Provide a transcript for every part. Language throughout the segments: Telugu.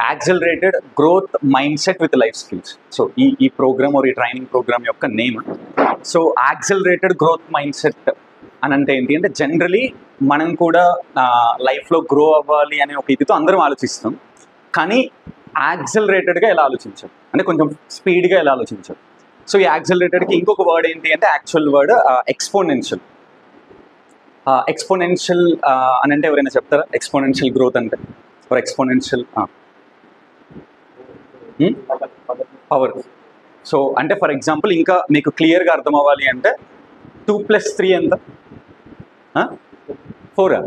Accelerated growth mind set with life skills. So ఈ ప్రోగ్రామ్ ఆర్ ఈ ట్రైనింగ్ ప్రోగ్రామ్ యొక్క name. So accelerated growth mind set అని అంటే ఏంటి అంటే, జనరలీ మనం కూడా లైఫ్లో గ్రో అవ్వాలి అనే ఒక ఇదితో అందరం ఆలోచిస్తాం, కానీ యాక్సిలరేటెడ్గా ఎలా ఆలోచించాం అంటే కొంచెం స్పీడ్గా ఎలా ఆలోచించాం. సో ఈ యాక్సిలరేటెడ్కి ఇంకొక వర్డ్ ఏంటి అంటే, యాక్చువల్ వర్డ్ ఎక్స్పోనెన్షియల్. ఎక్స్పోనెన్షియల్ అని అంటే ఎవరైనా చెప్తారా? ఎక్స్పోనెన్షియల్ గ్రోత్ అంటే ఫర్ ఎక్స్పోనెన్షియల్ పవర్. సో అంటే ఫర్ ఎగ్జాంపుల్ ఇంకా మీకు క్లియర్గా అర్థం అవ్వాలి అంటే 2+3 ఎంత? 4.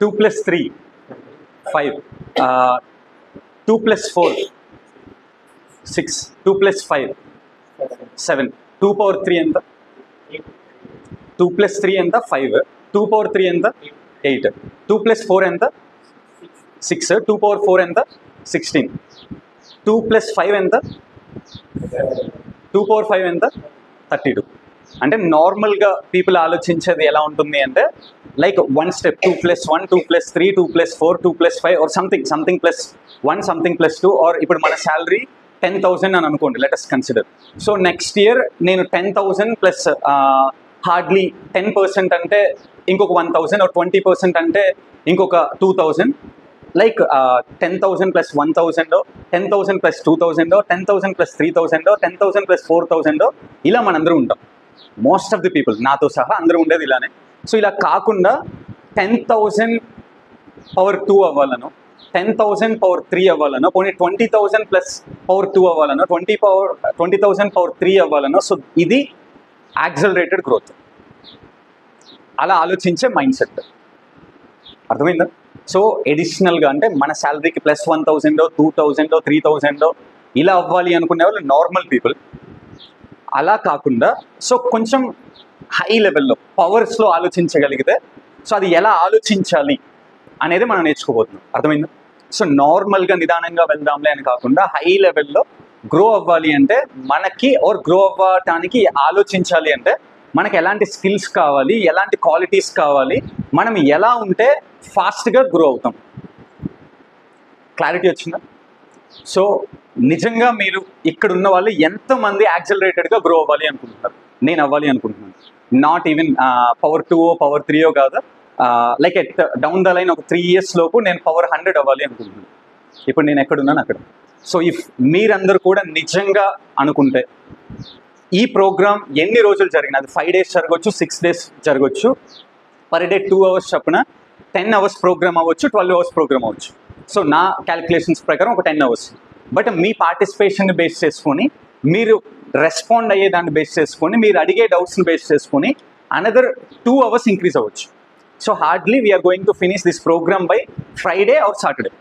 2+3 5. 2+4 6. 2+5 7. 2/3 ఎంత? 2+3 ఎంత? 5. 2/3 ఎంత? 8. 2+4 ఎంత? 6. 2/4 ఎంత? 16. 2+5 ఎంత? 2/5 ఎంత? 32. అంటే నార్మల్గా పీపుల్ ఆలోచించేది ఎలా ఉంటుంది అంటే, like 1 step 2+1 2+3 2+4 2+5 or something +1 something +2. Or ఇప్పుడు మన శాలరీ 10,000 అని అనుకోండి, let us consider. So next year నేను 10,000 ప్లస్ హార్డ్లీ 10% అంటే ఇంకొక 1,000, ఆర్ 20% అంటే ఇంకొక 2,000. లైక్ 10,000 + 1,000, 10,000 + 2,000, 10,000 + 3,000, 10,000 + 4,000 ఇలా మనందరూ ఉంటాం. మోస్ట్ ఆఫ్ ది పీపుల్ నాతో సహా అందరూ ఉండేది ఇలానే. సో ఇలా కాకుండా 10,000/2 అవ్వాలనో, 10,000/3 అవ్వాలనో, పోనీ 20,000 + /2 అవ్వాలనో, 20,000/3 అవ్వాలనో. సో ఇది యాక్సిలరేటెడ్ గ్రోత్. అలా ఆలోచించే మైండ్ సెట్. అర్థమైందా? సో ఎడిషనల్గా అంటే మన శాలరీకి +1,000 2,000 3,000 ఇలా అవ్వాలి అనుకునే వాళ్ళు నార్మల్ పీపుల్. అలా కాకుండా సో కొంచెం హై లెవెల్లో పవర్స్లో ఆలోచించగలిగితే, సో అది ఎలా ఆలోచించాలి అనేది మనం నేర్చుకోబోతున్నాం. అర్థమైందా? సో నార్మల్గా నిదానంగా వెళ్దాంలే అని కాకుండా హై లెవెల్లో గ్రో అవ్వాలి అంటే మనకి, ఆర్ గ్రో అవ్వటానికి ఆలోచించాలి అంటే మనకి ఎలాంటి స్కిల్స్ కావాలి, ఎలాంటి క్వాలిటీస్ కావాలి, మనం ఎలా ఉంటే ఫాస్ట్గా గ్రో అవుతాం. క్లారిటీ వచ్చిందా? సో నిజంగా మీరు ఇక్కడ ఉన్న వాళ్ళు ఎంతమంది యాక్సిలరేటెడ్గా గ్రో అవ్వాలి అనుకుంటున్నారు? నేను అవ్వాలి అనుకుంటున్నాను. నాట్ ఈవెన్ /2 /3 కాదు, like at down the line ఒక 3 years లోపు నేను /100 అవ్వాలి అనుకుంటున్నాను. ఇప్పుడు నేను ఎక్కడున్నాను అక్కడ. సో ఇఫ్ మీరందరూ కూడా నిజంగా అనుకుంటే, ఈ ప్రోగ్రామ్ ఎన్ని రోజులు జరిగిన, అది 5 days జరగవచ్చు, 6 days జరగవచ్చు, పర్ డే 2 hours చొప్పున 10 hours ప్రోగ్రామ్ అవ్వచ్చు, 12 hours ప్రోగ్రామ్ అవ్వచ్చు. సో నా క్యాలిక్యులేషన్స్ ప్రకారం ఒక 10 hours. బట్ మీ పార్టిసిపేషన్ని బేస్ చేసుకొని, మీరు రెస్పాండ్ అయ్యే దాన్ని బేస్ చేసుకొని, మీరు అడిగే డౌట్స్ని బేస్ చేసుకొని అనదర్ 2 hours ఇంక్రీజ్ అవ్వచ్చు. So hardly we're going to finish this programme by Friday or Saturday.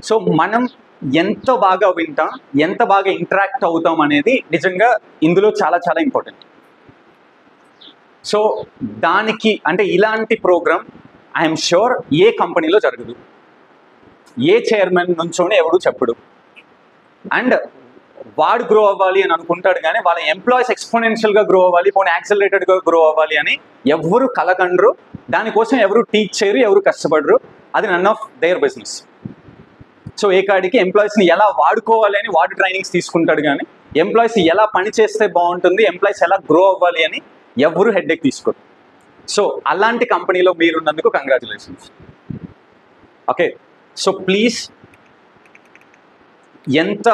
So మనం ఎంత బాగా వింటాం, ఎంత బాగా ఇంటరాక్ట్ అవుతాం అనేది నిజంగా ఇందులో చాలా చాలా ఇంపార్టెంట్. సో దానికి అంటే ఇలాంటి ప్రోగ్రామ్ ఐఎమ్ ష్యూర్ ఏ కంపెనీలో జరగదు, ఏ చైర్మన్ నుంచోనే ఎవడు చెప్పడు. అండ్ వాడు గ్రో అవ్వాలి అని అనుకుంటాడు, కానీ వాళ్ళ ఎంప్లాయీస్ ఎక్స్పోనెన్షియల్గా గ్రో అవ్వాలి, పోనీ యాక్సిలరేటెడ్గా గ్రో అవ్వాలి అని ఎవరు కలగండ్రు. దానికోసం ఎవరు టీచ్ చేయరు, ఎవరు కష్టపడరు. అది none of their business. So ఏ కాడికి ఎంప్లాయీస్ని ఎలా వాడుకోవాలి అని వాడు ట్రైనింగ్స్ తీసుకుంటాడు, కానీ ఎంప్లాయీస్ ఎలా పని చేస్తే బాగుంటుంది, ఎంప్లాయీస్ ఎలా గ్రో అవ్వాలి అని ఎవరు హెడ్ఏక్ తీసుకోరు. సో అలాంటి కంపెనీలో మీరున్నందుకు కంగ్రాచులేషన్స్. ఓకే, సో ప్లీజ్ ఎంత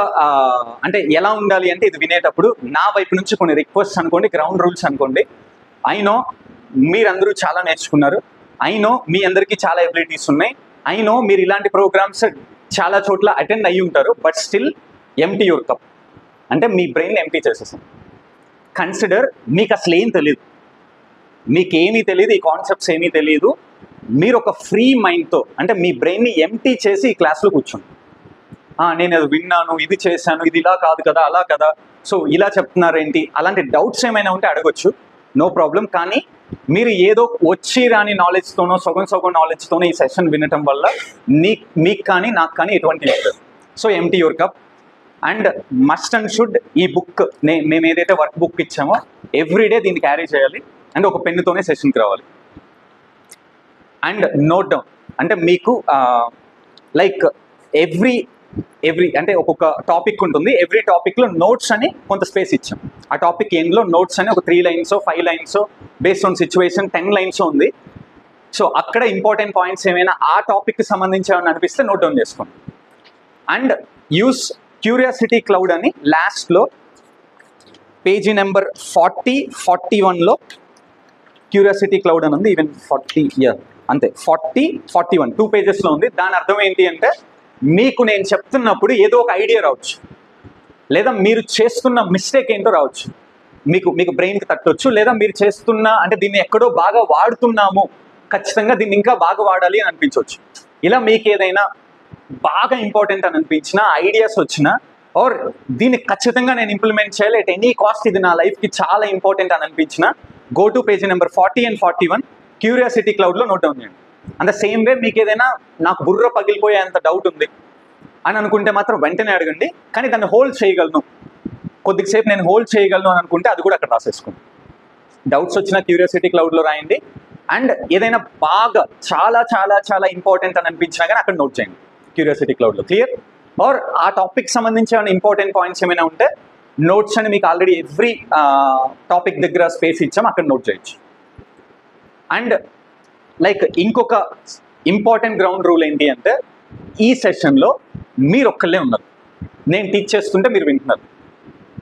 అంటే ఎలా ఉండాలి అంటే, ఇది వినేటప్పుడు నా వైపు నుంచి కొన్ని రిక్వెస్ట్ అనుకోండి, గ్రౌండ్ రూల్స్ అనుకోండి. ఐ నో మీరందరూ చాలా నేర్చుకున్నారు, ఐ నో మీ అందరికీ చాలా ఎబిలిటీస్ ఉన్నాయి, ఐ నో మీరు ఇలాంటి ప్రోగ్రామ్స్ చాలా చోట్ల అటెండ్ అయ్యి ఉంటారు. But still empty your cup అంటే మీ బ్రెయిన్ ఎంటీ చేసేసాం. కన్సిడర్, మీకు అసలు ఏం తెలియదు, మీకేమీ తెలియదు, ఈ కాన్సెప్ట్స్ ఏమీ తెలియదు. మీరు ఒక ఫ్రీ మైండ్తో అంటే మీ బ్రెయిన్ని ఎంటీ చేసి ఈ క్లాస్లో కూర్చోండి. నేను అది విన్నాను, ఇది చేశాను, ఇది ఇలా కాదు కదా, అలా కదా, సో ఇలా చెప్తున్నారేంటి, అలాంటి డౌట్స్ ఏమైనా ఉంటే అడగొచ్చు, నో ప్రాబ్లం. కానీ మీరు ఏదో వచ్చి రాని నాలెడ్జ్తోనో సగం నాలెడ్జ్తోనో ఈ సెషన్ వినటం వల్ల మీకు కానీ నాకు కానీ ఎటువంటి లేదు. So empty your cup. And must and should ఈ బుక్ మేము ఏదైతే వర్క్ బుక్ ఇచ్చామో ఎవ్రీడే దీన్ని క్యారీ చేయాలి. అండ్ ఒక పెన్నుతోనే సెషన్కి రావాలి. అండ్ నోట్ డౌన్ అంటే మీకు లైక్ ఎవ్రీ అంటే ఒక్కొక్క టాపిక్ ఉంటుంది, ఎవ్రీ టాపిక్లో నోట్స్ అని కొంత స్పేస్ ఇచ్చాం. ఆ టాపిక్ ఎండ్లో నోట్స్ అని ఒక 3 lines 5 lines based on situation 10 lines ఉంది. సో అక్కడ ఇంపార్టెంట్ పాయింట్స్ ఏమైనా ఆ టాపిక్కి సంబంధించి ఏమైనా అనిపిస్తే నోట్ డౌన్ చేసుకోండి. అండ్ యూస్ క్యూరియాసిటీ క్లౌడ్ అని లాస్ట్లో పేజీ నెంబర్ 40-41లో క్యూరియాసిటీ క్లౌడ్ అని ఉంది. ఈవెన్ 40 అంతే 40-41 2 పేజెస్లో ఉంది. దాని అర్థం ఏంటి అంటే మీకు నేను చెప్తున్నప్పుడు ఏదో ఒక ఐడియా రావచ్చు, లేదా మీరు చేస్తున్న మిస్టేక్ ఏంటో రావచ్చు, మీకు బ్రెయిన్కి తట్టొచ్చు, లేదా మీరు చేస్తున్న అంటే దీన్ని ఎక్కడో బాగా వాడుతున్నాము, ఖచ్చితంగా దీన్ని ఇంకా బాగా వాడాలి అని అనిపించవచ్చు. ఇలా మీకు ఏదైనా బాగా ఇంపార్టెంట్ అని అనిపించిన ఐడియాస్ వచ్చినా, ఆర్ దీన్ని ఖచ్చితంగా నేను ఇంప్లిమెంట్ చేయాలి ఎట్ ఎనీ కాస్ట్, ఇది నా లైఫ్కి చాలా ఇంపార్టెంట్ అని అనిపించిన, go to page number 40 and 41 curiosity క్లౌడ్లో నోట్ డౌన్ చేయండి. అండ్ ద సేమ్ వే మీకు ఏదైనా నాకు బుర్ర పగిలిపోయేంత డౌట్ ఉంది అని అనుకుంటే మాత్రం వెంటనే అడగండి, కానీ దాన్ని హోల్డ్ చేయగలను, కొద్దిసేపు నేను హోల్డ్ చేయగలను అని అనుకుంటే అది కూడా అక్కడ రాసేసుకోండి. డౌట్స్ వచ్చిన క్యూరియాసిటీ క్లౌడ్లో రాయండి. అండ్ ఏదైనా బాగా చాలా చాలా చాలా ఇంపార్టెంట్ అని అనిపించినా కానీ అక్కడ నోట్ చేయండి క్యూరియాసిటీ క్లౌడ్లో. క్లియర్? ఆర్ ఆ టాపిక్ సంబంధించి ఏమైనా ఇంపార్టెంట్ పాయింట్స్ ఏమైనా ఉంటే నోట్స్ అని మీకు ఆల్రెడీ ఎవ్రీ టాపిక్ దగ్గర స్పేస్ ఇచ్చాం, అక్కడ నోట్ చేయొచ్చు. అండ్ లైక్ ఇంకొక ఇంపార్టెంట్ గ్రౌండ్ రూల్ ఏంటి అంటే ఈ సెషన్లో మీరు ఒక్కళ్ళే ఉన్నారు, నేను టీచ్ చేస్తుంటే మీరు వింటున్నారు.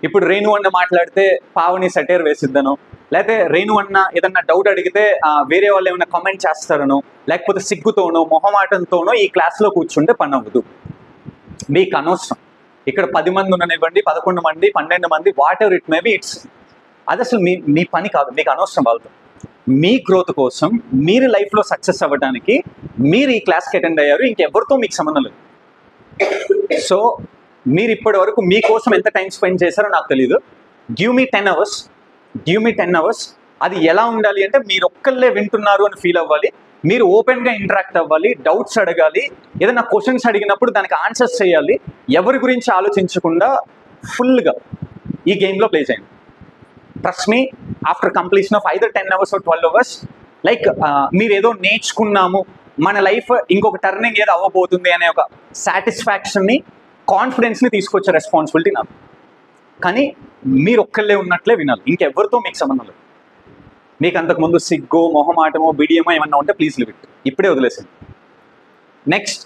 ఇప్పుడు రేణు అన్న మాట్లాడితే పావని సెటైర్ వేసిద్దను, లేకపోతే రేణు అన్న ఏదన్నా డౌట్ అడిగితే వేరే వాళ్ళు ఏమైనా కామెంట్ చేస్తారనో, లేకపోతే సిగ్గుతోనో మొహమాటంతోనో ఈ క్లాస్లో కూర్చుంటే పని అవ్వదు. మీకు అనవసరం. ఇక్కడ 10 మంది ఉండనివ్వండి, 11 మంది, 12 మంది, what ever it may be, అది అసలు మీ పని కాదు, మీకు అనవసరం వాళ్ళతో. మీ గ్రోత్ కోసం, మీరు లైఫ్లో సక్సెస్ అవ్వడానికి మీరు ఈ క్లాస్కి అటెండ్ అయ్యారు, ఇంకెవరితో మీకు సంబంధం లేదు. సో మీరు ఇప్పటి వరకు మీకోసం ఎంత టైం స్పెండ్ చేశారో నాకు తెలియదు. Give me 10 hours. అది ఎలా ఉండాలి అంటే మీరు ఒక్కళ్ళే వింటున్నారు అని ఫీల్ అవ్వాలి, మీరు ఓపెన్గా ఇంటరాక్ట్ అవ్వాలి, డౌట్స్ అడగాలి, ఏదైనా క్వశ్చన్స్ అడిగినప్పుడు దానికి ఆన్సర్స్ చేయాలి, ఎవరి గురించి ఆలోచించకుండా ఫుల్గా ఈ గేమ్లో ప్లే చేయండి. Trust me, after completion of either 10 hours or 12 hours, like మీరు ఏదో నేర్చుకున్నాము, మన లైఫ్ ఇంకొక టర్నింగ్ ఏదో అవ్వబోతుంది అనే ఒక సాటిస్ఫాక్షన్ని, కాన్ఫిడెన్స్ని తీసుకొచ్చే రెస్పాన్సిబిలిటీ నాకు. కానీ మీరు ఒక్కళ్ళే ఉన్నట్లే వినాలి, ఇంకెవరితో మీకు సంబంధం లేదు. మీకు అంతకుముందు సిగ్గో మొహమాటమో బిడియమో ఏమన్నా ఉంటే ప్లీజ్ లివ్ ఇట్, ఇప్పుడే వదిలేసింది. నెక్స్ట్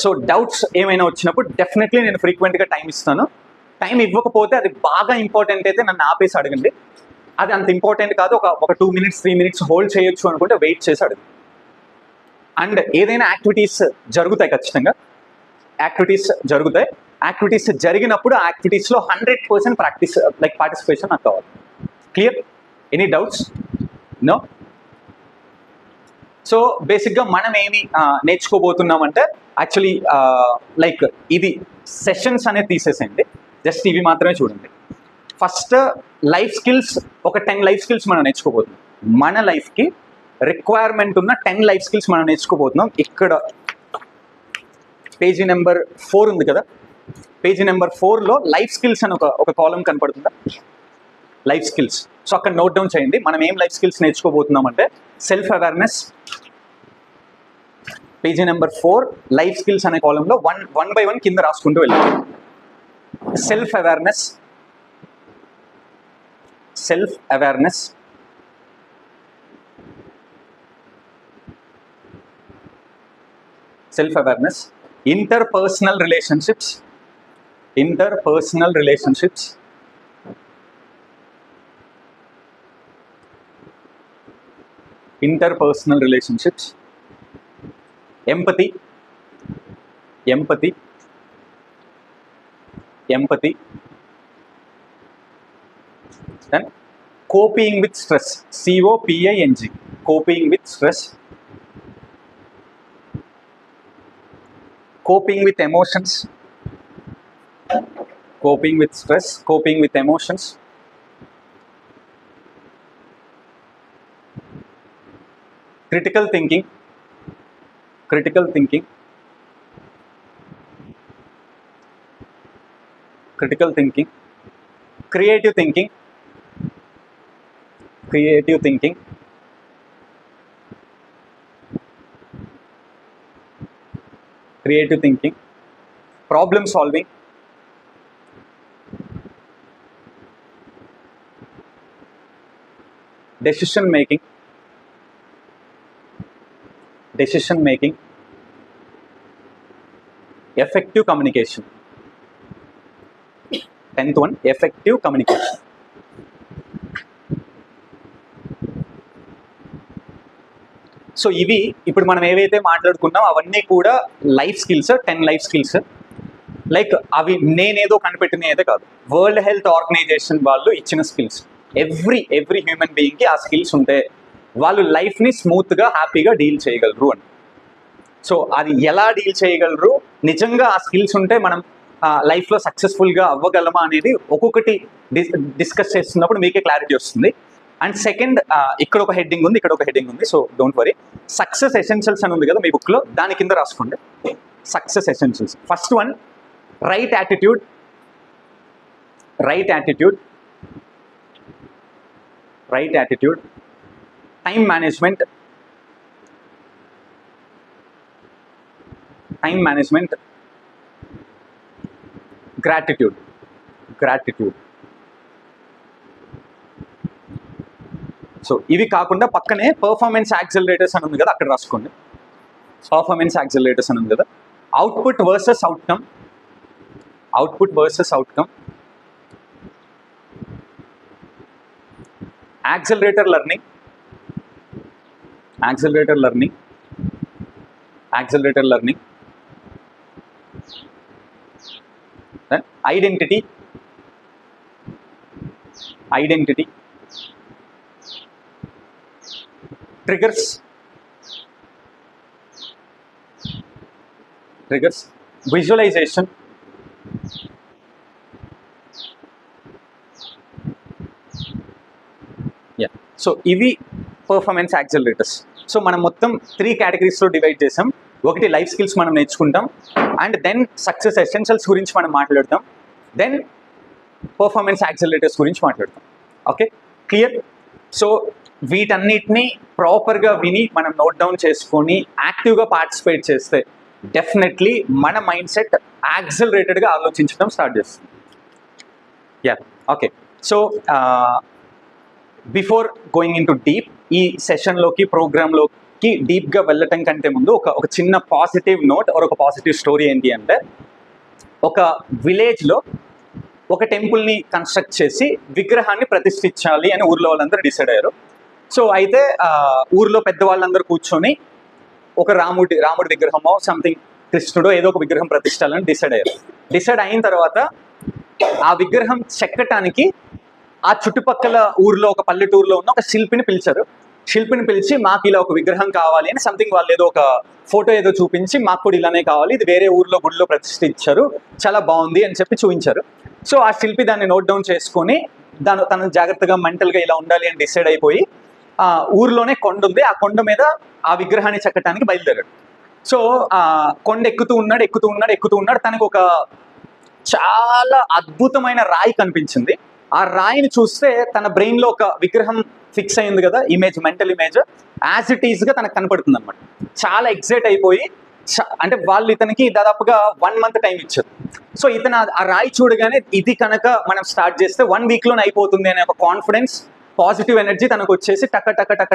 సో డౌట్స్ ఏమైనా వచ్చినప్పుడు డెఫినెట్లీ నేను ఫ్రీక్వెంట్గా టైం ఇస్తాను. టైం ఇవ్వకపోతే అది బాగా ఇంపార్టెంట్ అయితే నన్ను ఆపేసి అడగండి. అది అంత ఇంపార్టెంట్ కాదు, ఒక 2 minutes 3 minutes హోల్డ్ చేయొచ్చు అనుకుంటే వెయిట్ చేసి అడగండి. అండ్ ఏదైనా యాక్టివిటీస్ జరుగుతాయి, ఖచ్చితంగా యాక్టివిటీస్ జరుగుతాయి. యాక్టివిటీస్ జరిగినప్పుడు ఆ యాక్టివిటీస్లో 100% ప్రాక్టీస్ లైక్ పార్టిసిపేషన్ నాకు కావాలి. Clear? Any doubts? No? So బేసిక్గా మనం ఏమి నేర్చుకోబోతున్నామంటే యాక్చువల్లీ లైక్ ఇది సెషన్స్ అనేది తీసేసేయండి, జస్ట్ ఇవి మాత్రమే చూడండి. ఫస్ట్ లైఫ్ స్కిల్స్, ఒక 10 లైఫ్ స్కిల్స్ మనం నేర్చుకోబోతున్నాం. మన లైఫ్కి రిక్వైర్మెంట్ ఉన్న 10 లైఫ్ స్కిల్స్ మనం నేర్చుకోబోతున్నాం. ఇక్కడ పేజీ నెంబర్ 4 ఉంది కదా, పేజీ నెంబర్ 4లో లైఫ్ స్కిల్స్ అని ఒక కాలం కనపడుతుందా, లైఫ్ స్కిల్స్. సో అక్కడ నోట్ డౌన్ చేయండి. మనం ఏం లైఫ్ స్కిల్స్ నేర్చుకోబోతున్నాం అంటే self awareness, page number 4 life skills అనే కాలంలో వన్ బై వన్ కింద రాసుకుంటూ వెళ్ళాలి. Self awareness, interpersonal relationships, empathy, then coping with stress, COPING, coping with stress, coping with emotions, coping with stress, coping with emotions, critical thinking, creative thinking, creative thinking, problem solving, decision making, effective communication. 10th one, effective communication. So ఇవి ఇప్పుడు మనం ఏవైతే మాట్లాడుకున్నాం అవన్నీ కూడా life skills, 10 life skills. Like అవి నేనేదో కనిపెట్టినదే కాదు, వరల్డ్ హెల్త్ ఆర్గనైజేషన్ వాళ్ళు ఇచ్చిన స్కిల్స్. ఎవ్రీ హ్యూమన్ బీయింగ్కి ఆ స్కిల్స్ ఉంటే వాళ్ళు లైఫ్ని స్మూత్గా హ్యాపీగా డీల్ చేయగలరు అని. సో అది ఎలా డీల్ చేయగలరు, నిజంగా ఆ స్కిల్స్ ఉంటే మనం లైఫ్లో సక్సెస్ఫుల్గా అవ్వగలమా అనేది ఒక్కొక్కటి డిస్కస్ చేస్తున్నప్పుడు మీకే క్లారిటీ వస్తుంది. అండ్ సెకండ్, ఇక్కడ ఒక హెడ్డింగ్ ఉంది, ఇక్కడ ఒక హెడ్డింగ్ ఉంది. So don't worry. Success essentials అని ఉంది కదా మీ బుక్లో, దాని కింద రాసుకోండి success essentials. First one, right attitude, time management, gratitude. So ఇవి కాకుండా పక్కనే పర్ఫార్మెన్స్ యాక్సిలరేటర్స్ అని ఉంది కదా, అక్కడ రాసుకోండి పర్ఫార్మెన్స్ యాక్సిలరేటర్స్ అని ఉంది కదా. Output versus outcome, accelerator learning, then identity, triggers, visualization, so ఇవి పర్ఫార్మెన్స్ యాక్సిలరేటర్స్. సో మనం మొత్తం 3 కేటగిరీస్లో డివైడ్ చేసాం. ఒకటి లైఫ్ స్కిల్స్ మనం నేర్చుకుంటాం, అండ్ దెన్ సక్సెస్ ఎసెన్షియల్స్ గురించి మనం మాట్లాడతాం, దెన్ పర్ఫార్మెన్స్ యాక్సిలరేటర్స్ గురించి మాట్లాడతాం. Okay, clear? సో వీటన్నిటిని ప్రాపర్గా విని మనం నోట్ డౌన్ చేసుకొని యాక్టివ్గా పార్టిసిపేట్ చేస్తే డెఫినెట్లీ మన మైండ్ సెట్ యాక్సిలరేటెడ్గా ఆలోచించడం స్టార్ట్ చేస్తుంది. Okay. So before going in to deep, ఈ సెషన్లోకి ప్రోగ్రాంలోకి డీప్గా వెళ్ళటం కంటే ముందు ఒక చిన్న పాజిటివ్ నోట్ ఆర్ ఒక పాజిటివ్ స్టోరీ ఏంటి అంటే, ఒక విలేజ్లో ఒక టెంపుల్ని కన్స్ట్రక్ట్ చేసి విగ్రహాన్ని ప్రతిష్ఠించాలి అని ఊర్లో వాళ్ళందరూ డిసైడ్ అయ్యారు. సో అయితే ఊర్లో పెద్దవాళ్ళందరూ కూర్చొని ఒక రాముడి విగ్రహమో సంథింగ్ కృష్ణుడో ఏదో ఒక విగ్రహం ప్రతిష్ఠాలని డిసైడ్ అయ్యారు. డిసైడ్ అయిన తర్వాత ఆ విగ్రహం చెక్కటానికి ఆ చుట్టుపక్కల ఊర్లో ఒక పల్లెటూరులో ఉన్న ఒక శిల్పిని పిలిచి మాకు ఇలా ఒక విగ్రహం కావాలి అని సంథింగ్ వాళ్ళు ఏదో ఒక ఫోటో ఏదో చూపించి మాకు కూడా ఇలానే కావాలి, ఇది వేరే ఊర్లో గుడిలో ప్రతిష్ఠించారు, చాలా బాగుంది అని చెప్పి చూపించారు. సో ఆ శిల్పి దాన్ని నోట్ డౌన్ చేసుకొని తను జాగ్రత్తగా మెంటల్గా ఇలా ఉండాలి అని డిసైడ్ అయిపోయి ఊర్లోనే కొండ ఉంది, ఆ కొండ మీద ఆ విగ్రహాన్ని చెక్కటానికి బయలుదేరాడు. సో కొండ ఎక్కుతూ ఉన్నాడు. తనకు ఒక చాలా అద్భుతమైన రాయి కనిపించింది. ఆ రాయిని చూస్తే తన బ్రెయిన్లో ఒక విగ్రహం ఫిక్స్ అయింది కదా, మెంటల్ ఇమేజ్ యాజ్ ఇట్ ఈస్గా తనకు కనపడుతుంది అనమాట. చాలా ఎక్సైట్ అయిపోయి, అంటే వాళ్ళు ఇతనికి దాదాపుగా 1 month టైం ఇచ్చారు. సో ఇతను ఆ రాయి చూడగానే ఇది కనుక మనం స్టార్ట్ చేస్తే 1 weekలోనే అయిపోతుంది అనే ఒక కాన్ఫిడెన్స్, పాజిటివ్ ఎనర్జీ తనకు వచ్చేసి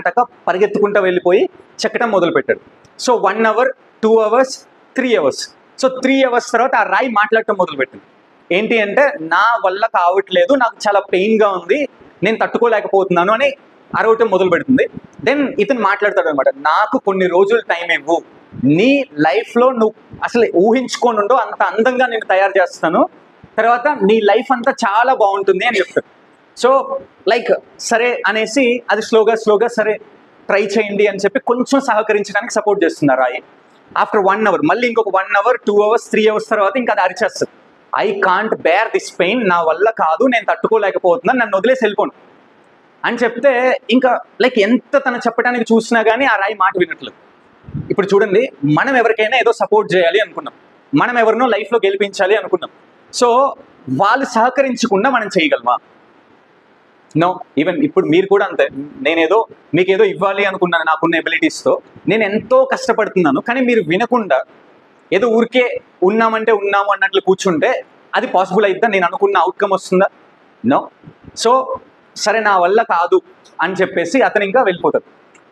టక పరిగెత్తుకుంటూ వెళ్ళిపోయి చెక్కడం మొదలుపెట్టాడు. So 1 hour, 2 hours, 3 hours. So 3 hours తర్వాత ఆ రాయి మాట్లాడటం మొదలుపెట్టింది. ఏంటి అంటే, నా వల్ల కావట్లేదు, నాకు చాలా పెయిన్గా ఉంది, నేను తట్టుకోలేకపోతున్నాను అని అరవటం మొదలు పెడుతుంది. దెన్ ఇతను మాట్లాడతాడు అనమాట, నాకు కొన్ని రోజులు టైం ఇవ్వు, నీ లైఫ్లో నువ్వు అసలు ఊహించుకొని ఉండో అంత అందంగా నేను తయారు చేస్తాను, తర్వాత నీ లైఫ్ అంతా చాలా బాగుంటుంది అని చెప్తాడు. సో లైక్ సరే అనేసి అది స్లోగా సరే ట్రై చేయండి అని చెప్పి కొంచెం సహకరించడానికి సపోర్ట్ చేస్తున్నారు రాయి. ఆఫ్టర్ 1 hour, మళ్ళీ ఇంకొక 1 hour, 2 hours, 3 hours తర్వాత ఇంకా అది అరిచేస్తుంది, I can't bear this pain, నా వల్ల కాదు, నేను తట్టుకోలేకపోతున్నాను, నన్ను వదిలేసి వెళ్ళిపోను అని చెప్తే ఇంకా లైక్ ఎంత తను చెప్పడానికి చూసినా కానీ ఆ రాయి మాట వినట్లేదు. ఇప్పుడు చూడండి, మనం ఎవరికైనా ఏదో సపోర్ట్ చేయాలి అనుకున్నాం, మనం ఎవరినో లైఫ్లో గెలిపించాలి అనుకున్నాం. సో వాళ్ళు సహకరించకుండా మనం చేయగలమా? నో. ఈవెన్ ఇప్పుడు మీరు కూడా అంతే, నేనేదో మీకేదో ఇవ్వాలి అనుకున్నాను నాకున్న ఎబిలిటీస్తో, నేను ఎంతో కష్టపడుతున్నాను, కానీ మీరు వినకుండా ఏదో ఊరికే ఉన్నామంటే ఉన్నాము అన్నట్లు కూర్చుంటే అది పాసిబుల్ అయిద్దా? నేను అనుకున్న అవుట్కమ్ వస్తుందా? నో. సో సరే నా వల్ల కాదు అని చెప్పేసి అతను ఇంకా వెళ్ళిపోతాడు.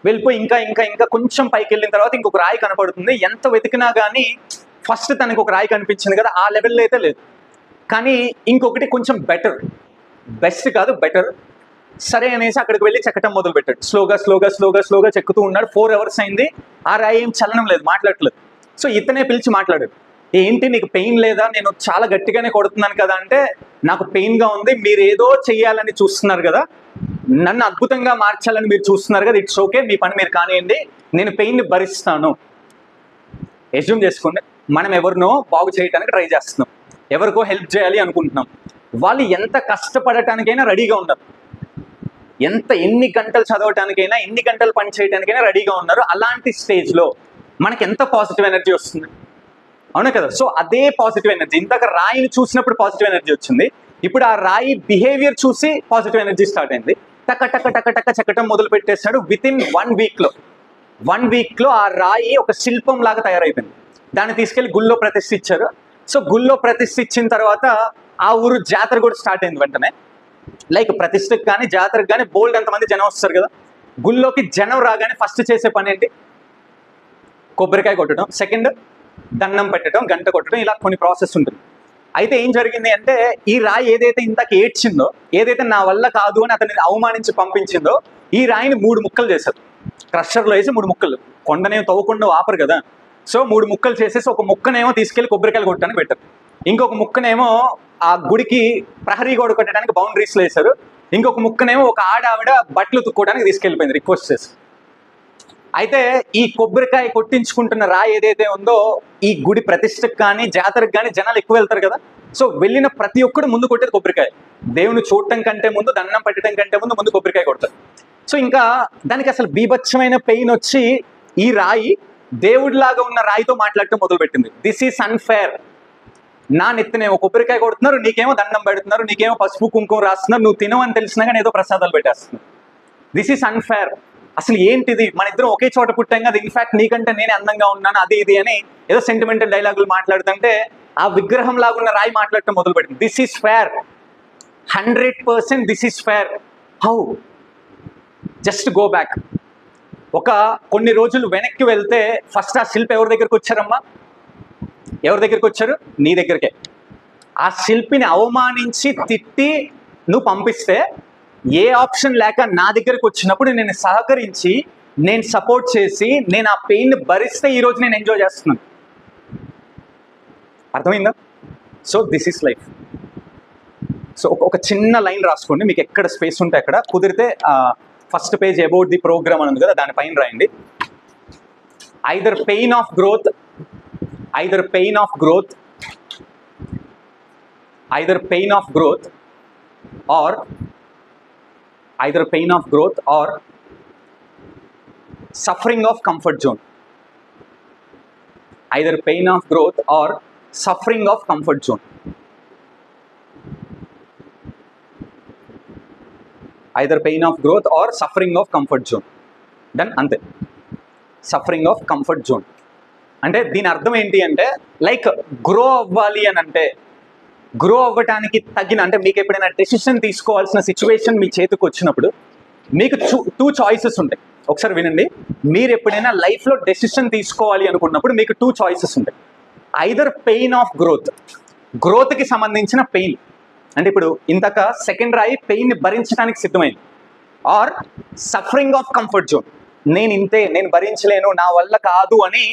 వెళ్ళిపోయి ఇంకా ఇంకా ఇంకా కొంచెం పైకి వెళ్ళిన తర్వాత ఇంకొక రాయి కనపడుతుంది. ఎంత వెతికినా కానీ ఫస్ట్ తనకు ఒక రాయి కనిపించింది కదా, ఆ లెవెల్లో అయితే లేదు. కానీ ఇంకొకటి కొంచెం బెటర్, బెస్ట్ కాదు బెటర్. సరే అనేసి అక్కడికి వెళ్ళి చెక్కటం మొదలు పెట్టాడు. స్లోగా స్లోగా స్లోగా స్లోగా చెక్కుతూ ఉన్నాడు. 4 hours అయింది, ఆ రాయి ఏం చలనం లేదు, మాట్లాడట్లేదు. సో ఇతనే పిలిచి మాట్లాడాడు, ఏంటి నీకు పెయిన్ లేదా? నేను చాలా గట్టిగానే కొడుతున్నాను కదా అంటే, నాకు పెయిన్గా ఉంది, మీరు ఏదో చెయ్యాలని చూస్తున్నారు కదా, నన్ను అద్భుతంగా మార్చాలని మీరు చూస్తున్నారు కదా, ఇట్స్ ఓకే, మీ పని మీరు కానివ్వండి, నేను పెయిన్ని భరిస్తాను. ఎజ్యూమ్ చేసుకోండి, మనం ఎవరినో బాగు చేయడానికి ట్రై చేస్తున్నాం, ఎవరికో హెల్ప్ చేయాలి అనుకుంటున్నాం. వాళ్ళు ఎంత కష్టపడటానికైనా రెడీగా ఉన్నారు, ఎన్ని గంటలు చదవటానికైనా, ఎన్ని గంటలు పని చేయడానికైనా రెడీగా ఉన్నారు. అలాంటి స్టేజ్లో మనకి ఎంత పాజిటివ్ ఎనర్జీ వస్తుంది, అవునా కదా? సో అదే పాజిటివ్ ఎనర్జీ, ఇందాక రాయిని చూసినప్పుడు పాజిటివ్ ఎనర్జీ వచ్చింది, ఇప్పుడు ఆ రాయి బిహేవియర్ చూసి పాజిటివ్ ఎనర్జీ స్టార్ట్ అయింది. టక టక టక టక చెక్కటం మొదలు పెట్టేశాడు. వితిన్ 1 weekలో ఆ రాయి ఒక శిల్పం లాగా తయారైపోయింది. దాన్ని తీసుకెళ్లి గుళ్ళో ప్రతిష్ఠించారు. సో గుళ్ళో ప్రతిష్ఠించిన తర్వాత ఆ ఊరు జాతర కూడా స్టార్ట్ అయింది వెంటనే. లైక్ ప్రతిష్టకు కానీ జాతరకు కానీ బోల్డ్ అంతమంది జనం వస్తారు కదా. గుళ్ళోకి జనం రాగానే ఫస్ట్ చేసే పని ఏంటి? కొబ్బరికాయ కొట్టడం, సెకండ్ దండం పెట్టడం, గంట కొట్టడం, ఇలా కొన్ని ప్రాసెస్ ఉంటుంది. అయితే ఏం జరిగింది అంటే, ఈ రాయి ఏదైతే ఇంతకు ఏడ్చిందో, ఏదైతే నా వల్ల కాదు అని అతన్ని అవమానించి పంపించిందో, ఈ రాయిని 3 ముక్కలు చేశారు. క్రషర్లో వేసి 3 ముక్కలు, కొండనేమో తవ్వకుండా ఆపరు కదా, సో 3 ముక్కలు చేసేసి ఒక ముక్కనేమో తీసుకెళ్లి కొబ్బరికాయలు కొట్టడానికి పెట్టారు, ఇంకొక ముక్కనేమో ఆ గుడికి ప్రహరీ గోడ కొట్టడానికి బౌండరీస్లో వేశారు, ఇంకొక ముక్కనేమో ఒక ఆవిడ బట్టలు తుక్కోవడానికి తీసుకెళ్ళిపోయింది రిక్వెస్ట్ చేసి. అయితే ఈ కొబ్బరికాయ కొట్టించుకుంటున్న రాయి ఏదైతే ఉందో, ఈ గుడి ప్రతిష్టకు కానీ జాతరకు కానీ జనాలు ఎక్కువ వెళ్తారు కదా, సో వెళ్ళిన ప్రతి ఒక్కడు ముందు కొట్టేది కొబ్బరికాయ. దేవుని చూడటం కంటే ముందు, దండం పెట్టడం కంటే ముందు కొబ్బరికాయ కొడతారు. సో ఇంకా దానికి అసలు బీభత్సమైన పెయిన్ వచ్చి ఈ రాయి దేవుడిలాగా ఉన్న రాయితో మాట్లాడటం మొదలుపెట్టింది. దిస్ ఈస్ అన్ఫేర్, నా నెత్తినేమో కొబ్బరికాయ కొడుతున్నారు, నీకేమో దండం పెడుతున్నారు, నీకేమో పసుపు కుంకుమ రాస్తున్నారు, నువ్వు తినవని తెలిసినా కానీ ఏదో ప్రసాదాలు పెట్టేస్తున్నారు. This is unfair. అసలు ఏంటిది? మన ఇద్దరం ఒకే చోట పుట్టాం కదా, ఇన్ఫాక్ట్ నీకంటే నేనే అందంగా ఉన్నాను, అది ఇది అని ఏదో సెంటిమెంటల్ డైలాగులు మాట్లాడుతుంటే ఆ విగ్రహం లాగున్న రాయి మాట్లాడటం మొదలుపెట్టింది. This is fair, 100% this is fair. How? Just go back, ఒక కొన్ని రోజులు వెనక్కి వెళ్తే ఫస్ట్ ఆ శిల్పి ఎవరి దగ్గరికి వచ్చారమ్మా? ఎవరి దగ్గరికి వచ్చారు? నీ దగ్గరికే. ఆ శిల్పిని అవమానించి తిట్టి నువ్వు పంపిస్తే, ఏ ఆప్షన్ లేక నా దగ్గరికి వచ్చినప్పుడు నేను సహకరించి, నేను సపోర్ట్ చేసి, నేను ఆ పెయిన్ భరిస్తే ఈరోజు నేను ఎంజాయ్ చేస్తున్నాను. అర్థమైందా? So this is life. So ఒక చిన్న లైన్ రాసుకోండి, మీకు ఎక్కడ స్పేస్ ఉంటే అక్కడ, కుదిరితే first page about the programme అని ఉంది కదా, దానిపైన రాయండి. Either pain of growth, either pain of growth, either pain of growth or either pain of growth or suffering of comfort zone. Either pain of growth or suffering of comfort zone. Either pain of growth or suffering of comfort zone. Then ante suffering of comfort zone. అంటే దీని అర్థం ఏంటి అంటే, లైక్ గ్రో అవ్వాలి అని అంటే, గ్రో అవ్వటానికి తగిన, అంటే మీకు ఎప్పుడైనా డెసిషన్ తీసుకోవాల్సిన సిచ్యువేషన్ మీ చేతికి వచ్చినప్పుడు మీకు 2 చాయిసెస్ ఉంటాయి. ఒకసారి వినండి, మీరు ఎప్పుడైనా లైఫ్లో డెసిషన్ తీసుకోవాలి అనుకున్నప్పుడు మీకు 2 చాయిసెస్ ఉంటాయి. ఐదర్ పెయిన్ ఆఫ్ గ్రోత్, గ్రోత్కి సంబంధించిన పెయిన్, అంటే ఇప్పుడు ఇంతక సెకండ్ రాయి పెయిన్ని భరించడానికి సిద్ధమైంది. Or suffering of comfort zone, నేను ఇంతే, నేను భరించలేను, నా వల్ల కాదు అని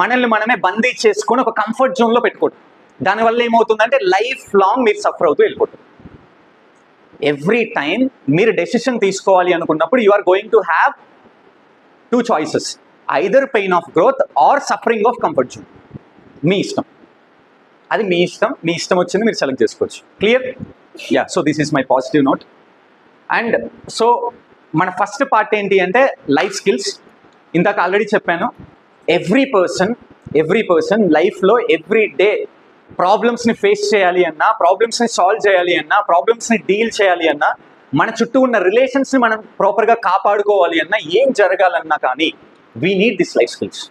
మనల్ని మనమే బందీ చేసుకొని ఒక కంఫర్ట్ జోన్లో పెట్టుకోవడం. దానివల్ల ఏమవుతుందంటే లైఫ్ లాంగ్ మీరు సఫర్ అవుతూ వెళ్ళిపోతారు. ఎవ్రీ టైం మీరు డెసిషన్ తీసుకోవాలి అనుకున్నప్పుడు you are going to have 2 choices, either pain of growth or suffering of comfort zone. మీ ఇష్టం, అది మీ ఇష్టం, మీ ఇష్టం వచ్చింది మీరు సెలెక్ట్ చేసుకోవచ్చు. Clear? Yeah. So this is my positive note. And so మన ఫస్ట్ పార్ట్ ఏంటి అంటే లైఫ్ స్కిల్స్. ఇందాక ఆల్రెడీ చెప్పాను, ఎవ్రీ పర్సన్ లైఫ్లో ఎవ్రీ డే ప్రాబ్లమ్స్ని ఫేస్ చేయాలి అన్నా, ప్రాబ్లమ్స్ని సాల్వ్ చేయాలి అన్నా, ప్రాబ్లమ్స్ని డీల్ చేయాలి అన్నా, మన చుట్టూ ఉన్న రిలేషన్స్ని మనం ప్రాపర్గా కాపాడుకోవాలి అన్నా, ఏం జరగాలన్నా కానీ we need this life skills.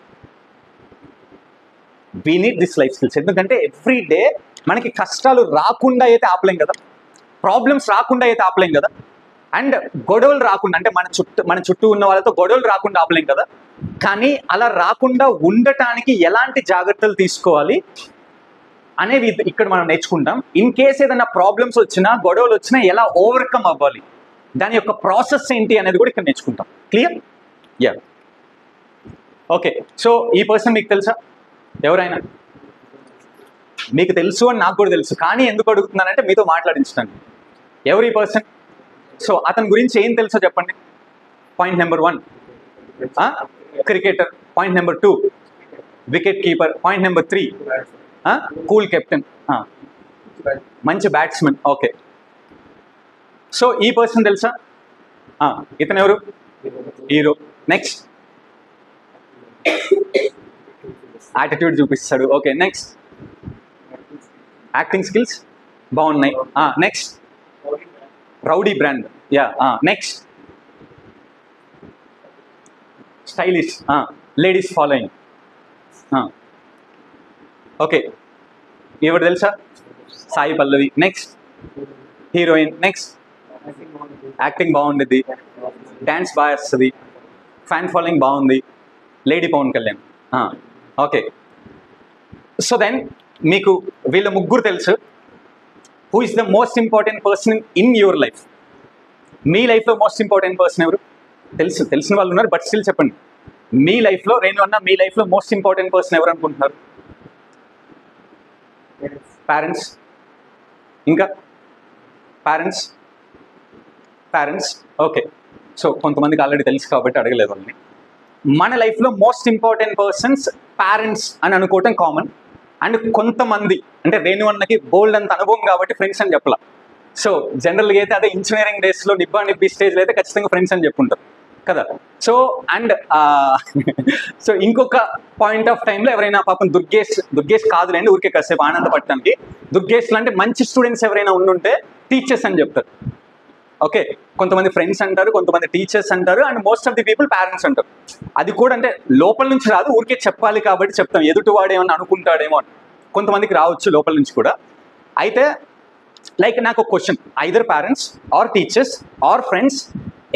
We need this life skills. ఎందుకంటే ఎవ్రీ డే మనకి కష్టాలు రాకుండా అయితే ఆపలేం కదా, ప్రాబ్లమ్స్ రాకుండా అయితే ఆపలేం కదా, అండ్ గొడవలు రాకుండా అంటే మన చుట్టూ ఉన్న వాళ్ళతో గొడవలు రాకుండా ఆపలేం కదా. కానీ అలా రాకుండా ఉండటానికి ఎలాంటి జాగ్రత్తలు తీసుకోవాలి అనేవి ఇక్కడ మనం నేర్చుకుంటాం. ఇన్ కేస్ ఏదైనా ప్రాబ్లమ్స్ వచ్చినా గొడవలు వచ్చినా ఎలా ఓవర్కమ్ అవ్వాలి, దాని యొక్క ప్రాసెస్ ఏంటి అనేది కూడా ఇక్కడ నేర్చుకుంటాం. క్లియర్? యా. ఓకే, సో ఈ పర్సన్ మీకు తెలుసా? ఎవరైనా మీకు తెలుసు అని నాకు కూడా తెలుసు, కానీ ఎందుకు అడుగుతున్నానంటే మీతో మాట్లాడించడానికి. ఎవరు ఈ పర్సన్? సో అతని గురించి ఏం తెలుసో చెప్పండి. Point number 1 cricketer, point number 2 wicket keeper, point number 3 cool captain, మంచి బ్యాట్స్మెన్. ఓకే, సో ఈ పర్సన్ తెలుసా? ఇతను ఎవరు? హీరో. నెక్స్ట్ యాటిట్యూడ్ చూపిస్తాడు. ఓకే, నెక్స్ట్ యాక్టింగ్ స్కిల్స్ బాగున్నాయి. Next rowdy brand. Yeah. Next stylish, ladies following. Okay, ఎవరు తెలుసా? Sai Pallavi. Next heroine. Next acting బాగుండేది, డ్యాన్స్ బాగా వస్తుంది, ఫ్యాన్ ఫాలోయింగ్ బాగుంది, lady Pawan Kalyan. Okay, so then మీకు వీళ్ళ ముగ్గురు తెలుసు. Who is the most important person in your life? మీ లైఫ్లో మోస్ట్ ఇంపార్టెంట్ పర్సన్ ఎవరు? తెలిసిన వాళ్ళు ఉన్నారు, బట్ స్టిల్ చెప్పండి. మీ లైఫ్లో రేణు అన్న, మీ లైఫ్లో మోస్ట్ ఇంపార్టెంట్ పర్సన్ ఎవరు అనుకుంటున్నారు? పేరెంట్స్. ఇంకా పేరెంట్స్. ఓకే, సో కొంతమందికి ఆల్రెడీ తెలుసు కాబట్టి అడగలేదు వాళ్ళని. మన లైఫ్లో మోస్ట్ ఇంపార్టెంట్ పర్సన్స్ పేరెంట్స్ అని అనుకోవటం కామన్. అండ్ కొంతమంది అంటే రేణు అన్నకి బోల్డ్ అంత అనుభవం కాబట్టి ఫ్రెండ్స్ అని చెప్పాల. సో జనరల్గా అయితే అదే ఇంజనీరింగ్ డేస్లో నిబ్బి స్టేజ్లో అయితే ఖచ్చితంగా ఫ్రెండ్స్ అని చెప్పుంటారు కదా. సో అండ్ సో ఇంకొక పాయింట్ ఆఫ్ టైంలో ఎవరైనా పాపం దుర్గేష్ కాదులేండి, ఊరికే కాసేపు ఆనందపడటానికి, దుర్గేష్లో అంటే మంచి స్టూడెంట్స్ ఎవరైనా ఉండుంటే టీచర్స్ అని చెప్తారు. ఓకే, కొంతమంది ఫ్రెండ్స్ అంటారు, కొంతమంది టీచర్స్ అంటారు, and most of the people parents అంటారు. అది కూడా అంటే లోపల నుంచి రాదు, ఊరికే చెప్పాలి కాబట్టి చెప్తాం, ఎదుటివాడు ఏమన్నా అనుకుంటాడేమో అని. కొంతమందికి రావచ్చు లోపల నుంచి కూడా. అయితే లైక్ నాకు ఒక question, either parents or teachers or friends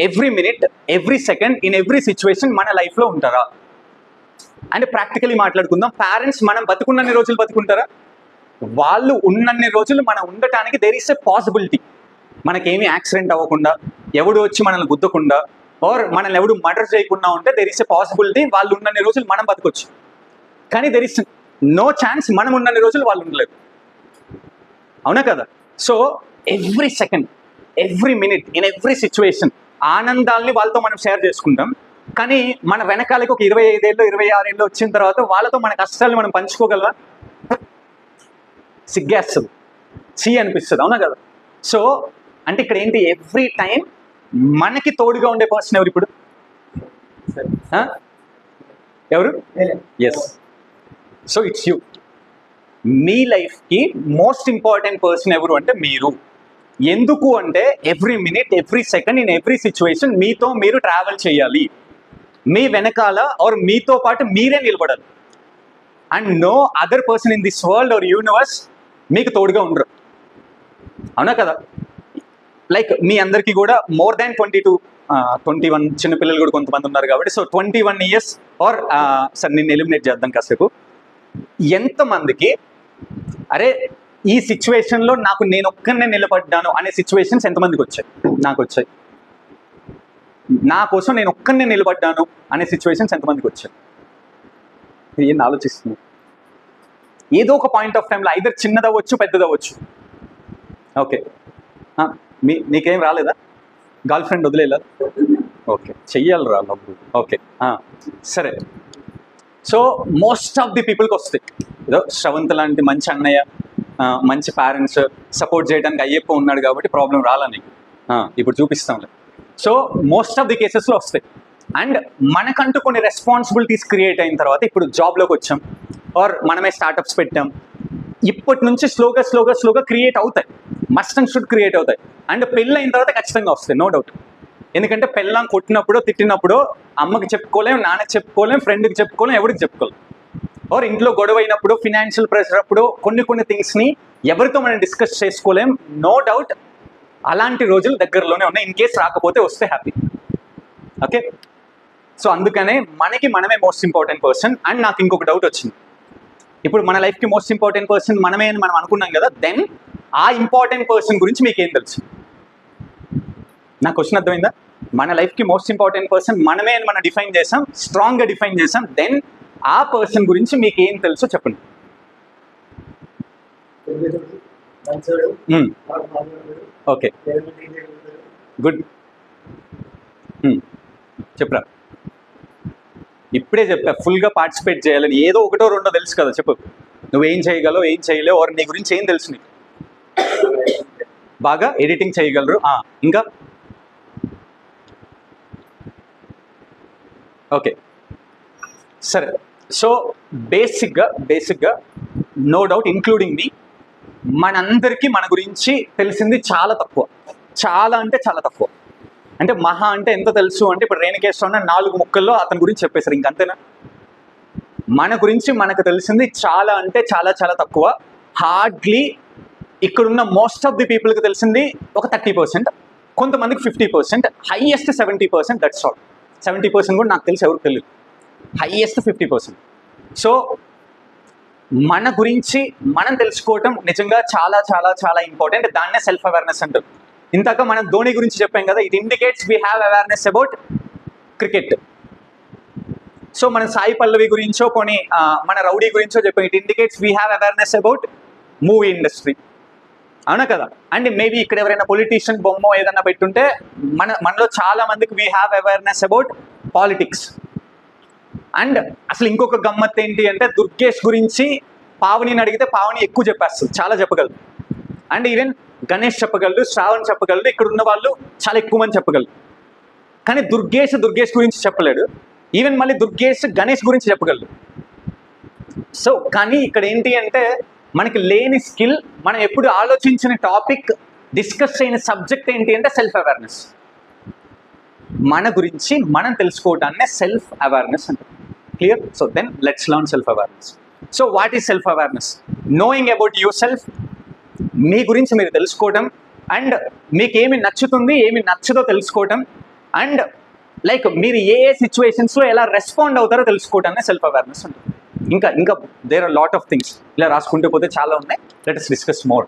every minute, every second, in every situation మన లైఫ్లో ఉంటారా? అంటే ప్రాక్టికలీ మాట్లాడుకుందాం. పేరెంట్స్ మనం బతుకున్నన్ని రోజులు బతుకుంటారా? వాళ్ళు ఉన్నన్ని రోజులు మనం ఉండటానికి దేర్ ఈస్ ఎ పాసిబిలిటీ. మనకేమీ యాక్సిడెంట్ అవ్వకుండా, ఎవడు వచ్చి మనల్ని గుద్దకుండా, ఆర్ మనల్ని ఎవడు మర్డర్ చేయకుండా ఉంటే దెర్ ఇస్ ఎ పాసిబిలిటీ వాళ్ళు ఉన్నన్ని రోజులు మనం బతకొచ్చు. కానీ దెర్ ఇస్ నో ఛాన్స్ మనం ఉన్నన్ని రోజులు వాళ్ళు ఉండలేరు. అవునా కదా? So every second, every minute, in every situation ఆనందాల్ని వాళ్ళతో మనం షేర్ చేసుకుంటాం. కానీ మన వెనకాలకి ఒక 25 ఏళ్ళు 26 ఏళ్ళు వచ్చిన తర్వాత వాళ్ళతో మన కష్టాలను మనం పంచుకోగలవా? సిగ్గేస్తుంది, చీ అనిపిస్తుంది. అవునా కదా? సో అంటే ఇక్కడ ఏంటి, ఎవ్రీ టైం మనకి తోడుగా ఉండే పర్సన్ ఎవరు ఇప్పుడు? ఎవరు? Yes, so it's you. మీ లైఫ్కి మోస్ట్ ఇంపార్టెంట్ పర్సన్ ఎవరు అంటే మీరు. ఎందుకు అంటే every minute, every second, in every situation మీతో మీరు ట్రావెల్ చేయాలి. మీ వెనకాల ఆర్ మీతో పాటు మీరే నిలబడాలి. And no other person in this world or universe మీకు తోడుగా ఉండరు. అవునా కదా? లైక్ మీ అందరికీ కూడా మోర్ దాన్ 21 చిన్నపిల్లలు కూడా కొంతమంది ఉన్నారు కాబట్టి, సో 21 years ఆర్ సార్ నిన్ను ఎలిమినేట్ చేద్దాం కాసేపు. ఎంతమందికి అరే ఈ సిచ్యువేషన్లో నేను ఒక్కనే నిలబడ్డాను అనే సిచ్యువేషన్స్ ఎంతమందికి వచ్చాయి? నాకు వచ్చాయి. నా కోసం నేను ఒక్కనే నిలబడ్డాను అనే సిచ్యువేషన్స్ ఎంతమందికి వచ్చాయి? ఏం ఆలోచిస్తుంది? ఏదో ఒక పాయింట్ ఆఫ్ టైంలో ఐదర్ చిన్నదవ్వచ్చు, పెద్దదవ్వచ్చు. ఓకే, నీకేం రాలేదా? గర్ల్ ఫ్రెండ్ వదిలేలా? ఓకే, చెయ్యాలి రా లవ్. ఓకే, సరే. సో మోస్ట్ ఆఫ్ ది పీపుల్కి వస్తాయి. ఏదో శ్రవంత్ లాంటి మంచి అన్నయ్య, మంచి పేరెంట్స్ సపోర్ట్ చేయడానికి అయ్యప్ప ఉన్నాడు కాబట్టి ప్రాబ్లం రాలని ఇప్పుడు చూపిస్తాంలే. సో మోస్ట్ ఆఫ్ ది కేసెస్లో వస్తాయి. అండ్ మనకంటూ కొన్ని రెస్పాన్సిబిలిటీస్ క్రియేట్ అయిన తర్వాత ఇప్పుడు జాబ్లోకి వచ్చాం, ఆర్ మనమే స్టార్టప్స్ పెట్టాం. ఇప్పటి నుంచి స్లోగా క్రియేట్ అవుతాయి, మస్ట్ అండ్ షుడ్ క్రియేట్ అవుతాయి. అండ్ పెళ్ళి అయిన తర్వాత ఖచ్చితంగా వస్తాయి, నో డౌట్. ఎందుకంటే పెళ్ళాం కొట్టినప్పుడు, తిట్టినప్పుడు అమ్మకి చెప్పుకోలేం, నాన్నకి చెప్పుకోలేం, ఫ్రెండ్కి చెప్పుకోలేం, ఎవరికి చెప్పుకోలేం. ఆర్ ఇంట్లో గొడవ అయినప్పుడు, ఫినాన్షియల్ ప్రెషర్ అప్పుడు కొన్ని థింగ్స్ని ఎవరితో మనం డిస్కస్ చేసుకోలేం. నో డౌట్ అలాంటి రోజులు దగ్గరలోనే ఉన్నాయి. ఇన్ కేస్ రాకపోతే వస్తే హ్యాపీ. ఓకే, సో అందుకనే మనకి మనమే మోస్ట్ ఇంపార్టెంట్ పర్సన్. అండ్ నాకు ఇంకొక డౌట్ వచ్చింది, ఇప్పుడు మన లైఫ్కి మోస్ట్ ఇంపార్టెంట్ పర్సన్ మనమే అని మనం అనుకున్నాం కదా, దెన్ ఆ ఇంపార్టెంట్ పర్సన్ గురించి మీకు ఏం తెలుసు? నా క్వశ్చన్ అర్థమైందా? మన లైఫ్కి మోస్ట్ ఇంపార్టెంట్ పర్సన్ మనమే అని మనం డిఫైన్ చేసాం, స్ట్రాంగ్గా డిఫైన్ చేసాం. దెన్ ఆ పర్సన్ గురించి మీకు ఏం తెలుసో చెప్పండి. Okay, good. చెప్పరా, ఇప్పుడే చెప్పా ఫుల్గా పార్టిసిపేట్ చేయాలని. ఏదో ఒకటో రెండో తెలుసు కదా, చెప్పు. నువ్వేం చేయగలవు, ఏం చేయలేవు, ఆర్ నీ గురించి ఏం తెలుసు నీకు? బాగా ఎడిటింగ్ చేయగలరు. ఇంకా ఓకే, సరే. సో బేసిక్గా నో డౌట్ ఇంక్లూడింగ్ మీ, మనందరికీ మన గురించి తెలిసింది చాలా తక్కువ. చాలా అంటే చాలా తక్కువ. అంటే మహా అంటే ఎంత తెలుసు అంటే, ఇప్పుడు రేణుకేశ్వర 4 ముక్కల్లో అతని గురించి చెప్పేశారు, ఇంకంతేనా? మన గురించి మనకు తెలిసింది చాలా అంటే చాలా చాలా తక్కువ. హార్డ్లీ ఇక్కడున్న మోస్ట్ ఆఫ్ ది పీపుల్కి తెలిసింది ఒక 30%, కొంతమందికి 50%, హైయెస్ట్ 70%. That's all. 70% కూడా నాకు తెలిసి ఎవరికి తెలియదు, హైయెస్ట్ 50%. సో మన గురించి మనం తెలుసుకోవటం నిజంగా చాలా చాలా చాలా ఇంపార్టెంట్. దాన్నే సెల్ఫ్ అవేర్నెస్ అంటారు. ఇంతక మనం ధోని గురించి చెప్పాం కదా, it indicates we have awareness about cricket. So మన సాయి పల్లవి గురించో మన రౌడీ గురించో చెప్పాం, it indicates we have awareness about movie industry. అవునా కదా? అండ్ మేబీ ఇక్కడ ఎవరైనా పొలిటీషియన్ బొమ్మ ఏదన్నా పెట్టుంటే మనలో చాలా మందికి we have awareness about politics. And అసలు ఇంకొక గమ్మత్ ఏంటి అంటే, దుర్గేష్ గురించి పావనిని అడిగితే పావని ఎక్కువ చెప్పేస్తుంది, చాలా చెప్పగలదు. అండ్ ఈవెన్ గణేష్ చెప్పగలరు, శ్రావణ్ చెప్పగలరు, ఇక్కడ ఉన్న వాళ్ళు చాలా ఎక్కువ మంది చెప్పగలరు. కానీ దుర్గేష్ గురించి చెప్పలేడు. ఈవెన్ మళ్ళీ దుర్గేష్ గణేష్ గురించి చెప్పగలరు. సో కానీ ఇక్కడ ఏంటి అంటే, మనకి లేని స్కిల్, మనం ఎప్పుడు ఆలోచించిన టాపిక్, డిస్కస్ అయిన సబ్జెక్ట్ ఏంటి అంటే సెల్ఫ్ అవేర్నెస్. మన గురించి మనం తెలుసుకోవడాన్నే సెల్ఫ్ అవేర్నెస్ అంటే. Clear? So then let's learn self awareness. So what is self awareness? Knowing about your self, మీ గురించి మీరు తెలుసుకోవడం, అండ్ మీకు ఏమి నచ్చుతుంది ఏమి నచ్చదో తెలుసుకోవడం, అండ్ లైక్ మీరు ఏ సిచ్యువేషన్స్లో ఎలా రెస్పాండ్ అవుతారో తెలుసుకోవడాన్ని సెల్ఫ్ అవేర్నెస్ ఉంటుంది. ఇంకా there are lot of things, ఇలా రాసుకుంటూ పోతే చాలా ఉన్నాయి. Let us discuss more.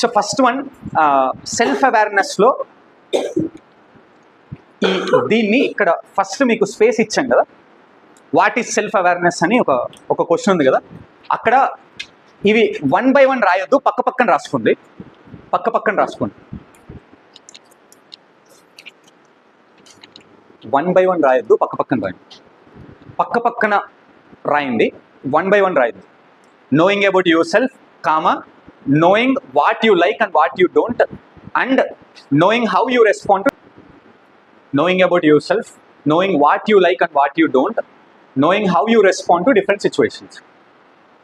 So first one, self అవేర్నెస్లో దీన్ని ఇక్కడ ఫస్ట్ మీకు స్పేస్ ఇచ్చాం కదా, వాట్ ఈస్ సెల్ఫ్ అవేర్నెస్ అని ఒక క్వశ్చన్ ఉంది కదా, అక్కడ ఇవి 1 by 1 రాయొద్దు, పక్కన రాసుకోండి. పక్కన రాసుకోండి. 1 by 1 రాయొద్దు, పక్కన రాయండి. పక్కన రాయండి, 1 by 1 రాయొద్దు. Knowing about your self, comma, knowing what you like and what you don't, and knowing how you respond to, knowing about yourself, knowing what you like and what you don't, knowing how you respond to different situations.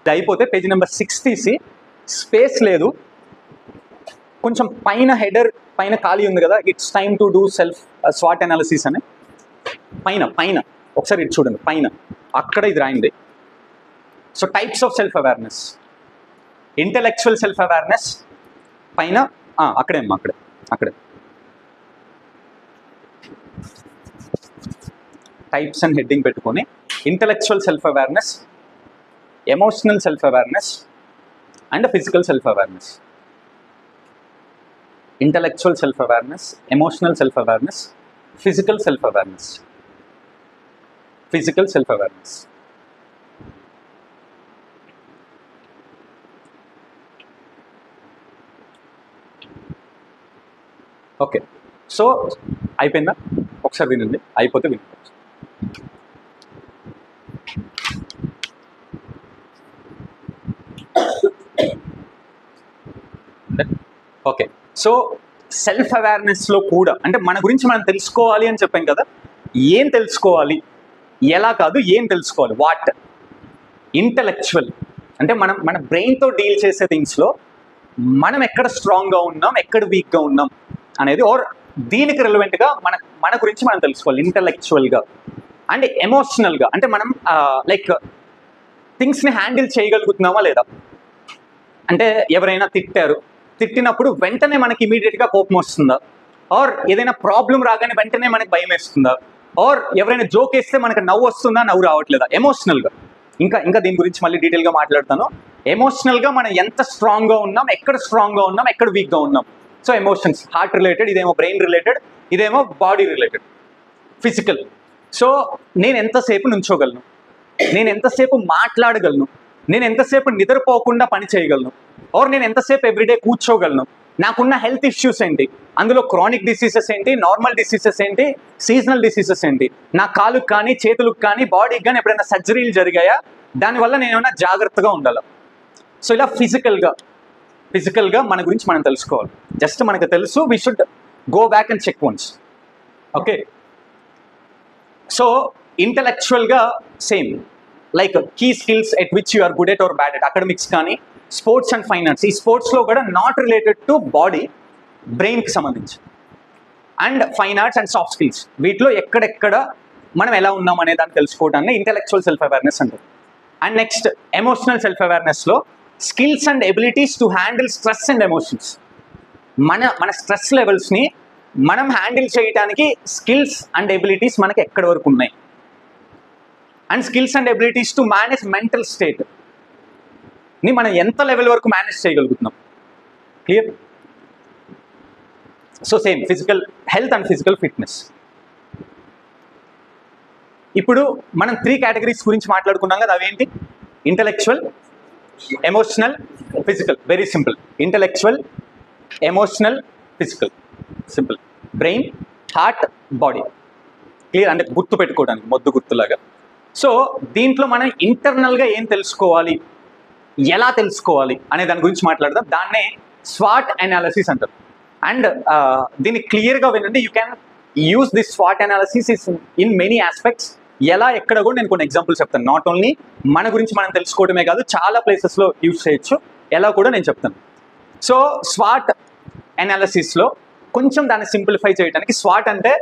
అయిపోతే పేజ్ నెంబర్ 6 తీసి, స్పేస్ లేదు, కొంచెం పైన హెడర్ పైన ఖాళీ ఉంది కదా, it's time to do self swot analysis అని పైన ఒకసారి ఇటు చూడండి, పైన అక్కడ ఇది రాయింది. So types of self awareness, intellectual self awareness పైన అక్కడే టైప్స్ అండ్ హెడ్డింగ్ పెట్టుకొని, intellectual self awareness, emotional self awareness and physical self awareness. Intellectual self awareness, emotional self awareness, physical self awareness. Okay, so అయిపోయిందా? ఒకసారి వినండి, అయిపోతే వినుకోవచ్చు. ఓకే, సో సెల్ఫ్ అవేర్నెస్లో కూడా అంటే మన గురించి మనం తెలుసుకోవాలి అని చెప్పాం కదా, ఏం తెలుసుకోవాలి, ఎలా కాదు, ఏం తెలుసుకోవాలి. వాట్ ఇంటెలెక్చువల్ అంటే మన బ్రెయిన్తో డీల్ చేసే థింగ్స్లో మనం ఎక్కడ స్ట్రాంగ్గా ఉన్నాం, ఎక్కడ వీక్గా ఉన్నాం అనేది, ఆర్ దీనికి రిలవెంట్గా మన గురించి మనం తెలుసుకోవాలి ఇంటెలెక్చువల్గా. అండ్ ఎమోషనల్గా అంటే మనం లైక్ థింగ్స్ని హ్యాండిల్ చేయగలుగుతున్నామా లేదా. అంటే ఎవరైనా తిట్టినప్పుడు వెంటనే మనకి ఇమీడియట్గా కోపం వస్తుందా, ఆర్ ఏదైనా ప్రాబ్లం రాగానే వెంటనే మనకి భయం వేస్తుందా, ఆర్ ఎవరైనా జోక్ వేస్తే మనకు నవ్వు వస్తుందా, నవ్వు రావట్లేదా. ఎమోషనల్గా ఇంకా దీని గురించి మళ్ళీ డీటెయిల్గా మాట్లాడతాను. ఎమోషనల్గా మనం ఎంత స్ట్రాంగ్గా ఉన్నాం, ఎక్కడ స్ట్రాంగ్గా ఉన్నాం, ఎక్కడ వీక్గా ఉన్నాం. సో ఎమోషన్స్ హార్ట్ రిలేటెడ్, ఇదేమో బ్రెయిన్ రిలేటెడ్, ఇదేమో బాడీ రిలేటెడ్, ఫిజికల్. సో నేను ఎంతసేపు నుంచోగలను, నేను ఎంతసేపు మాట్లాడగలను, నేను ఎంతసేపు నిద్రపోకుండా పని చేయగలను, ఆర్ నేను ఎంతసేపు ఎవ్రీడే కూర్చోగలను, నాకున్న హెల్త్ ఇష్యూస్ ఏంటి, అందులో క్రానిక్ డిసీజెస్ ఏంటి, నార్మల్ డిసీజెస్ ఏంటి, సీజనల్ డిసీజెస్ ఏంటి, నా కాలుకు కానీ చేతులకు కానీ బాడీకి కానీ ఎప్పుడైనా సర్జరీలు జరిగాయా, దానివల్ల నేను ఏమైనా జాగ్రత్తగా ఉండాలి. సో ఇలా ఫిజికల్గా మన గురించి మనం తెలుసుకోవాలి. జస్ట్ మనకు తెలుసు, we should go back and check once. Okay, so ఇంటలెక్చువల్గా same, like key skills at which you are good at or bad at, academics కానీ స్పోర్ట్స్ అండ్ ఫైనాన్స్. ఈ స్పోర్ట్స్లో కూడా నాట్ రిలేటెడ్ టు బాడీ, బ్రెయిన్కి సంబంధించి, and fine arts and soft skills, వీటిలో ఎక్కడెక్కడ మనం ఎలా ఉన్నాం అనే దాన్ని తెలుసుకోవడాన్ని ఇంటెలెక్చువల్ సెల్ఫ్ అవేర్నెస్ అంటారు. అండ్ నెక్స్ట్ ఎమోషనల్ సెల్ఫ్ అవేర్నెస్లో skills and abilities to handle stress and emotions. మన స్ట్రెస్ లెవెల్స్ని మనం హ్యాండిల్ చేయడానికి స్కిల్స్ అండ్ ఎబిలిటీస్ మనకి ఎక్కడి వరకు ఉన్నాయి, and skills and abilities to manage mental state ని మనం ఎంత లెవెల్ వరకు మేనేజ్ చేయగలుగుతున్నాం. Clear? So same physical health and physical fitness. ఇప్పుడు మనం 3 కేటగిరీస్ గురించి మాట్లాడుకున్నాం కదా, అవేంటి? Intellectual, emotional, physical. Very simple. Intellectual, emotional, physical. Simple. Brain, heart, body. Clear? అంటే గుర్తు పెట్టుకోవడానికి మొద్దు గుర్తులాగా. సో దీంట్లో మనం ఇంటర్నల్గా ఏం తెలుసుకోవాలి, ఎలా తెలుసుకోవాలి అనే దాని గురించి మాట్లాడదాం. దాన్నే స్వాట్ అనాలిసిస్ అంటారు. అండ్ దీన్ని క్లియర్గా వినండి. You can use this swat analysis in many aspects. ఎలా, ఎక్కడ కూడా నేను కొన్ని ఎగ్జాంపుల్స్ చెప్తాను. నాట్ ఓన్లీ మన గురించి మనం తెలుసుకోవడమే కాదు, చాలా ప్లేసెస్లో యూజ్ చేయొచ్చు. ఎలా కూడా నేను చెప్తాను. సో స్వాట్ అనాలిసిస్లో కొంచెం దాన్ని సింప్లిఫై చేయడానికి, స్వాట్ అంటే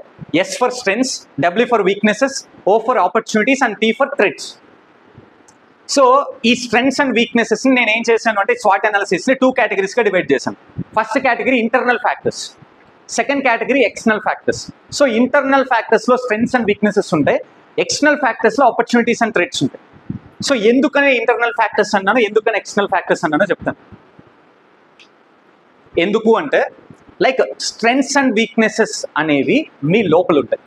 S for strengths, W for weaknesses, O for opportunities and T for threats. So ఈ స్ట్రెంగ్స్ అండ్ వీక్నెసెస్ని నేను ఏం చేశాను అంటే స్వాట్ అనాలిసిస్ని 2 కేటగిరీస్గా డివైడ్ చేశాను. First category internal factors, second category external factors. So internal ఫ్యాక్టర్స్లో స్ట్రెంగ్స్ అండ్ వీక్నెసెస్ ఉంటాయి, ఎక్స్టర్నల్ ఫ్యాక్టర్స్లో ఆపర్చునిటీస్ అండ్ థ్రెట్స్ ఉంటాయి. సో ఎందుకనే ఇంటర్నల్ ఫ్యాక్టర్స్ అన్నాను, ఎందుకని ఎక్స్టర్నల్ ఫ్యాక్టర్స్ అన్నానో చెప్తాను. ఎందుకు అంటే లైక్ స్ట్రెంగ్స్ అండ్ వీక్నెసెస్ అనేవి మీ లోపల ఉంటాయి.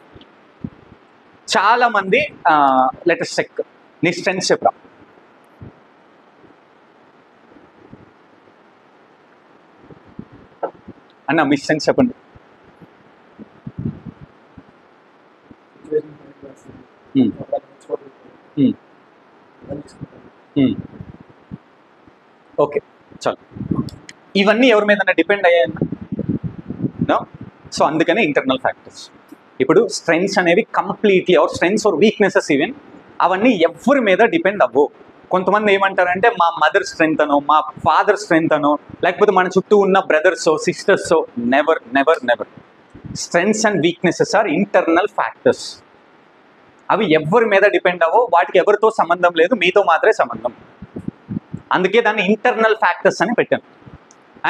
చాలామంది లెటెస్ట్ చెక్, నీ స్ట్రెంగ్స్ చెప్పరా. అన్న మీ స్ట్రెంగ్స్ చెప్పండి. ఓకే, చాలు. ఇవన్నీ ఎవరి మీద డిపెండ్ అయ్యాయన్నా. సో అందుకనే ఇంటర్నల్ ఫ్యాక్టర్స్. ఇప్పుడు స్ట్రెంగ్స్ అనేవి completely, or strengths or weaknesses even, అవన్నీ ఎవరి మీద డిపెండ్ అవ్వవు. కొంతమంది ఏమంటారంటే మా మదర్ స్ట్రెంగ్త్ అనో, మా ఫాదర్ స్ట్రెంగ్త్ అనో, లేకపోతే మన చుట్టూ ఉన్న బ్రదర్సో సిస్టర్సో. Never never never. Strengths and weaknesses are internal factors. అవి ఎవరి మీద డిపెండ్ అవ్వవు, వాటికి ఎవరితో సంబంధం లేదు, మీతో మాత్రమే సంబంధం. అందుకే దాన్ని ఇంటర్నల్ ఫ్యాక్టర్స్ అని పెట్టాను.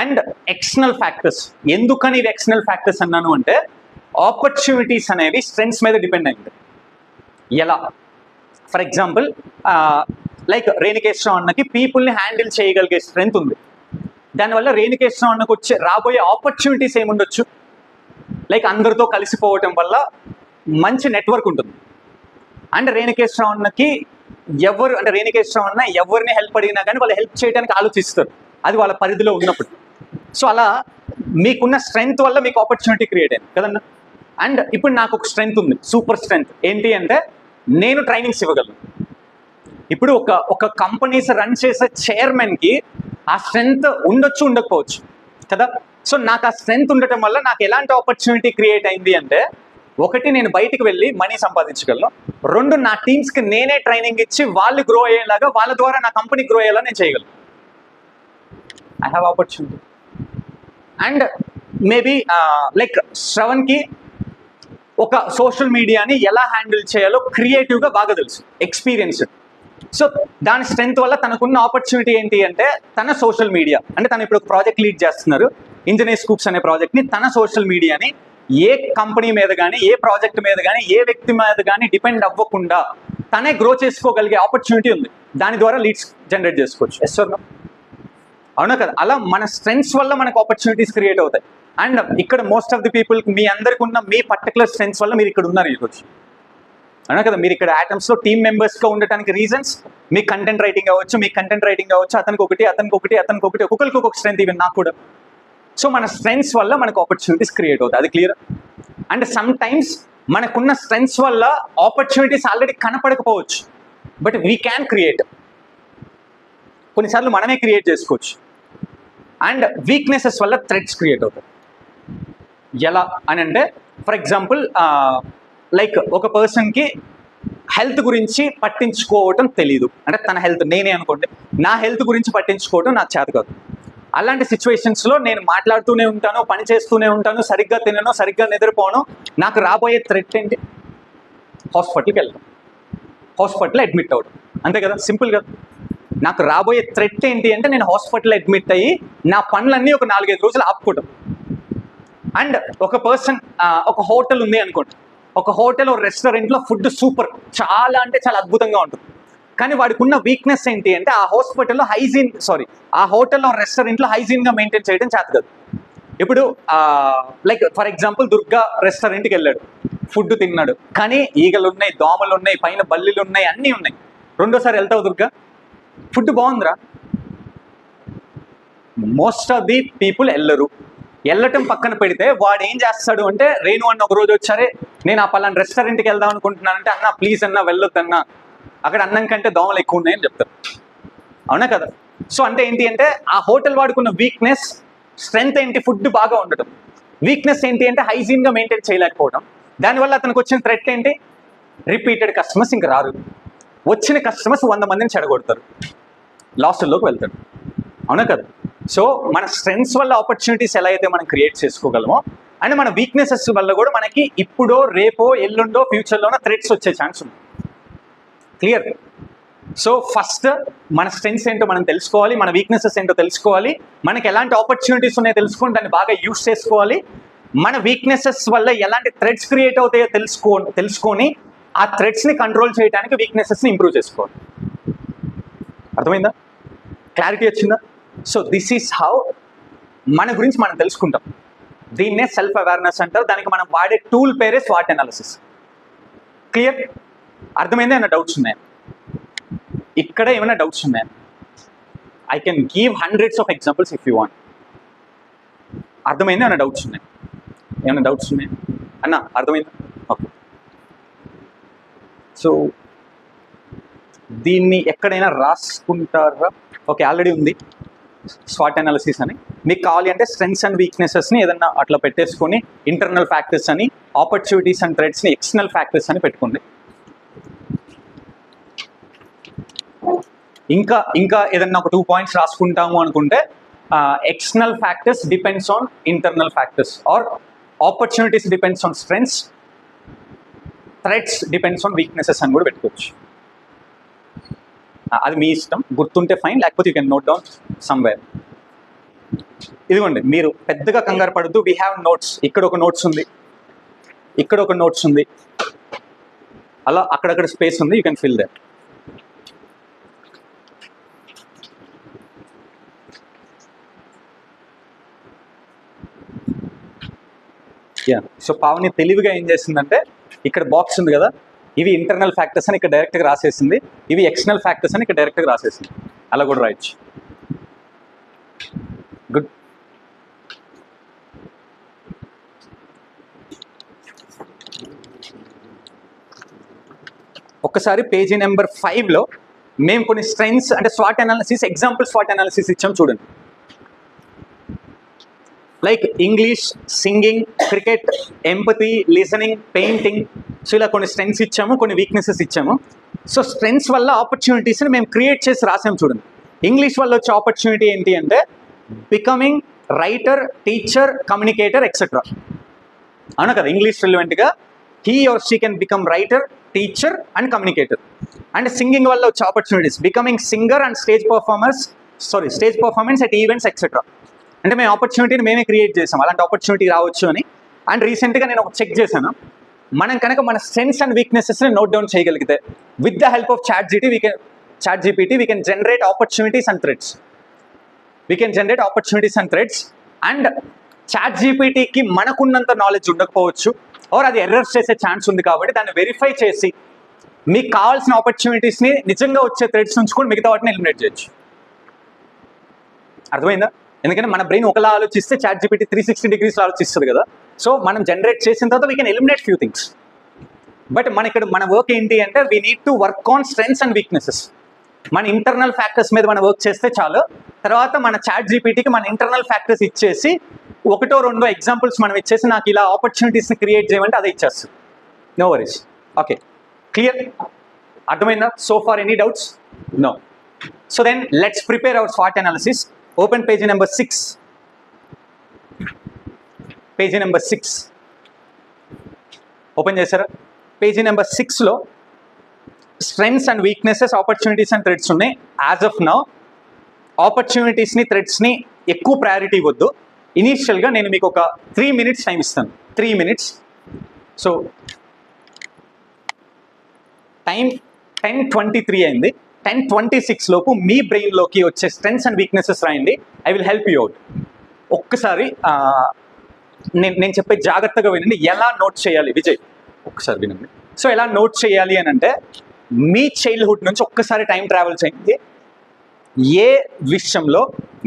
అండ్ ఎక్స్టర్నల్ ఫ్యాక్టర్స్, ఎందుకని ఇవి ఎక్స్టర్నల్ ఫ్యాక్టర్స్ అన్నాను అంటే ఆపర్చునిటీస్ అనేవి స్ట్రెంగ్స్ మీద డిపెండ్ అయింది. ఎలా? ఫర్ ఎగ్జాంపుల్ లైక్ రేణుకేశ్వరం అన్నకి పీపుల్ని హ్యాండిల్ చేయగలిగే స్ట్రెంగ్త్ ఉంది. దానివల్ల రేణుకేశ్వరం అన్నకు వచ్చే రాబోయే ఆపర్చునిటీస్ ఏముండొచ్చు, లైక్ అందరితో కలిసిపోవటం వల్ల మంచి నెట్వర్క్ ఉంటుంది. అండ్ రేణుకేశ్వరం అన్నకి రేణుకేశ్వరం అన్న ఎవరిని హెల్ప్ అడిగినా కానీ వాళ్ళు హెల్ప్ చేయడానికి ఆలోచిస్తారు, అది వాళ్ళ పరిధిలో ఉన్నప్పుడు. సో అలా మీకున్న స్ట్రెంగ్త్ వల్ల మీకు ఆపర్చునిటీ క్రియేట్ అయింది కదన్నా. అండ్ ఇప్పుడు నాకు ఒక స్ట్రెంగ్త్ ఉంది, సూపర్ స్ట్రెంగ్త్. ఏంటి అంటే నేను ట్రైనింగ్స్ ఇవ్వగలను. ఇప్పుడు ఒక కంపెనీస్ రన్ చేసే చైర్మన్కి ఆ స్ట్రెంగ్త్ ఉండొచ్చు, ఉండకపోవచ్చు కదా. సో నాకు ఆ స్ట్రెంగ్త్ ఉండటం వల్ల నాకు ఎలాంటి ఆపర్చునిటీ క్రియేట్ అయింది అంటే, ఒకటి నేను బయటికి వెళ్ళి మనీ సంపాదించగలను, 2 నా టీమ్స్కి నేనే ట్రైనింగ్ ఇచ్చి వాళ్ళు గ్రో అయ్యేలాగా, వాళ్ళ ద్వారా నా కంపెనీ గ్రో అయ్యేలా నేను చేయగలను. I have opportunity. And maybe like శ్రవణ్కి ఒక సోషల్ మీడియాని ఎలా హ్యాండిల్ చేయాలో క్రియేటివ్గా బాగా తెలుసు, ఎక్స్పీరియన్స్డ్. సో దాని స్ట్రెంగ్త్ వల్ల తనకున్న ఆపర్చునిటీ ఏంటి అంటే తన సోషల్ మీడియా, అంటే తను ఇప్పుడు ఒక ప్రాజెక్ట్ లీడ్ చేస్తున్నారు, ఇంజనీర్ స్కూప్స్ అనే ప్రాజెక్ట్ని. తన సోషల్ మీడియాని ఏ కంపెనీ మీద కానీ, ఏ ప్రాజెక్ట్ మీద కానీ, ఏ వ్యక్తి మీద కానీ డిపెండ్ అవ్వకుండా తనే గ్రో చేసుకోగలిగే ఆపర్చునిటీ ఉంది. దాని ద్వారా లీడ్స్ జనరేట్ చేసుకోవచ్చు. ఎస్ సార్, అవునా కదా? అలా మన స్ట్రెంగ్స్ వల్ల మనకు ఆపర్చునిటీస్ క్రియేట్ అవుతాయి. అండ్ ఇక్కడ మోస్ట్ ఆఫ్ ది పీపుల్ మీ అందరికి ఉన్న మీ పర్టికులర్ స్ట్రెంగ్స్ వల్ల మీరు ఇక్కడ ఉన్నారు ఈరోజు, అవునా కదా? మీరు ఇక్కడ యాటమ్స్లో టీమ్ మెంబర్స్గా ఉండటానికి రీజన్స్ మీ కంటెంట్ రైటింగ్ అవ్వచ్చు, అతనికి ఒకటి, ఒక్కొక్కరికి ఒక్కొక్క స్ట్రెంగ్త్, ఈవెన్ నాకు కూడా. సో మన స్ట్రెంగ్స్ వల్ల మనకు ఆపర్చునిటీస్ క్రియేట్ అవుతాయి, అది క్లియర్. అండ్ సమ్ టైమ్స్ మనకున్న స్ట్రెంగ్స్ వల్ల ఆపర్చునిటీస్ ఆల్రెడీ కనపడకపోవచ్చు, బట్ వీ క్యాన్ క్రియేట్. కొన్నిసార్లు మనమే క్రియేట్ చేసుకోవచ్చు. అండ్ వీక్నెసెస్ వల్ల థ్రెడ్స్ క్రియేట్ అవుతాయి. ఎలా అని అంటే, ఫర్ ఎగ్జాంపుల్ లైక్ ఒక పర్సన్కి హెల్త్ గురించి పట్టించుకోవటం తెలీదు, అంటే తన హెల్త్, నేనే అనుకోండి, నా హెల్త్ గురించి పట్టించుకోవటం నాకు చేత కాదు. అలాంటి సిచ్యువేషన్స్లో నేను మాట్లాడుతూనే ఉంటాను, పని చేస్తూనే ఉంటాను, సరిగ్గా తినను, సరిగ్గా నిద్రపోను. నాకు రాబోయే థ్రెట్ ఏంటి? హాస్పిటల్కి వెళ్తాం, హాస్పిటల్ అడ్మిట్ అవ్వడం, అంతే కదా, సింపుల్ కదా. నాకు రాబోయే థ్రెట్ ఏంటి అంటే నేను హాస్పిటల్ అడ్మిట్ అయ్యి నా పనులన్నీ ఒక 4-5 రోజులు ఆపుకోవడం. అండ్ ఒక పర్సన్ ఒక హోటల్ ఉంది అనుకోండి, ఒక హోటల్ రెస్టారెంట్లో ఫుడ్ సూపర్, చాలా అంటే చాలా అద్భుతంగా ఉంటుంది. కానీ వాడికి ఉన్న వీక్నెస్ ఏంటి అంటే ఆ హోటల్లో రెస్టారెంట్లో హైజీన్గా మెయింటైన్ చేయడం చేత కాదు. ఇప్పుడు లైక్ ఫర్ ఎగ్జాంపుల్ దుర్గా రెస్టారెంట్కి వెళ్ళాడు, ఫుడ్ తిన్నాడు, కానీ ఈగలు ఉన్నాయి, దోమలు ఉన్నాయి, పైన బల్లీలు ఉన్నాయి, అన్నీ ఉన్నాయి. రెండోసారి వెళ్తావు దుర్గా, ఫుడ్ బాగుందిరా. మోస్ట్ ఆఫ్ ది పీపుల్ వెళ్ళటం పక్కన పెడితే వాడు ఏం చేస్తాడు అంటే, రేణు అన్న ఒక రోజు వచ్చారే, నేను ఆ పలానా రెస్టారెంట్కి వెళ్దాం అనుకుంటున్నానంటే, అన్న ప్లీజ్ అన్న వెళ్ళొద్దన్నా, అక్కడ అన్నం కంటే దోమలు ఎక్కువ ఉన్నాయని చెప్తారు, అవునా కదా? సో అంటే ఏంటి అంటే ఆ హోటల్ వాడుకున్న వీక్నెస్, స్ట్రెంగ్త్ ఏంటి? ఫుడ్ బాగా ఉండటం. వీక్నెస్ ఏంటి అంటే హైజీన్గా మెయింటైన్ చేయలేకపోవడం. దానివల్ల అతనికి వచ్చిన థ్రెట్ ఏంటి? రిపీటెడ్ కస్టమర్స్ ఇంకా రారు, వచ్చిన కస్టమర్స్ 100 మందిని చెడగొడతారు, లాస్ట్లోకి వెళ్తాడు, అవునా కదా? సో మన స్ట్రెంగ్స్ వల్ల ఆపర్చునిటీస్ ఎలా అయితే మనం క్రియేట్ చేసుకోగలమో, అండ్ మన వీక్నెసెస్ వల్ల కూడా మనకి ఇప్పుడో, రేపో, ఎల్లుండో, ఫ్యూచర్లోనో థ్రెట్స్ వచ్చే ఛాన్స్ ఉంది. క్లియర్? సో ఫస్ట్ మన స్ట్రెంగ్స్ ఏంటో మనం తెలుసుకోవాలి, మన వీక్నెసెస్ ఏంటో తెలుసుకోవాలి, మనకి ఎలాంటి ఆపర్చునిటీస్ ఉన్నాయో తెలుసుకొని దాన్ని బాగా యూస్ చేసుకోవాలి. మన వీక్నెసెస్ వల్ల ఎలాంటి థ్రెట్స్ క్రియేట్ అవుతాయో తెలుసుకొని ఆ థ్రెట్స్ని కంట్రోల్ చేయడానికి వీక్నెసెస్ని ఇంప్రూవ్ చేసుకోవాలి. అర్థమైందా? క్లారిటీ వచ్చిందా? సో దిస్ ఈస్ హౌ మన గురించి మనం తెలుసుకుంటాం. దీన్నే సెల్ఫ్ అవేర్నెస్ అంటారు. దానికి మనం వాడే టూల్ పేరే స్వాట్ అనాలిసిస్. క్లియర్? అర్థమైందా? ఏమైనా డౌట్స్ ఉన్నాయా? ఇక్కడ ఏమైనా డౌట్స్ ఉన్నాయా? I can give hundreds of examples if you want. అర్థమైందా? ఏమైనా డౌట్స్ ఉన్నాయా? ఏమైనా డౌట్స్ ఉన్నాయా అన్న? అర్థమైందా? ఓకే. సో దీన్ని ఎక్కడైనా రాసుకుంటారా? ఓకే, ఆల్రెడీ ఉంది స్వాట్ అనాలిసిస్ అని. మీకు కావాలి అంటే స్ట్రెంగ్స్ అండ్ వీక్నెసెస్ని ఏదన్నా అట్లా పెట్టేసుకొని ఇంటర్నల్ ఫ్యాక్టర్స్ అని, ఆపర్చునిటీస్ అండ్ థ్రెట్స్ని ఎక్స్టర్నల్ ఫ్యాక్టర్స్ అని పెట్టుకోండి. ఇంకా ఏదన్నా ఒక 2 పాయింట్స్ రాసుకుంటాము అనుకుంటే, external factors depends on internal factors, or opportunities depends on strengths, threats depends on weaknesses అని కూడా పెట్టుకోవచ్చు. అది మీ ఇష్టం, గుర్తుంటే ఫైన్, లేకపోతే you can note down somewhere. ఇదిగోండి, మీరు పెద్దగా కంగారు పడద్దు. We have notes. ఇక్కడ ఒక నోట్స్ ఉంది, ఇక్కడ ఒక నోట్స్ ఉంది, అలా అక్కడక్కడ స్పేస్ ఉంది, you can fill that. Yeah, so Pavani తెలివిగా ఏం చేసిందంటే, ఇక్కడ బాక్స్ ఉంది కదా, ఇవి ఇంటర్నల్ ఫ్యాక్టర్స్ అని ఇక్కడ డైరెక్ట్గా రాసేసింది, ఇవి ఎక్స్టర్నల్ ఫ్యాక్టర్స్ అని ఇక్కడ డైరెక్ట్గా రాసేసింది. అలా కూడా రాయొచ్చు. గుడ్. ఒక్కసారి పేజీ నెంబర్ 5లో మేము కొన్ని స్ట్రెంగ్స్ అంటే swat analysis, example swat analysis ఇచ్చాం చూడండి. Like English, singing, cricket, empathy, listening, painting. So ఇలా కొన్ని స్ట్రెంగ్స్ ఇచ్చాము, కొన్ని వీక్నెసెస్ ఇచ్చాము. సో స్ట్రెంగ్స్ వల్ల ఆపర్చునిటీస్ని మేము క్రియేట్ చేసి రాసాము చూడండి. ఇంగ్లీష్ వల్ల వచ్చే ఆపర్చునిటీ ఏంటి అంటే becoming writer, teacher, communicator, etcetera. అవునా కదా? ఇంగ్లీష్ రిలవెంట్గా he or she can become writer, teacher and communicator. And singing వల్ల వచ్చే opportunities, becoming singer and stage performance at events etcetera. అంటే మేము ఆపర్చునిటీని మేమే క్రియేట్ చేసాం, అలాంటి ఆపర్చునిటీ రావచ్చు అని. అండ్ రీసెంట్గా నేను ఒక చెక్ చేశాను, మనం కనుక మన స్ట్రెంగ్స్ అండ్ వీక్నెసెస్ని నోట్ డౌన్ చేయగలిగితే with the help of ChatGPT we can generate opportunities and threats. And చాట్ జీపీటీకి మనకున్నంత నాలెడ్జ్ ఉండకపోవచ్చు, ఆర్ అది ఎర్రర్స్ చేసే ఛాన్స్ ఉంది. కాబట్టి దాన్ని వెరిఫై చేసి మీకు కావాల్సిన ఆపర్చునిటీస్ని నిజంగా వచ్చే థ్రెడ్స్ ఉంచుకొని మిగతా వాటిని ఎలిమినేట్ చేయొచ్చు. అర్థమైందా? ఎందుకంటే మన బ్రెయిన్ ఒకలా ఆలోచిస్తే చాట్ జీపీటీ 360 degrees ఆలోచిస్తుంది కదా. సో మనం జనరేట్ చేసిన తర్వాత we can eliminate few things. But మన వర్క్ ఏంటి అంటే we need to work on strengths and weaknesses. మన ఇంటర్నల్ ఫ్యాక్టర్స్ మీద మనం వర్క్ చేస్తే చాలు. తర్వాత మన చాట్ జీపీటీకి మన ఇంటర్నల్ ఫ్యాక్టర్స్ ఇచ్చేసి 1-2 ఎగ్జాంపుల్స్ మనం ఇచ్చేసి నాకు ఇలా ఆపర్చునిటీస్ని క్రియేట్ చేయమంటే అదే ఇచ్చేస్తుంది. No worries. Okay, clear? అర్థమైందా? So far any doubts? No. So then let's prepare our SWOT analysis. Open page number 6. Page number 6 open చేశారా? పేజీ నెంబర్ 6లో strengths and weaknesses, opportunities and threats ఉన్నాయి. యాజ్ ఆఫ్ నౌ ఆపర్చునిటీస్ని, థ్రెడ్స్ని ఎక్కువ ప్రయారిటీ ఇవ్వద్దు. ఇనీషియల్గా నేను మీకు ఒక 3 minutes టైం ఇస్తాను. 3 minutes. సో టైం 10:23 అయింది. 10:26 లోపు మీ బ్రెయిన్లోకి వచ్చే స్ట్రెంగ్స్ అండ్ వీక్నెసెస్ రాయండి. I will help you out. ఒక్కసారి నేను చెప్పే జాగ్రత్తగా వినండి. ఎలా నోట్ చేయాలి విజయ్? ఒక్కసారి వినండి. సో ఎలా నోట్ చేయాలి అని అంటే, మీ చైల్డ్హుడ్ నుంచి ఒక్కసారి టైం ట్రావెల్ చేయండి. ఏ విషయంలో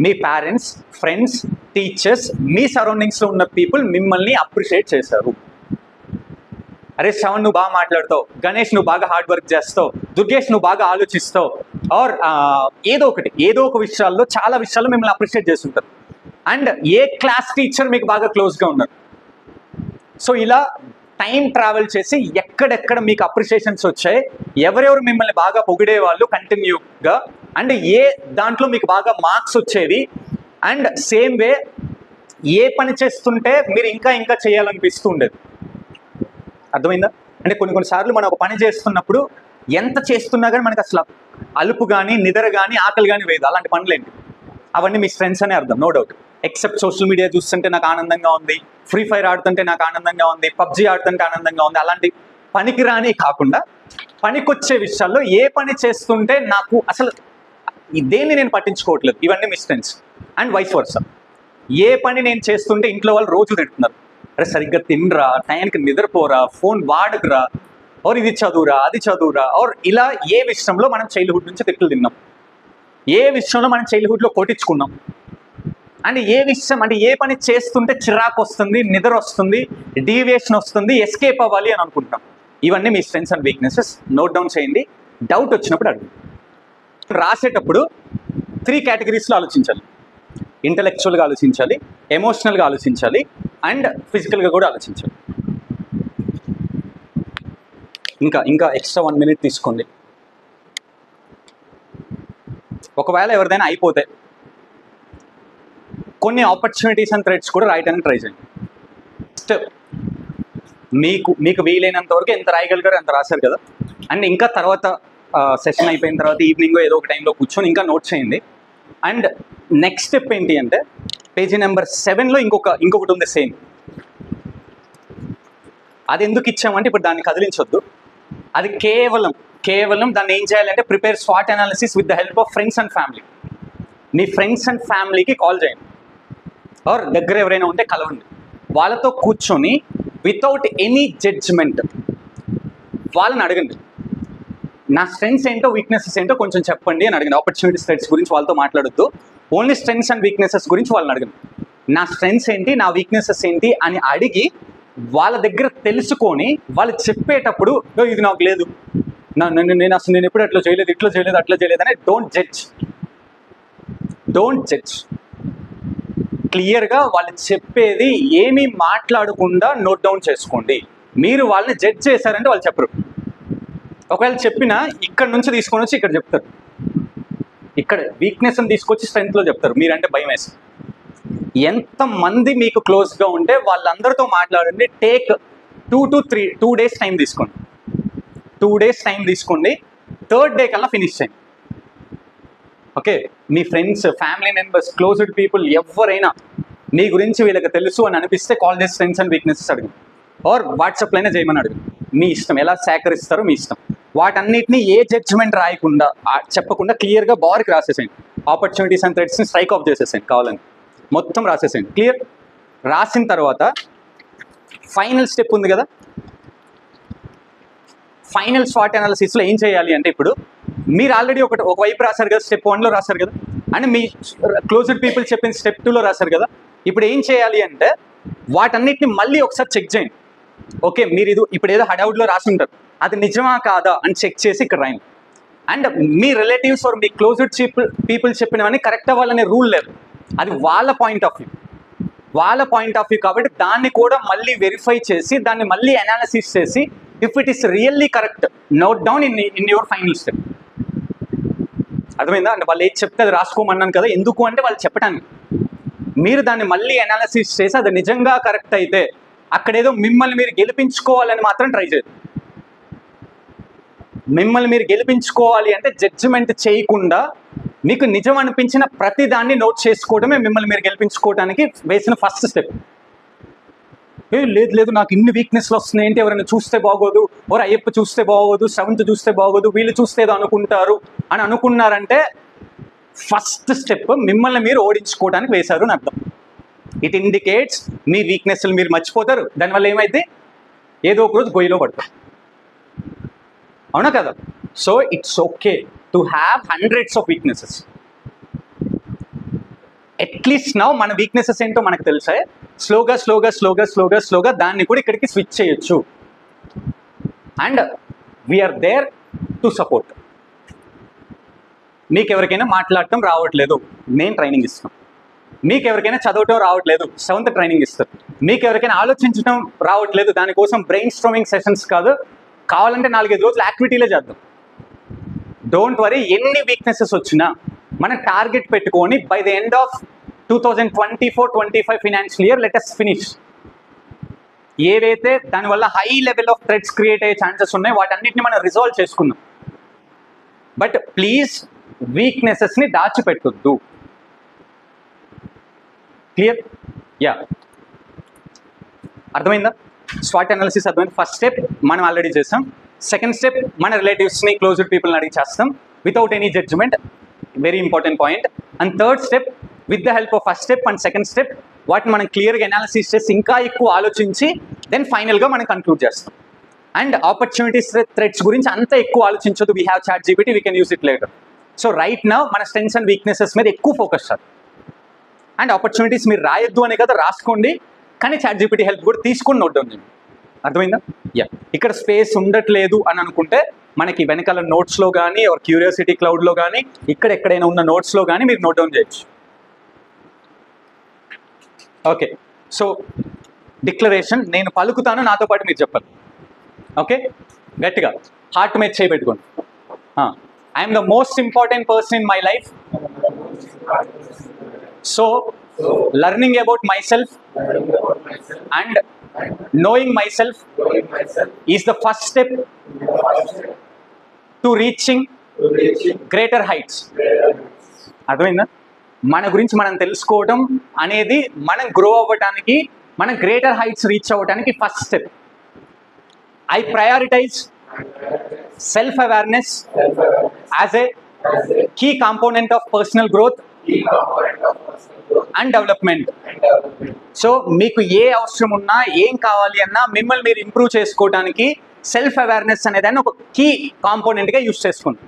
మీ పేరెంట్స్, ఫ్రెండ్స్, టీచర్స్, మీ సరౌండింగ్స్లో ఉన్న పీపుల్ మిమ్మల్ని అప్రిషియేట్ చేశారు? అరే శ్రవణ్ నువ్వు బాగా మాట్లాడతావు, గణేష్ నువ్వు బాగా హార్డ్ వర్క్ చేస్తావు, దుర్గేష్ నువ్వు బాగా ఆలోచిస్తావు, ఆర్ ఏదో ఒక విషయాల్లో, చాలా విషయాల్లో మిమ్మల్ని అప్రిషియేట్ చేస్తుంటారు. అండ్ ఏ క్లాస్ టీచర్ మీకు బాగా క్లోజ్గా ఉన్నారు? సో ఇలా టైం ట్రావెల్ చేసి ఎక్కడెక్కడ మీకు అప్రిషియేషన్స్ వచ్చాయి, ఎవరెవరు మిమ్మల్ని బాగా పొగిడే వాళ్ళు కంటిన్యూగా, అండ్ ఏ దాంట్లో మీకు బాగా మార్క్స్ వచ్చేవి, అండ్ సేమ్ వే ఏ పని చేస్తుంటే మీరు ఇంకా చేయాలనిపిస్తూ ఉండేది. అర్థమైందా? అంటే కొన్నిసార్లు మనం ఒక పని చేస్తున్నప్పుడు ఎంత చేస్తున్నా కానీ మనకు అసలు అలుపు కానీ, నిద్ర కానీ, ఆకలి కానీ వేయదు. అలాంటి పనులు ఏంటి? అవన్నీ మీ స్ట్రెంగ్స్ అనే అర్థం, no doubt. Except social media చూస్తుంటే నాకు ఆనందంగా ఉంది, ఫ్రీ ఫైర్ ఆడుతుంటే నాకు ఆనందంగా ఉంది, పబ్జీ ఆడుతుంటే ఆనందంగా ఉంది, అలాంటి పనికిరాని కాకుండా పనికొచ్చే విషయాల్లో ఏ పని చేస్తుంటే నాకు అసలు దేన్ని నేను పట్టించుకోవట్లేదు, ఇవన్నీ మీ స్ట్రెంగ్స్. And vice versa. ఏ పని నేను చేస్తుంటే ఇంట్లో వాళ్ళు రోజు తింటున్నారు, అరే సరిగ్గా తినరా, టైంకి నిద్రపోరా, ఫోన్ వాడకురా, ఆర్ ఇది చదువురా, అది చదువురా, ఆర్ ఇలా ఏ విషయంలో మనం చైల్డ్హుడ్ నుంచి తిట్లు తిన్నాం, ఏ విషయంలో మనం చైల్డ్హుడ్లో కొట్టించుకున్నాం, అండ్ ఏ విషయం అంటే ఏ పని చేస్తుంటే చిరాకు వస్తుంది, నిద్ర వస్తుంది, డీవియేషన్ వస్తుంది, ఎస్కేప్ అవ్వాలి అని అనుకుంటాం. ఇవన్నీ మీ strengths and weaknesses. Note down చేయండి. డౌట్ వచ్చినప్పుడు అడుగు. రాసేటప్పుడు 3 categories ఆలోచించాలి. ఇంటలెక్చువల్గా ఆలోచించాలి, ఎమోషనల్గా ఆలోచించాలి, అండ్ ఫిజికల్గా కూడా ఆలోచించాలి. ఇంకా ఎక్స్ట్రా 1 minute తీసుకోండి. ఒకవేళ ఎవరిదైనా అయిపోతే కొన్ని ఆపర్చునిటీస్ అండ్ థ్రెడ్స్ కూడా రాయడానికి ట్రై చేయండి. మీకు వీలైనంత వరకు ఎంత రాయగలిగారో అంత రాశారు కదా. అండ్ ఇంకా తర్వాత సెషన్ అయిపోయిన తర్వాత ఈవినింగ్ ఏదో ఒక టైంలో కూర్చొని ఇంకా నోట్ చేయండి. అండ్ నెక్స్ట్ స్టెప్ ఏంటి అంటే, పేజీ నెంబర్ 7లో ఇంకొకటి ఉంది సేమ్. అది ఎందుకు ఇచ్చామంటే ఇప్పుడు దాన్ని కదిలించొద్దు. అది కేవలం దాన్ని ఏం చేయాలంటే, prepare SWOT analysis with the help of friends and family. Me friends and ఫ్యామిలీకి కాల్ చేయండి, ఆర్ దగ్గర ఎవరైనా ఉంటే కలవండి. వాళ్ళతో కూర్చొని వితౌట్ ఎనీ జడ్జ్మెంట్ వాళ్ళని అడగండి, నా స్ట్రెంగ్స్ ఏంటో, వీక్నెసెస్ ఏంటో కొంచెం చెప్పండి అని అడగండి. ఆపర్చునిటీ థ్రెడ్స్ గురించి వాళ్ళతో మాట్లాడొద్దు, ఓన్లీ స్ట్రెంగ్స్ అండ్ వీక్నెసెస్ గురించి వాళ్ళని అడగండి. నా స్ట్రెంగ్స్ ఏంటి, నా వీక్నెసెస్ ఏంటి అని అడిగి వాళ్ళ దగ్గర తెలుసుకొని వాళ్ళు చెప్పేటప్పుడు ఇది నాకు లేదు, నేను ఎప్పుడు అట్లా చేయలేదు, ఇట్లా చేయలేదు, అట్లా చేయలేదు అని డోంట్ జడ్జ్. క్లియర్గా వాళ్ళు చెప్పేది ఏమీ మాట్లాడకుండా నోట్ డౌన్ చేసుకోండి. మీరు వాళ్ళని జడ్జ్ చేశారంటే వాళ్ళు చెప్పరు. ఒకవేళ చెప్పినా ఇక్కడ నుంచి తీసుకొని వచ్చి ఇక్కడ చెప్తారు, ఇక్కడ వీక్నెస్ని తీసుకొచ్చి స్ట్రెంగ్త్లో చెప్తారు. మీరంటే భయం వేసి. ఎంతమంది మీకు క్లోజ్గా ఉంటే వాళ్ళందరితో మాట్లాడండి. టేక్ 2 to 3 days టైం తీసుకోండి. 2 days టైం తీసుకోండి, 3rd day కల్లా ఫినిష్ చేయండి. ఓకే, మీ friends, family members, closed people ఎవరైనా మీ గురించి వీళ్ళకి తెలుసు అని అనిపిస్తే కాల్ చేసి స్ట్రెంగ్స్ అండ్ వీక్నెసెస్ అడుగు, ఆర్ వాట్సాప్లోనే చేయమని అడుగు. మీ ఇష్టం, ఎలా సేకరిస్తారో మీ ఇష్టం. వాటన్నిటిని ఏ జడ్జ్మెంట్ రాయకుండా, చెప్పకుండా క్లియర్గా బార్కి రాసేసేయండి. ఆపర్చునిటీస్ అండ్ థ్రెట్స్ని స్ట్రైక్ ఆఫ్ చేసేసేయండి, కావాలని మొత్తం రాసేసేయండి. క్లియర్ రాసిన తర్వాత ఫైనల్ స్టెప్ ఉంది కదా, ఫైనల్ స్వాట్ అనాలిసిస్లో ఏం చేయాలి అంటే, ఇప్పుడు మీరు ఆల్రెడీ ఒక వైపు రాశారు కదా, స్టెప్ 1లో రాశారు కదా, అండ్ మీ క్లోజ్డ్ పీపుల్ చెప్పిన స్టెప్ 2లో రాశారు కదా. ఇప్పుడు ఏం చేయాలి అంటే వాటన్నిటిని మళ్ళీ ఒకసారి చెక్ చేయండి. ఓకే, మీరు ఇప్పుడు ఏదో హడౌడ్లో రాసి ఉంటారు, అది నిజమా కాదా అని చెక్ చేసి ఇక్కడ రాయండి. అండ్ మీ రిలేటివ్స్ ఆర్ మీ క్లోజ్డ్ పీపుల్ చెప్పినవన్నీ కరెక్ట్ అవ్వాలనే రూల్ లేదు, అది వాళ్ళ పాయింట్ ఆఫ్ వ్యూ కాబట్టి దాన్ని కూడా మళ్ళీ వెరిఫై చేసి దాన్ని మళ్ళీ అనాలిసిస్ చేసి if it is really correct note down in your final step. అర్థమైందా? అంటే వాళ్ళు ఏది చెప్తే అది రాసుకోమన్నాను కదా, ఎందుకు అంటే వాళ్ళు చెప్పడానికి. మీరు దాన్ని మళ్ళీ అనాలిసిస్ చేసి అది నిజంగా కరెక్ట్ అయితే అక్కడేదో మిమ్మల్ని మీరు గెలిపించుకోవాలని మాత్రం ట్రై చేయదు. మిమ్మల్ని మీరు గెలిపించుకోవాలి అంటే జడ్జిమెంట్ చేయకుండా మీకు నిజం అనిపించిన ప్రతి దాన్ని నోట్ చేసుకోవడమే మిమ్మల్ని మీరు గెలిపించుకోవడానికి వేసిన ఫస్ట్ స్టెప్. లేదు నాకు ఇన్ని వీక్నెస్లు వస్తున్నాయి ఏంటి, ఎవరైనా చూస్తే బాగోదు, ఎవరు అయ్యప్ప చూస్తే బాగోదు, సెవెంత్ చూస్తే బాగోదు, వీళ్ళు చూస్తే ఏదో అనుకుంటారు అని అనుకున్నారంటే ఫస్ట్ స్టెప్ మిమ్మల్ని మీరు ఓడించుకోవడానికి వేశారు అని అర్థం. ఇట్ ఇండికేట్స్ మీ వీక్నెస్లు మీరు మర్చిపోతారు, దానివల్ల ఏమైతే ఏదో ఒక రోజు గొయ్యిలో పడతారు. అవునా కదా? So it's okay to have hundreds of weaknesses. At least now మన వీక్నెసెస్ ఏంటో మనకు తెలుసా, స్లోగా దాన్ని కూడా ఇక్కడికి స్విచ్ చేయొచ్చు. And we are there to support. మీకు ఎవరికైనా మాట్లాడటం రావట్లేదు, నేను ట్రైనింగ్ ఇస్తాం. మీకు ఎవరికైనా చదవటం రావట్లేదు, 7th ట్రైనింగ్ ఇస్తారు. మీకు ఎవరికైనా ఆలోచించడం రావట్లేదు, దానికోసం బ్రెయిన్ స్ట్రోమింగ్ సెషన్స్ కాదు, కావాలంటే 4-5 రోజులు యాక్టివిటీలే చేద్దాం. డోంట్ వరీ, ఎన్ని వీక్నెసెస్ వచ్చినా మనం టార్గెట్ పెట్టుకొని by the end of 2024-25 financial year let us finish. ఏవైతే దానివల్ల high level of threats create అయ్యే ఛాన్సెస్ ఉన్నాయో వాటన్నిటిని మనం రిజాల్వ్ చేసుకుందాం. బట్ ప్లీజ్ వీక్నెసెస్ని దాచిపెట్టొద్దు. క్లియర్? యా, అర్థమైందా? స్వాట్ అనాలిసిస్ అర్థమైంది. ఫస్ట్ స్టెప్ మనం ఆల్రెడీ చేస్తాం. సెకండ్ స్టెప్ మన రిలేటివ్స్ని, క్లోజ్డ్ పీపుల్ని అడిగి చేస్తాం without any judgement, very important point. And third step with the help of first step and second step వాటిని మనం క్లియర్గా అనాలిసిస్ చేసి ఇంకా ఎక్కువ ఆలోచించి దెన్ ఫైనల్గా మనం కంక్లూడ్ చేస్తాం. అండ్ ఆపర్చునిటీస్ థ్రెట్స్ గురించి అంత ఎక్కువ ఆలోచించదు. We have ChatGPT, we can use it later. So right now మన స్ట్రెంగ్స్ అండ్ వీక్నెసెస్ మీద ఎక్కువ ఫోకస్ చేయాలి. అండ్ ఆపర్చునిటీస్ మీరు రాయొద్దు అనే కదా, రాసుకోండి, కానీ చాట్ జీపీటీ హెల్ప్ కూడా తీసుకొని నోట్ డౌన్ చేయండి. అర్థమైందా? యా, ఇక్కడ స్పేస్ ఉండట్లేదు అని అనుకుంటే మనకి వెనకాల నోట్స్లో కానీ ఆర్ క్యూరియాసిటీ క్లౌడ్లో కానీ ఇక్కడ ఎక్కడైనా ఉన్న నోట్స్లో కానీ మీరు నోట్ డౌన్ చేయొచ్చు. ఓకే, సో డిక్లరేషన్ నేను పలుకుతాను, నాతో పాటు మీరు చెప్పాలి. ఓకే, గట్టిగా హార్ట్ మీద చేయి పెట్టుకోండి. I'm the most important person in my life. So learning about my self and knowing myself is the first step to reaching greater heights. అర్థమైందా? మన గురించి మనం తెలుసుకోవడం అనేది మనం గ్రో అవ్వటానికి, మనం గ్రేటర్ హైట్స్ రీచ్ అవ్వటానికి first step. I prioritize self awareness as a key component of personal growth and development. So మీకు ఏ అవసరం ఉన్నా, ఏం కావాలి అన్నా మిమ్మల్ని మీరు ఇంప్రూవ్ చేసుకోవడానికి సెల్ఫ్ అవేర్నెస్ అనేదాన్ని ఒక కీ కాంపోనెంట్గా యూజ్ చేసుకోండి.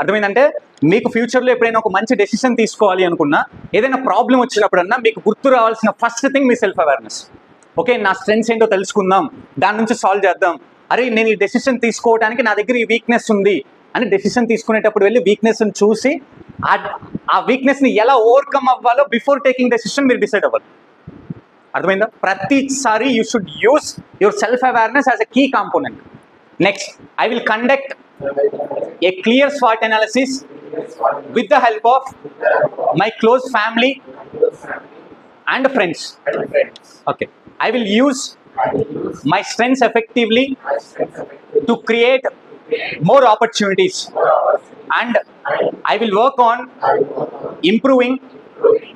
అర్థమైందంటే మీకు ఫ్యూచర్లో ఎప్పుడైనా ఒక మంచి డెసిషన్ తీసుకోవాలి అనుకున్నా, ఏదైనా ప్రాబ్లం వచ్చినప్పుడన్నా మీకు గుర్తు రావాల్సిన ఫస్ట్ థింగ్ మీ సెల్ఫ్ అవేర్నెస్. ఓకే, నా స్ట్రెంగ్స్ ఏంటో తెలుసుకుందాం, దాని నుంచి సాల్వ్ చేద్దాం. అరే నేను ఈ డెసిషన్ తీసుకోవడానికి నా దగ్గర ఈ వీక్నెస్ ఉంది అని డెసిషన్ తీసుకునేటప్పుడు వెళ్ళి వీక్నెస్ని చూసి ఆ వీక్నెస్ని ఎలా ఓవర్కమ్ అవ్వాలో బిఫోర్ టేకింగ్ డెసిషన్ మీరు డిసైడ్ అవ్వాలి. అర్థమైందా? ప్రతిసారి you should use your self awareness as a key component. Next, I will conduct a clear SWOT analysis with the help of my close family and friends. Okay, I will use my strengths effectively to create more opportunities, and I will work on improving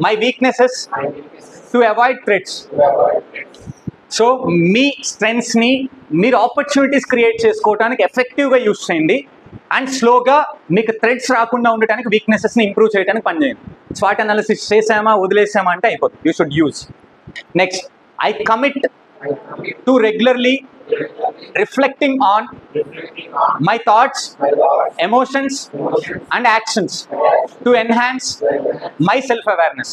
my weaknesses to avoid threats. So మీ స్ట్రెంగ్స్ని మీరు ఆపర్చునిటీస్ క్రియేట్ చేసుకోవడానికి ఎఫెక్టివ్గా యూస్ చేయండి, అండ్ స్లోగా మీకు థ్రెడ్స్ రాకుండా ఉండటానికి వీక్నెసెస్ని ఇంప్రూవ్ చేయడానికి పనిచేయండి. స్వాట్ అనాలిసిస్ చేసామా వదిలేసామా అంటే అయిపోతుంది. You should use. Next, I commit to regularly reflecting on my thoughts, emotions and actions to enhance my self-awareness.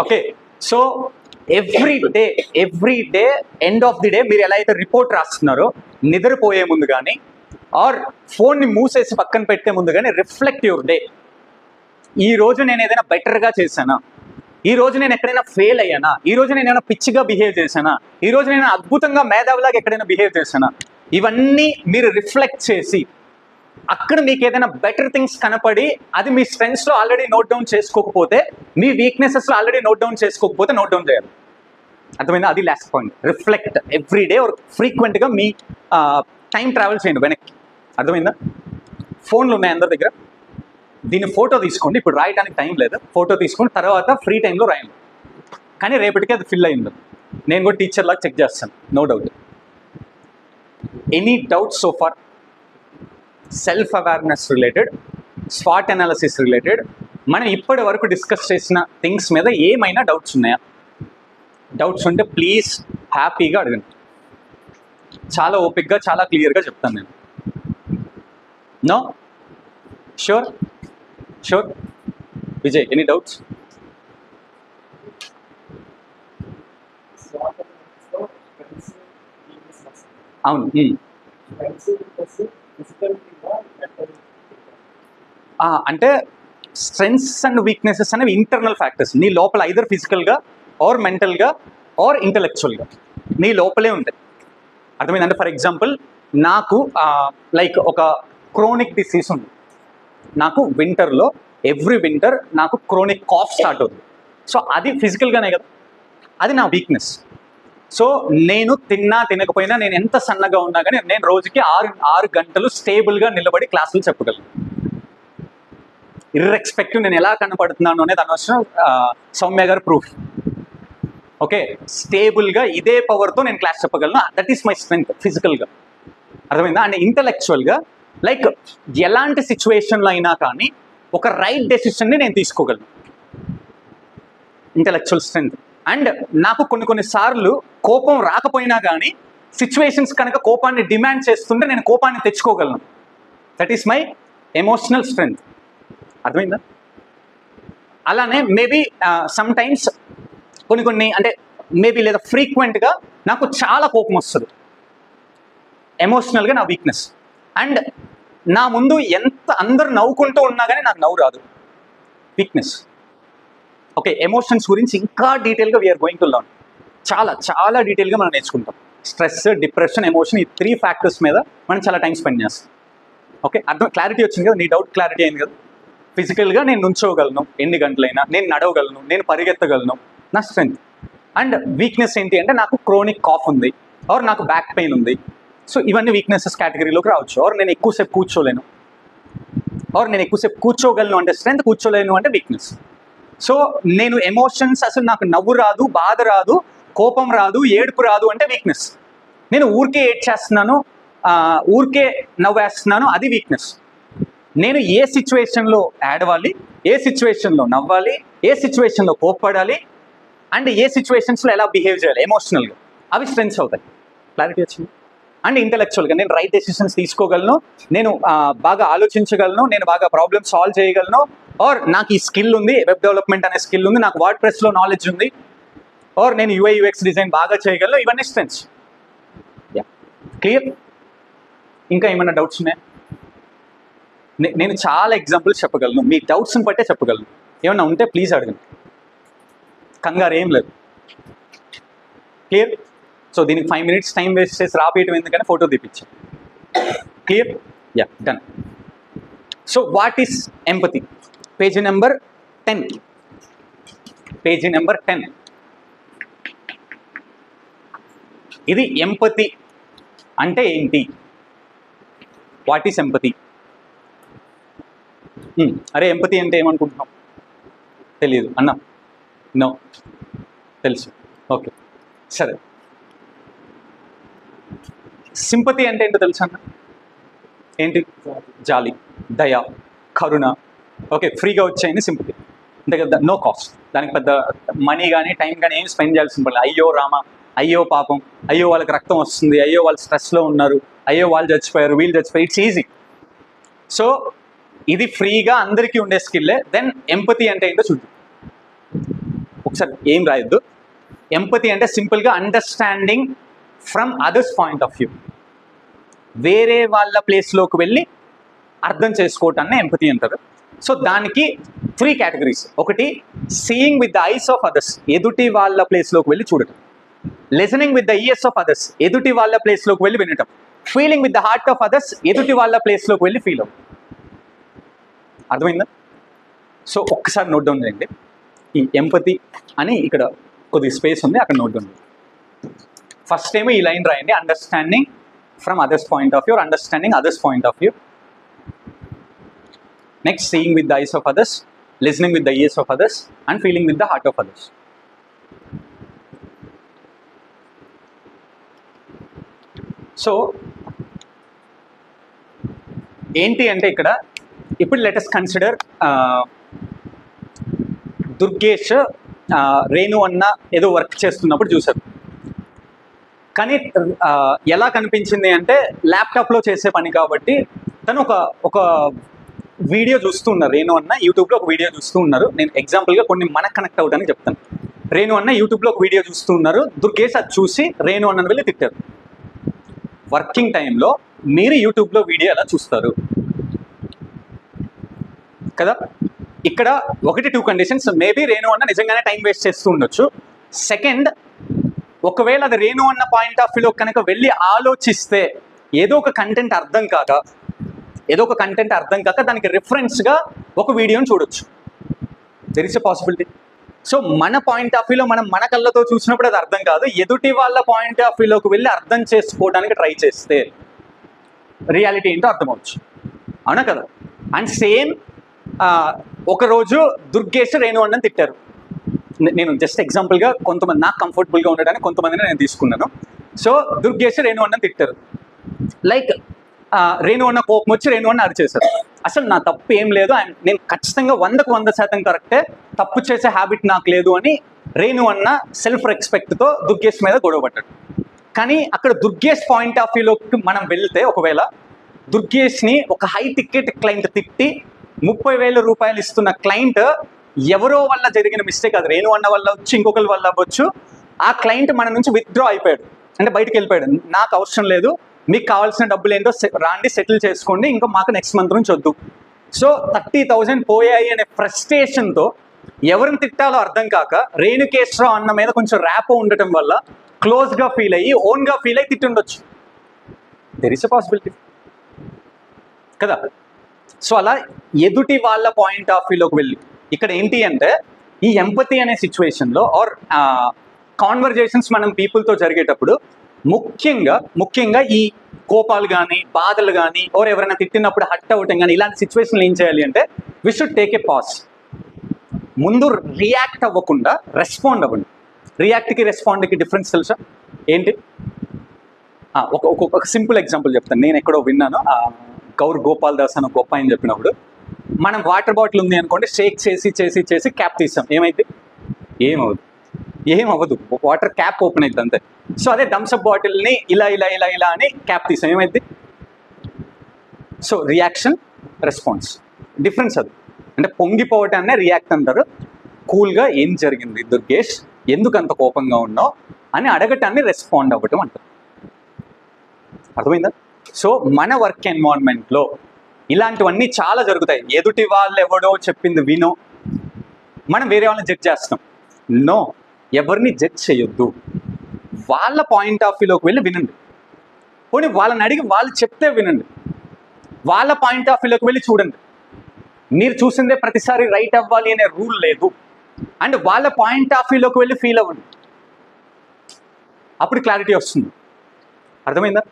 Okay, so every day end of the day మీరు ఎలా అయితే రిపోర్ట్ రాస్తున్నారో నిద్రపోయే ముందు కానీ ఆర్ ఫోన్ని మూసేసి పక్కన పెట్టే ముందు కానీ రిఫ్లెక్ట్ యువర్ డే. ఈ రోజు నేను ఏదైనా బెటర్గా చేశానా, ఈ రోజు నేను ఎక్కడైనా ఫెయిల్ అయ్యానా, ఈ రోజు నేను ఏమైనా పిచ్చిగా బిహేవ్ చేశానా, ఈ రోజు నేను అద్భుతంగా మేధావిలాగా ఎక్కడైనా బిహేవ్ చేశానా, ఇవన్నీ మీరు రిఫ్లెక్ట్ చేసి అక్కడ మీకు ఏదైనా బెటర్ థింగ్స్ కనపడి అది మీ స్ట్రెంగ్స్లో ఆల్రెడీ నోట్ డౌన్ చేసుకోకపోతే, మీ వీక్నెసెస్లో ఆల్రెడీ నోట్ డౌన్ చేసుకోకపోతే నోట్ డౌన్ చేయాలి. అర్థమైందా? అది last point. Reflect every day or ఫ్రీక్వెంట్గా మీ టైం ట్రావెల్ చేయండి వెనక్కి. అర్థమైందా? ఫోన్లు ఉన్నాయి అందరి దగ్గర, దీన్ని ఫోటో తీసుకోండి. ఇప్పుడు రాయడానికి టైం లేదు, ఫోటో తీసుకొని తర్వాత ఫ్రీ టైంలో రాయండి. కానీ రేపటికి అది ఫిల్ అయింది. నేను కూడా టీచర్ లాగా చెక్ చేస్తాను, no doubt. Any doubt so far self awareness related, స్వాట్ అనాలిసిస్ రిలేటెడ్, మనం ఇప్పటి వరకు డిస్కస్ చేసిన థింగ్స్ మీద ఏమైనా డౌట్స్ ఉన్నాయా? డౌట్స్ ఉంటే ప్లీజ్ హ్యాపీగా అడగండి. చాలా ఓపిక్గా చాలా క్లియర్గా చెప్తాను నేను. No? Sure? Sure. Vijay, any doubts? అవును. అంటే స్ట్రెంగ్స్ అండ్ వీక్నెసెస్ అనేవి ఇంటర్నల్ ఫ్యాక్టర్స్. నీ లోపల ఐదర్ ఫిజికల్గా ఆర్ మెంటల్గా ఆర్ ఇంటలెక్చువల్గా నీ లోపలే ఉంటాయి. అర్థమైంది? అంటే ఫర్ ఎగ్జాంపుల్ నాకు లైక్ ఒక క్రోనిక్ డిసీజ్ ఉంది. నాకు వింటర్లో ఎవ్రీ వింటర్ నాకు క్రోనిక్ కాఫ్ స్టార్ట్ అవుతుంది. సో అది ఫిజికల్గానే కదా, అది నా వీక్నెస్. సో నేను తిన్నా తినకపోయినా, నేను ఎంత సన్నగా ఉన్నా కానీ నేను రోజుకి 6 గంటలు స్టేబుల్గా నిలబడి క్లాసులు చెప్పగలను. ఇర్రెస్పెక్టివ్ నేను ఎలా కనపడుతున్నాను అనేది అనవసరం. సౌమ్య గారు ప్రూఫ్. ఓకే, స్టేబుల్గా ఇదే పవర్తో నేను క్లాస్ చెప్పగలను. దట్ ఈస్ మై స్ట్రెంగ్త్ ఫిజికల్గా. అర్థమైందా? అండ్ ఇంటలెక్చువల్గా లైక్ ఎలాంటి సిచ్యువేషన్లో అయినా కానీ ఒక రైట్ డెసిషన్ని నేను తీసుకోగలను. Intellectual strength. అండ్ నాకు కొన్ని సార్లు కోపం రాకపోయినా కానీ సిచ్యువేషన్స్ కనుక కోపాన్ని డిమాండ్ చేస్తుంటే నేను కోపాన్ని తెచ్చుకోగలను. That is my emotional strength. అర్థమైందా? అలానే మేబీ సమ్ టైమ్స్ కొన్ని అంటే మేబీ లేదా ఫ్రీక్వెంట్గా నాకు చాలా కోపం వస్తుంది. ఎమోషనల్గా నా వీక్నెస్. అండ్ నా ముందు ఎంత అందరు నవ్వుకుంటూ ఉన్నా కానీ నాకు నవ్వు రాదు. వీక్నెస్. ఓకే, ఎమోషన్స్ గురించి ఇంకా డీటెయిల్గా వీఆర్ గోయింగ్ టు లర్న్. చాలా డీటెయిల్గా మనం నేర్చుకుంటాం. స్ట్రెస్, డిప్రెషన్, ఎమోషన్, ఈ 3 ఫ్యాక్టర్స్ మీద మనం చాలా టైం స్పెండ్ చేస్తాం. ఓకే, అర్థం క్లారిటీ వచ్చింది కదా? నీ డౌట్ క్లారిటీ అయింది కదా? ఫిజికల్గా నేను నుంచోగలను ఎన్ని గంటలైనా, నేను నడవగలను, నేను పరిగెత్తగలను, నా స్ట్రెంగ్త్. అండ్ వీక్నెస్ ఏంటి అంటే నాకు క్రోనిక్ కాఫ్ ఉంది ఆర్ నాకు బ్యాక్ పెయిన్ ఉంది. సో ఇవన్నీ వీక్నెసెస్ కేటగిరీలోకి రావచ్చు. ఆర్ నేను ఎక్కువసేపు కూర్చోలేను, ఆర్ నేను ఎక్కువసేపు కూర్చోగలను అంటే స్ట్రెంగ్త్, కూర్చోలేను అంటే వీక్నెస్. సో నేను ఎమోషన్స్, అసలు నాకు నవ్వు రాదు, బాధ రాదు, కోపం రాదు, ఏడుపు రాదు అంటే వీక్నెస్. నేను ఊరికే ఏడ్చేస్తున్నాను, ఊరికే నవ్వేస్తున్నాను, అది వీక్నెస్. నేను ఏ సిచ్యువేషన్లో ఏడవాలి, ఏ సిచ్యువేషన్లో నవ్వాలి, ఏ సిచ్యువేషన్లో కోప్పడాలి, అండ్ ఏ సిచ్యువేషన్స్లో ఎలా బిహేవ్ చేయాలి ఎమోషనల్గా, అవి స్ట్రెంగ్త్స్ అవుతాయి. క్లారిటీ వచ్చింది? అండ్ ఇంటలెక్చువల్గా నేను రైట్ డెసిషన్స్ తీసుకోగలను, నేను బాగా ఆలోచించగలను, నేను బాగా ప్రాబ్లమ్ సాల్వ్ చేయగలను, ఆర్ నాకు ఈ స్కిల్ ఉంది, వెబ్ డెవలప్మెంట్ అనే స్కిల్ ఉంది, నాకు వర్డ్ ప్రెస్లో నాలెడ్జ్ ఉంది, ఆర్ నేను UI UX డిజైన్ బాగా చేయగలను. ఇవన్నీ స్ట్రెంగ్త్స్. Yeah, clear? ఇంకా ఏమైనా డౌట్స్ ఉన్నాయా? నేను చాలా ఎగ్జాంపుల్స్ చెప్పగలను, మీ డౌట్స్ని బట్టే చెప్పగలను. ఏమన్నా ఉంటే ప్లీజ్ అడగండి, కంగారు ఏం లేదు. క్లియర్? సో దీనికి 5 minutes టైం వేస్ట్ చేసి రాపేయటం ఎందుకని ఫోటో తీపించాం. Clear? Yeah, done. So what is empathy? Page number 10. Page number 10. ఇది ఎంపతి అంటే ఏంటి? What is empathy? అరే ఎంపతి అంటే ఏమనుకుంటున్నాం? తెలియదు అన్నా? నో, తెలుసు. ఓకే, సరే. సింపతి అంటే ఏంటో తెలుసు అన్న? ఏంటి? జాలి, దయ, కరుణ. ఓకే, ఫ్రీగా వచ్చాయని సింపతి. అంతే కదా, నో కాస్ట్. దానికి పెద్ద మనీ కానీ టైం కానీ ఏం స్పెండ్ చేయాల్సిన పని. అయ్యో రామ, అయ్యో పాపం, అయ్యో వాళ్ళకి రక్తం వస్తుంది, అయ్యో వాళ్ళు స్ట్రెస్లో ఉన్నారు, అయ్యో వాళ్ళు చచ్చిపోయారు, వీళ్ళు చచ్చిపోయారు. It's easy. సో ఇది ఫ్రీగా అందరికీ ఉండే స్కిల్లే. దెన్ ఎంపతి అంటే ఏంటో చూద్దాం ఒకసారి. ఏం రాయొద్దు. ఎంపతి అంటే సింపుల్గా understanding from others point of view. వేరే వాళ్ళ ప్లేస్లోకి వెళ్ళి అర్థం చేసుకోవటాన్ని ఎంపతి అంటారు. సో దానికి 3 కేటగిరీస్. ఒకటి seeing with the eyes of others, ఎదుటి వాళ్ళ ప్లేస్లోకి వెళ్ళి చూడటం. Listening with the years of others, ఎదుటి వాళ్ళ ప్లేస్లోకి వెళ్ళి వినటం. Feeling with the heart of others, ఎదుటి వాళ్ళ ప్లేస్లోకి వెళ్ళి ఫీల్ అవ్వడం. అర్థమైందా? సో ఒక్కసారి నోట్ డౌన్ చేయండి. ఈ ఎంపతి అని ఇక్కడ కొద్ది స్పేస్ ఉంది, అక్కడ నోట్ డౌన్ చేయండి. ఫస్ట్ ఏమో ఈ లైన్ రాయండి, understanding from others point of view, understanding others point of view. Next, seeing with the eyes of others, listening with the ears of others, and feeling with the heart of others. So, ఏంటి అంటే ఇక్కడ ఇప్పుడు let us consider Durgesh Renu అన్న ఏదో వర్క్ చేస్తున్నప్పుడు చూశారు. కానీ ఎలా కనిపించింది అంటే ల్యాప్టాప్లో చేసే పని కాబట్టి తను ఒక వీడియో చూస్తూ ఉన్నారు. రేణు అన్న యూట్యూబ్లో ఒక వీడియో చూస్తూ ఉన్నారు. నేను ఎగ్జాంపుల్గా కొన్ని మనకు కనెక్ట్ అవ్వడానికి చెప్తాను. రేణు అన్న యూట్యూబ్లో ఒక వీడియో చూస్తూ ఉన్నారు. దుర్గేష్ అది చూసి రేణు అన్నను వెళ్ళి తిట్టారు. వర్కింగ్ టైంలో మీరు యూట్యూబ్లో వీడియో ఎలా చూస్తారు కదా? ఇక్కడ 1-2 కండిషన్స్. మేబీ రేణు అన్న నిజంగానే టైం వేస్ట్ చేస్తూ ఉండొచ్చు. సెకండ్, ఒకవేళ అది రేణు అన్న పాయింట్ ఆఫ్ వ్యూలో కనుక వెళ్ళి ఆలోచిస్తే ఏదో ఒక కంటెంట్ అర్థం కాక దానికి రిఫరెన్స్గా ఒక వీడియోని చూడొచ్చు. There is a possibility. So మన పాయింట్ ఆఫ్ వ్యూలో మనం మన కళ్ళతో చూసినప్పుడు అది అర్థం కాదు. ఎదుటి వాళ్ళ పాయింట్ ఆఫ్ వ్యూలోకి వెళ్ళి అర్థం చేసుకోవడానికి ట్రై చేస్తే రియాలిటీ ఏంటో అర్థమవచ్చు. అవునా కదా? అండ్ సేమ్ ఒకరోజు దుర్గేష్ రేణు అన్నని తిట్టారు. నేను జస్ట్ ఎగ్జాంపుల్గా కొంతమంది నాకు కంఫర్టబుల్గా ఉండడానికి కొంతమందిని నేను తీసుకున్నాను. సో దుర్గేష్ రేణు అన్నని తిట్టారు. లైక్ రేణు అన్న కోపం వచ్చి రేణు అన్న అరిచేశారు. అసలు నా తప్పు ఏం లేదు, నేను ఖచ్చితంగా 100% కరెక్టే, తప్పు చేసే హ్యాబిట్ నాకు లేదు అని రేణు అన్న సెల్ఫ్ రెస్పెక్ట్తో దుర్గేష్ మీద గొడవ పడ్డాడు. కానీ అక్కడ దుర్గేష్ పాయింట్ ఆఫ్ వ్యూలోకి మనం వెళ్తే, ఒకవేళ దుర్గేష్ని ఒక హై టికెట్ క్లయింట్ తిట్టి 30,000 రూపాయలు ఇస్తున్న క్లయింట్ ఎవరో వల్ల జరిగిన మిస్టేక్, అది రేణు అన్న వల్ల వచ్చి ఇంకొకరి వల్ల అవ్వచ్చు, ఆ క్లయింట్ మన నుంచి విత్డ్రా అయిపోయాడు, అంటే బయటకు వెళ్ళిపోయాడు. నాకు అవసరం లేదు, మీకు కావాల్సిన డబ్బులు ఏంటో రాండి సెటిల్ చేసుకోండి, ఇంకా మాకు నెక్స్ట్ మంత్ నుంచి వద్దు. సో 30,000 పోయాయి అనే ఫ్రస్ట్రేషన్తో ఎవరిని తిట్టాలో అర్థం కాక రేణుకేశ్వరరావు అన్న మీద కొంచెం ర్యాపో ఉండటం వల్ల క్లోజ్గా ఫీల్ అయ్యి ఓన్గా ఫీల్ అయ్యి తిట్టుండొచ్చు. దెర్ ఇస్ ఎ పాసిబిలిటీ కదా? సో అలా ఎదుటి వాళ్ళ పాయింట్ ఆఫ్ వ్యూలోకి వెళ్ళి ఇక్కడ ఏంటి అంటే ఈ ఎంపతి అనే సిచ్యువేషన్లో ఆర్ కాన్వర్జేషన్స్ మనం పీపుల్తో జరిగేటప్పుడు ముఖ్యంగా ఈ కోపాలు కానీ బాధలు కానీ ఓర్ ఎవరైనా తిట్టినప్పుడు హట్ అవ్వటం కానీ ఇలాంటి సిచ్యువేషన్లు ఏం చేయాలి అంటే we should take a pause. ముందు రియాక్ట్ అవ్వకుండా రెస్పాండ్ అవ్వండి. రియాక్ట్కి రెస్పాండ్కి డిఫరెన్స్ తెలుసా ఏంటి? ఒక సింపుల్ ఎగ్జాంపుల్ చెప్తాను. నేను ఎక్కడో విన్నాను, గౌర్ గోపాల్ దాస్ అని గొప్ప ఆయన చెప్పినప్పుడు, మనం వాటర్ బాటిల్ ఉంది అనుకోండి, షేక్ చేసి క్యాప్ తీసాం, ఏమైంది? ఏమవ్వదు, వాటర్ క్యాప్ ఓపెన్ అవుతుంది అంతే. సో అదే థమ్స్అప్ బాటిల్ని ఇలా అని క్యాప్ తీసాం, ఏమైంది? సో రియాక్షన్ రెస్పాన్స్ డిఫరెన్స్ అది. అంటే పొంగిపోవటాన్నే రియాక్ట్ అంటారు. కూల్గా ఏం జరిగింది దుర్గేష్, ఎందుకు అంత కోపంగా ఉన్నావు అని అడగటాన్ని రెస్పాండ్ అవ్వటం అంటారు. అర్థమైందా? సో మన వర్క్ ఎన్వైరన్మెంట్లో ఇలాంటివన్నీ చాలా జరుగుతాయి. ఎదుటి వాళ్ళు ఎవడో చెప్పింది వినో మనం వేరే వాళ్ళని జడ్జ్ చేస్తాం. నో, ఎవరిని జడ్జ్ చేయొద్దు. వాళ్ళ పాయింట్ ఆఫ్ వ్యూలోకి వెళ్ళి వినండి. పోనీ వాళ్ళని అడిగి వాళ్ళు చెప్తే వినండి. వాళ్ళ పాయింట్ ఆఫ్ వ్యూలోకి వెళ్ళి చూడండి. మీరు చూసిందే ప్రతిసారి రైట్ అవ్వాలి అనే రూల్ లేదు. అండ్ వాళ్ళ పాయింట్ ఆఫ్ వ్యూలోకి వెళ్ళి ఫీల్ అవ్వండి. అప్పుడు క్లారిటీ వస్తుంది. అర్థమైందా?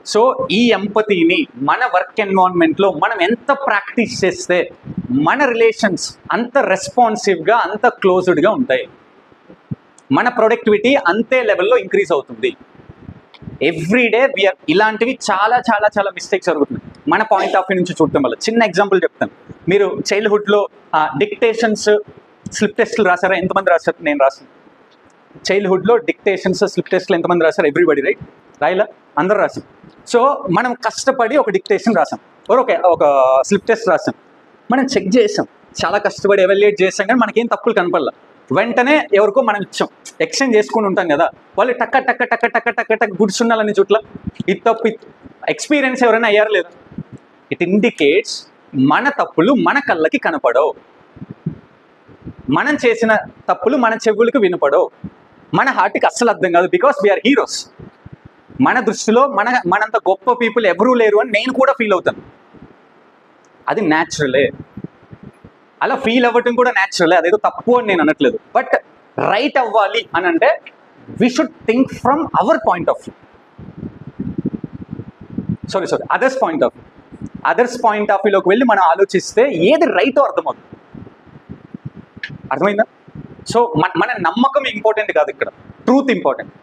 సో ఈ ఎంపతిని మన వర్క్ ఎన్వైరన్మెంట్లో మనం ఎంత ప్రాక్టీస్ చేస్తే మన రిలేషన్స్ అంత రెస్పాన్సివ్గా అంత క్లోజ్డ్గా ఉంటాయి, మన ప్రొడక్టివిటీ అంతే లెవెల్లో ఇంక్రీజ్ అవుతుంది. ఎవ్రీడే వీఆర్ ఇలాంటివి చాలా చాలా చాలా మిస్టేక్స్ జరుగుతున్నాయి మన పాయింట్ ఆఫ్ వ్యూ నుంచి చూడటం వల్ల. చిన్న ఎగ్జాంపుల్ చెప్తాను. మీరు చైల్డ్హుడ్లో డిక్టేషన్స్ స్లిప్ టెస్ట్లు రాసారా? ఎంతమంది రాశారు? నేను రాసాను. చైల్డ్హుడ్లో డిక్టేషన్స్ స్లిప్ టెస్ట్లు ఎంతమంది రాశారు? Everybody, right? రాయలా? అందరూ రాసాం. సో మనం కష్టపడి ఒక డిక్టేషన్ రాసాం, ఒక స్లిప్ టెస్ట్ రాసాం, మనం చెక్ చేసాం, చాలా కష్టపడి ఎవాల్యుయేట్ చేసాం, కానీ మనకేం తప్పులు కనపడలా. వెంటనే ఎవరికో మనం ఇచ్చాం, ఎక్స్చేంజ్ చేసుకుని ఉంటాం కదా, వాళ్ళు టక్క టక్క టక్క టక్క టక్క టక్ గుడ్సున్నాలని చుట్ల ఇది తప్పు. ఎక్స్పీరియన్స్ ఎవరైనా అయ్యారు లేదా? ఇట్ ఇండికేట్స్ మన తప్పులు మన కళ్ళకి కనపడవు, మనం చేసిన తప్పులు మన చెవులకు వినపడవు, మన హార్ట్కి అస్సలు అర్థం కాదు. Because we are heroes. మన దృష్టిలో మనంత గొప్ప పీపుల్ ఎవరూ లేరు అని నేను కూడా ఫీల్ అవుతాను. అది న్యాచురలే, అలా ఫీల్ అవ్వటం కూడా న్యాచురలే, అదేదో తప్పు అని నేను అనట్లేదు. బట్ రైట్ అవ్వాలి అని అంటే we should think from our point of view, sorry others point of వ్యూ. అదర్స్ పాయింట్ ఆఫ్ వ్యూలోకి వెళ్ళి మనం ఆలోచిస్తే ఏది రైటో అర్థమవుతుంది. అర్థమైందా? సో మన నమ్మకం ఇంపార్టెంట్ కాదు, ఇక్కడ ట్రూత్ ఇంపార్టెంట్.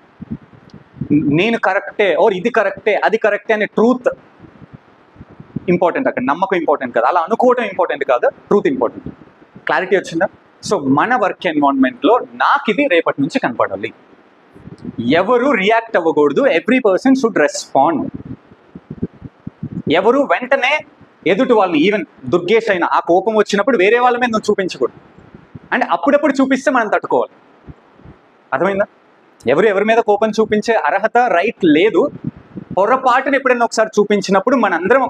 నేను కరెక్టే ఓర్ ఇది కరెక్టే అది కరెక్టే అనే ట్రూత్ ఇంపార్టెంట్, అక్కడ నమ్మకం ఇంపార్టెంట్ కాదు, అలా అనుకోవడం ఇంపార్టెంట్ కాదు, ట్రూత్ ఇంపార్టెంట్. క్లారిటీ వచ్చిందా? సో మన వర్క్ ఎన్వైరన్మెంట్లో నాకు ఇది రేపటి నుంచి కనపడాలి. ఎవరు రియాక్ట్ అవ్వకూడదు, ఎవ్రీ పర్సన్ షుడ్ రెస్పాండ్. ఎవరు వెంటనే ఎదుటి వాళ్ళని, ఈవెన్ దుర్గేష్ అయినా ఆ కోపం వచ్చినప్పుడు వేరే వాళ్ళ మీద నువ్వు చూపించకూడదు, అంటే అప్పుడప్పుడు చూపిస్తే మనం తట్టుకోవాలి. అర్థమైందా? ఎవరి మీద కోపం చూపించే అర్హత, రైట్ లేదు. పొరపాటును ఎప్పుడైనా ఒకసారి చూపించినప్పుడు మనందరం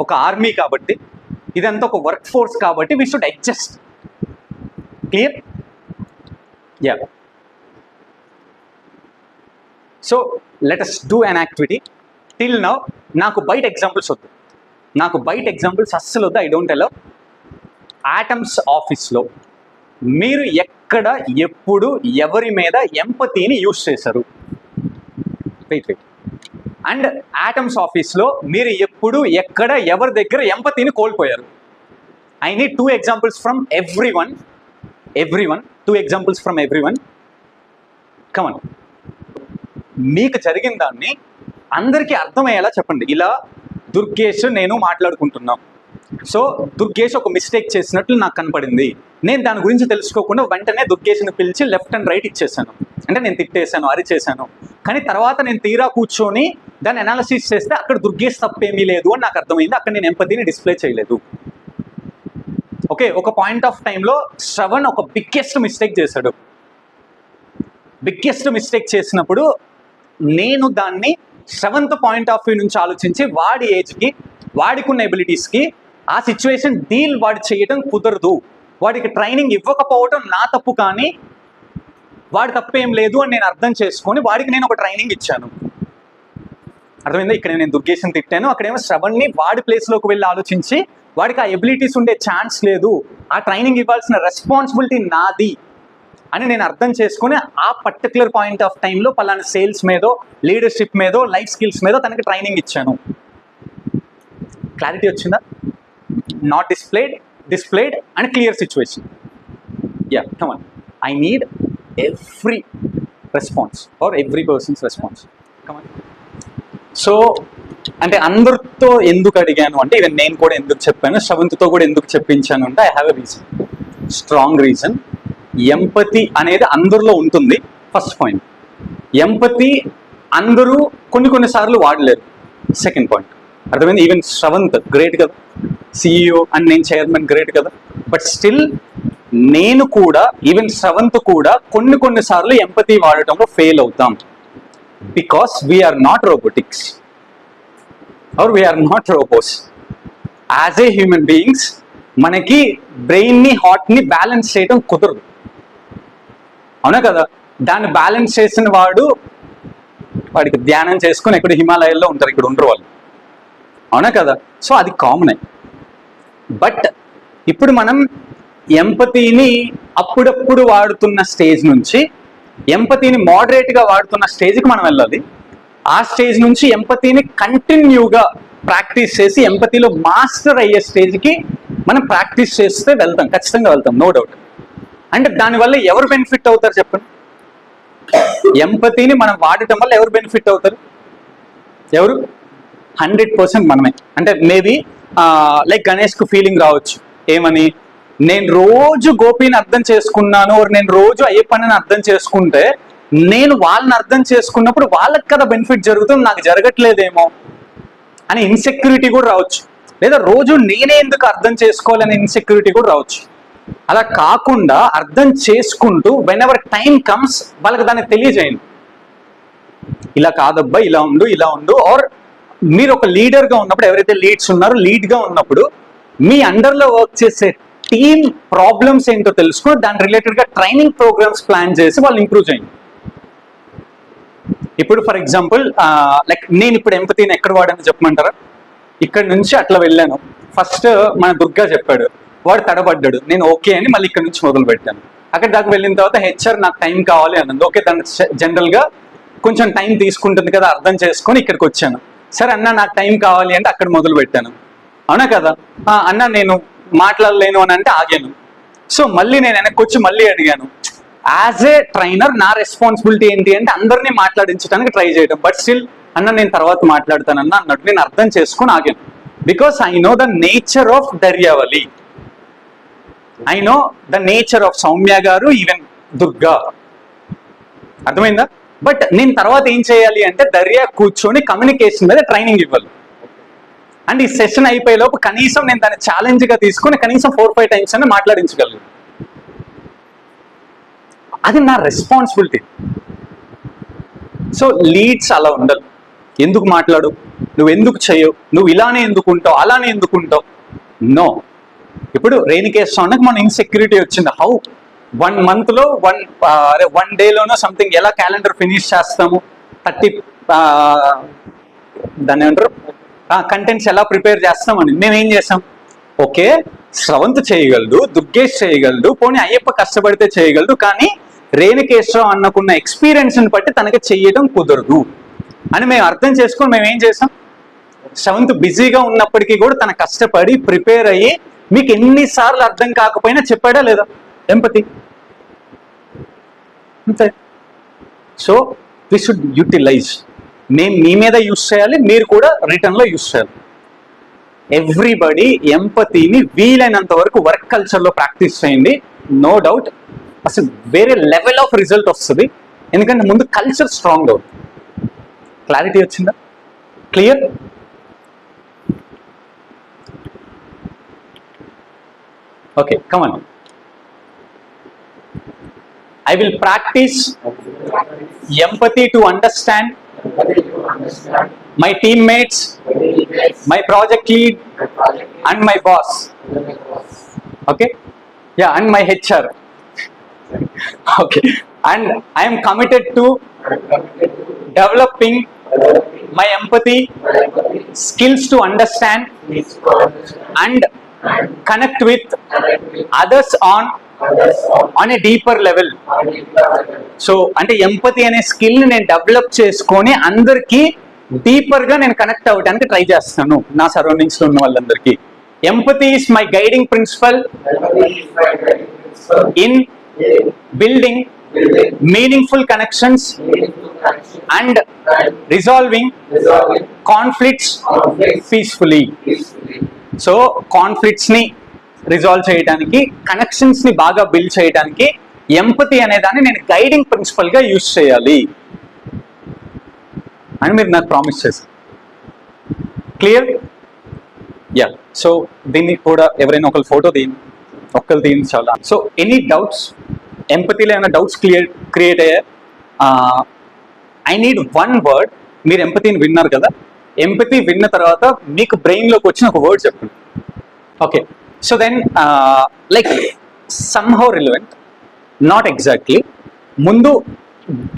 ఒక ఆర్మీ కాబట్టి, ఇదంతా ఒక వర్క్ ఫోర్స్ కాబట్టి we should adjust. Clear? Yeah. So let us do an activity. Till now నాకు బయట ఎగ్జాంపుల్స్ వద్దు, అస్సలు వద్దు. I don't allow. ఆటమ్స్ ఆఫీస్లో మీరు ఎక్కడ ఎప్పుడు ఎవరి మీద ఎంపతిని యూజ్ చేశారు? వెయిట్. అండ్ ఆటమ్స్ ఆఫీస్లో మీరు ఎప్పుడు ఎక్కడ ఎవరి దగ్గర ఎంపతిని కోల్పోయారు? I need 2 examples from everyone. 2 examples from everyone. Come on. మీకు జరిగిన దాన్ని అందరికీ అర్థమయ్యేలా చెప్పండి. ఇలా దుర్గేష్ నేను మాట్లాడుకుంటున్నాం, సో దుర్గేష్ ఒక మిస్టేక్ చేసినట్లు నాకు కనపడింది, నేను దాని గురించి తెలుసుకోకుండా వెంటనే దుర్గేష్ని పిలిచి లెఫ్ట్ అండ్ రైట్ ఇచ్చేసాను, అంటే నేను తిట్టేశాను, అరిచేశాను. కానీ తర్వాత నేను తీరా కూర్చొని దాన్ని అనాలిసిస్ చేస్తే అక్కడ దుర్గేష్ తప్పేమీ లేదు అని నాకు అర్థమైంది, అక్కడ నేను ఎంపతిని డిస్ప్లే చేయలేదు. ఓకే, ఒక పాయింట్ ఆఫ్ టైంలో శ్రవణ్ ఒక బిగ్గెస్ట్ మిస్టేక్ చేశాడు. బిగ్గెస్ట్ మిస్టేక్ చేసినప్పుడు నేను దాన్ని శ్రవణ్ పాయింట్ ఆఫ్ వ్యూ నుంచి ఆలోచించి వాడి ఏజ్కి, వాడికున్న ఎబిలిటీస్కి ఆ సిచ్యువేషన్ డీల్ వాడు చేయడం కుదరదు, వాడికి ట్రైనింగ్ ఇవ్వకపోవడం నా తప్పు, కానీ వాడి తప్పేం లేదు అని నేను అర్థం చేసుకొని వాడికి నేను ఒక ట్రైనింగ్ ఇచ్చాను. అర్థమైందా? ఇక్కడ నేను దుర్గేష్ని తిట్టాను, అక్కడేమో శ్రవణ్ని వాడి ప్లేస్లోకి వెళ్ళి ఆలోచించి వాడికి ఆ ఎబిలిటీస్ ఉండే ఛాన్స్ లేదు, ఆ ట్రైనింగ్ ఇవ్వాల్సిన రెస్పాన్సిబిలిటీ నాది అని నేను అర్థం చేసుకుని ఆ పర్టికులర్ పాయింట్ ఆఫ్ టైంలో పలానా సేల్స్ మీదో, లీడర్షిప్ మీదో, లైఫ్ స్కిల్స్ మీదో తనకి ట్రైనింగ్ ఇచ్చాను. క్లారిటీ వచ్చిందా? Not displayed and clear situation. Yeah, come on. I need every response or every person's response. Come on. So అంటే అందరితో ఎందుకు అడిగాను అంటే, ఈవెన్ నేను కూడా ఎందుకు చెప్పాను, శ్రవంత్తో కూడా ఎందుకు చెప్పించాను అంటే, I have a reason, strong reason. Empathy అనేది అందరిలో ఉంటుంది. ఫస్ట్ పాయింట్, ఎంపతి అందరూ కొన్నిసార్లు వాడలేరు. సెకండ్ పాయింట్, అర్థమైంది? ఈవెన్ శ్రవంత్ గ్రేట్ కదా, CEO అండ్ నేను చైర్మన్, గ్రేట్ కదా. బట్ స్టిల్ నేను కూడా, ఈవెన్ శ్రవంత్ కూడా కొన్నిసార్లు ఎంపతి వాడటంలో ఫెయిల్ అవుతాం. Because we are not robotics or we are not robots. As a human beings మనకి బ్రెయిన్ని, హార్ట్ని బ్యాలెన్స్ చేయడం కుదరదు, అవునా కదా? దాన్ని బ్యాలెన్స్ చేసిన వాడికి ధ్యానం చేసుకుని ఎక్కడ హిమాలయాల్లో ఉంటారు, ఇక్కడ ఉండరు వాళ్ళు, అవునా కదా? సో అది కామన్. బట్ ఇప్పుడు మనం ఎంపతిని అప్పుడప్పుడు వాడుతున్న స్టేజ్ నుంచి ఎంపతిని మోడరేట్గా వాడుతున్న స్టేజ్కి మనం వెళ్ళాలి. ఆ స్టేజ్ నుంచి ఎంపతిని కంటిన్యూగా ప్రాక్టీస్ చేసి ఎంపతిలో మాస్టర్ అయ్యే స్టేజ్కి మనం ప్రాక్టీస్ చేస్తే వెళ్తాం, ఖచ్చితంగా వెళ్తాం, నో డౌట్. అంటే దానివల్ల ఎవరు బెనిఫిట్ అవుతారు చెప్పండి? ఎంపతిని మనం వాడటం వల్ల ఎవరు బెనిఫిట్ అవుతారు? ఎవరు? 100% మనమే. అంటే మేబీ లైక్ గణేష్కు ఫీలింగ్ రావచ్చు, ఏమని, నేను రోజు గోపిని అర్థం చేసుకున్నాను, నేను రోజు అయ్యప్పని అర్థం చేసుకుంటే నేను వాళ్ళని అర్థం చేసుకున్నప్పుడు వాళ్ళకి కదా బెనిఫిట్ జరుగుతుంది, నాకు జరగట్లేదేమో అని ఇన్సెక్యూరిటీ కూడా రావచ్చు. లేదా రోజు నేనే ఎందుకు అర్థం చేసుకోవాలనే ఇన్సెక్యూరిటీ కూడా రావచ్చు. అలా కాకుండా అర్థం చేసుకుంటూ వెన్ ఎవర్ టైం కమ్స్ వాళ్ళకి దాన్ని తెలియజేయండి. ఇలా కాదబ్బా, ఇలా ఉండు. ఆర్ మీరు ఒక లీడర్గా ఉన్నప్పుడు, ఎవరైతే లీడ్స్ ఉన్నారో లీడ్గా ఉన్నప్పుడు మీ అండర్లో వర్క్ చేసే టీమ్ ప్రాబ్లమ్స్ ఏంటో తెలుసుకుని దాని రిలేటెడ్గా ట్రైనింగ్ ప్రోగ్రామ్స్ ప్లాన్ చేసి వాళ్ళు ఇంప్రూవ్ చేయండి. ఇప్పుడు ఫర్ ఎగ్జాంపుల్ లైక్ నేను ఇప్పుడు ఎంపతిని ఎక్కడ వాడాను చెప్పమంటారా? ఇక్కడ నుంచి అట్లా వెళ్ళాను, ఫస్ట్ మన దుర్గా చెప్పాడు, వాడు తడబడ్డాడు, నేను ఓకే అని మళ్ళీ ఇక్కడ నుంచి మొదలు పెట్టాను. అక్కడ దాకా వెళ్ళిన తర్వాత హెచ్ఆర్ నాకు టైం కావాలి అన్నది, ఓకే దాని జనరల్గా కొంచెం టైం తీసుకుంటుంది కదా అర్థం చేసుకొని ఇక్కడికి వచ్చాను. సరే అన్న నాకు టైం కావాలి అంటే అక్కడ మొదలు పెట్టాను, అవునా కదా? అన్న నేను మాట్లాడలేను అని అంటే ఆగాను. సో మళ్ళీ నేను వెనక్కి వచ్చి మళ్ళీ అడిగాను. యాజ్ ఏ ట్రైనర్ నా రెస్పాన్సిబిలిటీ ఏంటి అంటే అందరినీ మాట్లాడించడానికి ట్రై చేయడం. బట్ స్టిల్ అన్న నేను తర్వాత మాట్లాడతానన్న అన్నట్టు నేను అర్థం చేసుకొని ఆగాను. Because I know the nature of దర్యావళి, I know the nature of Soumya garu, even Durga. అర్థమైందా? బట్ నేను తర్వాత ఏం చేయాలి అంటే దర్యా కూర్చొని కమ్యూనికేషన్ మీద ట్రైనింగ్ ఇవ్వాలి. అండ్ ఈ సెషన్ అయిపోయేలోపు కనీసం నేను దాన్ని ఛాలెంజ్గా తీసుకొని కనీసం 4-5 టైమ్స్ అని మాట్లాడించగలను. అది నా రెస్పాన్సిబిలిటీ. సో లీడ్స్ అలా ఉండాలి. ఎందుకు మాట్లాడు, నువ్వు ఎందుకు చేయవు, నువ్వు ఇలానే ఎందుకుంటావు, అలానే ఎందుకుంటావు, నో. ఇప్పుడు రేణుకేశ్వరకి మన ఇన్సెక్యూరిటీ వచ్చింది. హౌ 1 monthలో 1 డేలోనో సంథింగ్ ఎలా క్యాలెండర్ ఫినిష్ చేస్తాము, 30 దాన్ని ఏమంటారు కంటెంట్స్ ఎలా ప్రిపేర్ చేస్తామని మేము ఏం చేసాం, ఓకే శ్రవంత్ చేయగలడు, దుర్గేష్ చేయగలడు, పోనీ అయ్యప్ప కష్టపడితే చేయగలడు, కానీ రేణుకేశ్వరం అన్నకున్న ఎక్స్పీరియన్స్ని బట్టి తనకి చెయ్యడం కుదరదు అని మేము అర్థం చేసుకొని మేము ఏం చేసాం, శ్రవంత్ బిజీగా ఉన్నప్పటికీ కూడా తన కష్టపడి ప్రిపేర్ అయ్యి మీకు ఎన్నిసార్లు అర్థం కాకపోయినా చెప్పాడా లేదా? ఎంపతి అంతే. So we should utilize. మేము మీ మీద యూస్ చేయాలి, మీరు కూడా రిటర్న్లో యూస్ చేయాలి. ఎవ్రీబడి ఎంపతిని వీలైనంత వరకు వర్క్ కల్చర్లో ప్రాక్టీస్ చేయండి. నో డౌట్ అసలు వేరే లెవెల్ ఆఫ్ రిజల్ట్ వస్తుంది. ఎందుకంటే ముందు కల్చర్ స్ట్రాంగ్ అవుతుంది. క్లారిటీ వచ్చిందా? Clear? Okay, come on. I will practice empathy to understand my teammates, my project lead, and my boss. Okay? Yeah, and my HR. Okay. And I am committed to developing my empathy skills to understand and connect with others on a deeper level. So అంటే ఎంపతి అనే స్కిల్ని నేను డెవలప్ చేసుకొని అందరికీ డీపర్గా నేను కనెక్ట్ అవ్వడానికి ట్రై చేస్తాను నా సరౌండింగ్స్లో ఉన్న వాళ్ళందరికీ. Empathy is my guiding principal in building meaningful connections and resolving conflicts peacefully. So conflicts ని రిజాల్వ్ చేయడానికి, కనెక్షన్స్ ని బాగా బిల్డ్ చేయడానికి ఎంపతి అనే దాన్ని నేను గైడింగ్ ప్రిన్సిపల్ గా యూజ్ చేయాలి అని మీరు నాకు ప్రామిస్ చేశారు. క్లియర్? యా. సో దీన్ని కూడా ఎవరైనా ఒకరు ఫోటో ఒక్కరు తీయండి చాలా. సో ఎనీ డౌట్స్, ఎంపతిలో ఏమైనా డౌట్స్ క్రియేట్ అయ్యాయి? I need 1 word. మీరు ఎంపతిని విన్నారు కదా, ఎంపతి విన్న తర్వాత మీకు బ్రెయిన్లోకి వచ్చిన ఒక వర్డ్ చెప్పండి. Okay, so then like somehow relevant, not exactly. ముందు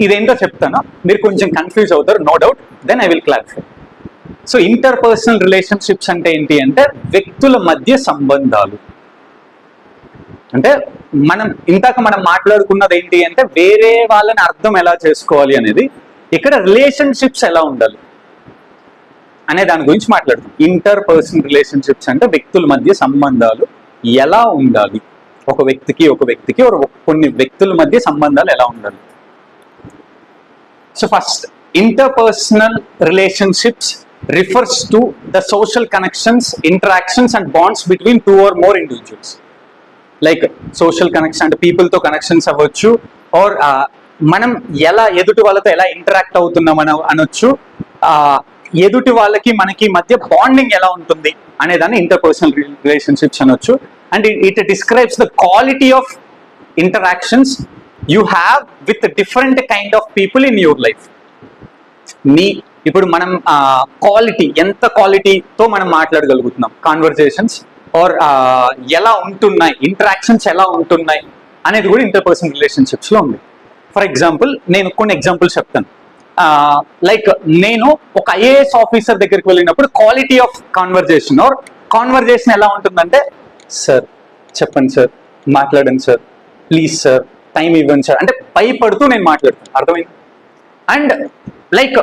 ఇదేంటో చెప్తాను, మీరు కొంచెం కన్ఫ్యూజ్ అవుతారు, no doubt. Then I will clarify. So interpersonal relationships అంటే ఏంటి అంటే వ్యక్తుల మధ్య సంబంధాలు. అంటే మనం ఇందాక మాట్లాడుకున్నది ఏంటి అంటే వేరే వాళ్ళని అర్థం ఎలా చేసుకోవాలి అనేది. ఇక్కడ రిలేషన్షిప్స్ ఎలా ఉండాలి అనే దాని గురించి మాట్లాడుతాం. ఇంటర్ పర్సనల్ రిలేషన్షిప్స్ అంటే వ్యక్తుల మధ్య సంబంధాలు ఎలా ఉండాలి, ఒక వ్యక్తికి కొన్ని వ్యక్తుల మధ్య సంబంధాలు ఎలా ఉండాలి. So first, interpersonal relationships refers to the social connections, interactions and bonds between two or more individuals. Like social connection అంటే people తో connections అవ్వచ్చు, ఆర్ మనం ఎలా ఎదుటి వాళ్ళతో ఎలా ఇంటరాక్ట్ అవుతున్నాం అనొచ్చు, ఎదుటి వాళ్ళకి మనకి మధ్య బాండింగ్ ఎలా ఉంటుంది అనే దాన్ని ఇంటర్పర్సనల్ రిలేషన్షిప్స్ అనొచ్చు. And it describes the quality of interactions you have with different kind of people in your life. ఇప్పుడు మనం క్వాలిటీ, ఎంత క్వాలిటీతో మనం మాట్లాడగలుగుతున్నాం, కాన్వర్జేషన్స్ ఆర్ ఎలా ఉంటున్నాయి, ఇంటరాక్షన్స్ ఎలా ఉంటున్నాయి అనేది కూడా ఇంటర్పర్సనల్ రిలేషన్షిప్స్లో ఉంది. ఫర్ ఎగ్జాంపుల్, నేను కొన్ని ఎగ్జాంపుల్స్ చెప్తాను. లైక్ నేను ఒక ఐఏఎస్ ఆఫీసర్ దగ్గరికి వెళ్ళినప్పుడు quality of conversation or conversation ఎలా ఉంటుందంటే, సార్ చెప్పండి సార్, మాట్లాడండి సార్, ప్లీజ్ సార్, టైం ఇవ్వండి సార్ అంటే భయపడుతూ నేను మాట్లాడుతాను. అర్థమైంది? అండ్ లైక్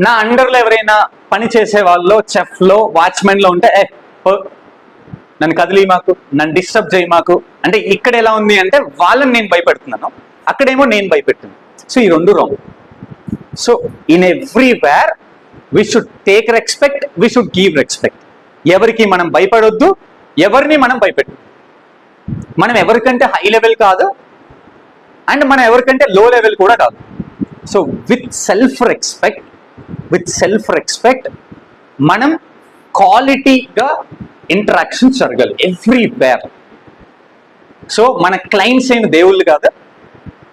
నా అండర్లో ఎవరైనా పని చేసే వాళ్ళు, చెఫ్లో, వాచ్మెన్లో ఉంటే నన్ను కదిలి మాకు, నన్ను డిస్టర్బ్ చేయి మాకు అంటే ఇక్కడ ఎలా ఉంది అంటే వాళ్ళని నేను భయపెడుతున్నాను, అక్కడేమో నేను భయపెడుతున్నాను. సో ఈ రెండు wrong. So in everywhere we should take respect, we should give respect. ఎవరికి మనం భయపడొద్దు, ఎవరిని మనం భయపెట్టద్దు. మనం ఎవరికంటే హై లెవెల్ కాదు అండ్ మనం ఎవరికంటే లో లెవెల్ కూడా కాదు. సో విత్ సెల్ఫ్ రెస్పెక్ట్ మనం క్వాలిటీగా ఇంటరాక్షన్స్ జరగాలి ఎవ్రీవేర్. సో మన క్లయింట్స్ ఏమి దేవుళ్ళు కాదు,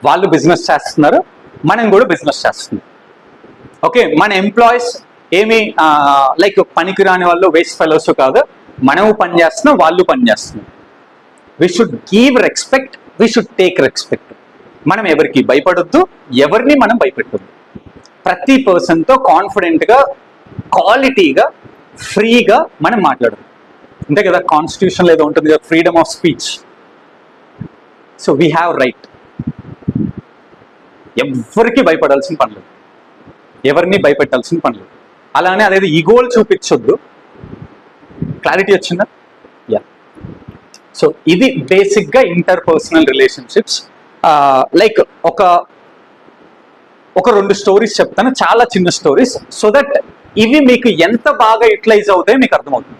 వాళ్ళు బిజినెస్ చేస్తున్నారు, మనం కూడా బిజినెస్ చేస్తున్నాం. ఓకే, మన ఎంప్లాయీస్ ఏమి లైక్ పనికిరాని వాళ్ళు, వేస్ట్ ఫెలోస్ కాదు, మనము పని చేస్తున్నాం, వాళ్ళు పని చేస్తున్నాం. We should give respect, we should take respect. మనం ఎవరికి భయపడొద్దు, ఎవరిని మనం భయపెట్టొద్దు. ప్రతి పర్సన్తో కాన్ఫిడెంట్గా, క్వాలిటీగా, ఫ్రీగా మనం మాట్లాడదు. అంతే కదా, కాన్స్టిట్యూషన్లో ఏదో ఉంటుంది కదా, freedom of speech. So we have right. ఎవరికి భయపడాల్సిన పనులు, ఎవరిని భయపెట్టాల్సిన పనులు. అలానే అదేదో ఈగోలు చూపించొద్దు. క్లారిటీ వచ్చిందా? యా. సో ఇది బేసిక్గా ఇంటర్పర్సనల్ రిలేషన్షిప్స్. లైక్ ఒక రెండు స్టోరీస్ చెప్తాను, చాలా చిన్న స్టోరీస్, సో దట్ ఇవి మీకు ఎంత బాగా యూటిలైజ్ అవుతాయో మీకు అర్థమవుతుంది.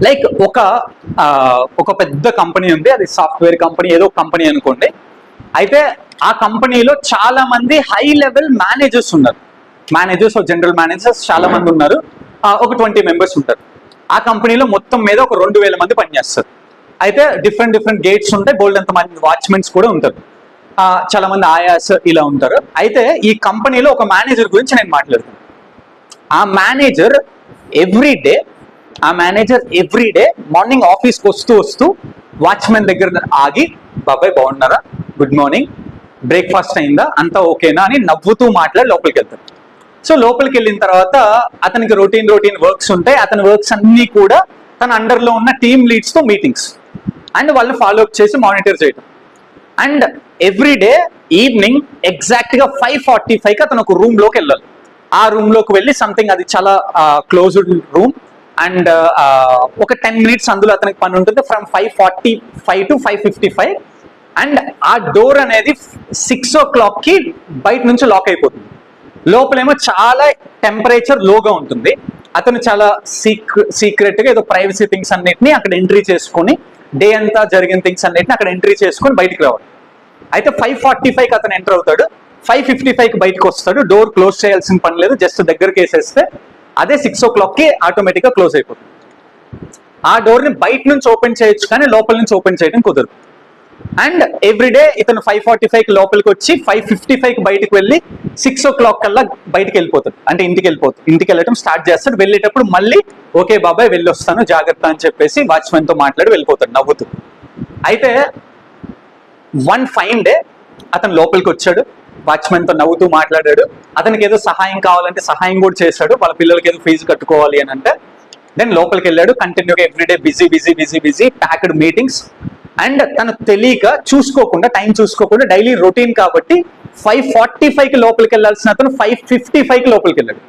లైక్ ఒక పెద్ద కంపెనీ ఉంది, అది సాఫ్ట్వేర్ కంపెనీ, ఏదో కంపెనీ అనుకోండి. అయితే ఆ కంపెనీలో చాలా మంది హై లెవెల్ మేనేజర్స్ ఉన్నారు. మేనేజర్స్, జనరల్ మేనేజర్స్ చాలా మంది ఉన్నారు. ఒక 20 మెంబర్స్ ఉంటారు. ఆ కంపెనీలో మొత్తం మీద ఒక 2000 మంది పనిచేస్తారు. అయితే డిఫరెంట్ గేట్స్ ఉంటాయి, బోల్డ్ అంత మంది వాచ్మెన్స్ కూడా ఉంటారు, చాలా మంది ఆయాస్ ఇలా ఉంటారు. అయితే ఈ కంపెనీలో ఒక మేనేజర్ గురించి నేను మాట్లాడుతాను. ఆ మేనేజర్ ఎవ్రీ డే మార్నింగ్ ఆఫీస్కి వస్తూ వాచ్మెన్ దగ్గర ఆగి, బాబాయ్ బాగున్నారా, గుడ్ మార్నింగ్, బ్రేక్ఫాస్ట్ అయిందా, అంతా ఓకేనా అని నవ్వుతూ మాట్లాడి లోపలికి వెళ్తారు. సో లోపలికి వెళ్ళిన తర్వాత అతనికి రొటీన్ వర్క్స్ ఉంటాయి. అతని వర్క్స్ అన్నీ కూడా తన అండర్లో ఉన్న టీమ్ లీడ్స్తో మీటింగ్స్ అండ్ వాళ్ళు ఫాలో అప్ చేసి మానిటర్ చేయడం. అండ్ ఎవ్రీడే ఈవినింగ్ ఎగ్జాక్ట్గా 5:45కి అతను ఒక రూమ్లోకి వెళ్ళాలి. ఆ రూమ్లోకి వెళ్ళి సంథింగ్, అది చాలా క్లోజ్డ్ రూమ్ అండ్ ఒక 10 minutes అందులో అతనికి పని ఉంటుంది, ఫ్రమ్ 5:45 to 5:55. అండ్ ఆ డోర్ అనేది 6 o'clockకి బయట నుంచి లాక్ అయిపోతుంది. లోపలేమో చాలా టెంపరేచర్ లోగా ఉంటుంది. అతను చాలా సీక్రెట్గా ఏదో ప్రైవసీ థింగ్స్ అన్నిటిని అక్కడ ఎంట్రీ చేసుకొని, డే అంతా జరిగిన థింగ్స్ అన్నిటిని అక్కడ ఎంట్రీ చేసుకొని బయటికి రావాలి. అయితే 5:45కి అతను ఎంటర్ అవుతాడు, 5:55కి బయటకు వస్తాడు. డోర్ క్లోజ్ చేయాల్సిన పని లేదు, జస్ట్ దగ్గరికి వేసేస్తే అదే 6 o'clockకి ఆటోమేటిక్గా క్లోజ్ అయిపోతుంది. ఆ డోర్ని బయట నుంచి ఓపెన్ చేయొచ్చు కానీ లోపల నుంచి ఓపెన్ చేయడం కుదరదు. అండ్ ఎవ్రీడే ఇతను 5:45కి లోపలికి వచ్చి 5:55కి బయటకు వెళ్ళి 6 o'clock కల్లా బయటకు వెళ్ళిపోతాడు, అంటే ఇంటికి వెళ్ళటం స్టార్ట్ చేస్తాడు. వెళ్ళేటప్పుడు మళ్ళీ ఓకే బాబాయ్ వెళ్ళి వస్తాను జాగ్రత్త అని చెప్పేసి వాచ్మెన్తో మాట్లాడి వెళ్ళిపోతాడు నవ్వుతూ. అయితే వన్ ఫైన్ డే అతను లోపలికి వచ్చాడు, వాచ్మెన్తో నవ్వుతూ మాట్లాడాడు. అతనికి ఏదో సహాయం కావాలంటే సహాయం కూడా చేశాడు, వాళ్ళ పిల్లలకి ఏదో ఫీజు కట్టుకోవాలి అని అంటే. దెన్ లోపలికి వెళ్ళాడు, కంటిన్యూగా everyday busy packed meetings. And తను తెలియక టైం చూసుకోకుండా డైలీ రొటీన్ కాబట్టి 5:45కి లోపలికి వెళ్ళాల్సిన అతను 5:55కి లోపలికి వెళ్ళాడు.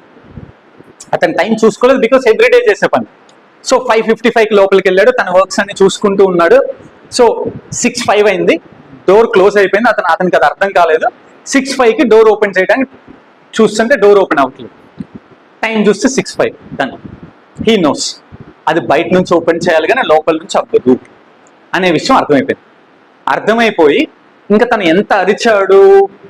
అతను టైం చూసుకోలేదు, బికాస్ ఎవ్రీడే చేసే పని. సో 5:55కి లోపలికి వెళ్ళాడు, తన వర్క్స్ అన్ని చూసుకుంటూ ఉన్నాడు. సో 6:05 అయింది, డోర్ క్లోజ్ అయిపోయింది. అతనికి అది అర్థం కాలేదు. 6:05కి డోర్ ఓపెన్ చేయడానికి చూస్తుంటే డోర్ ఓపెన్ అవ్వట్లేదు. టైం చూస్తే 6:05. డన్. హీ నోస్ అది బయట నుంచి ఓపెన్ చేయాలి కానీ లోపల నుంచి అవ్వదు అనే విషయం అర్థమైపోయి ఇంకా తను ఎంత అరిచాడు,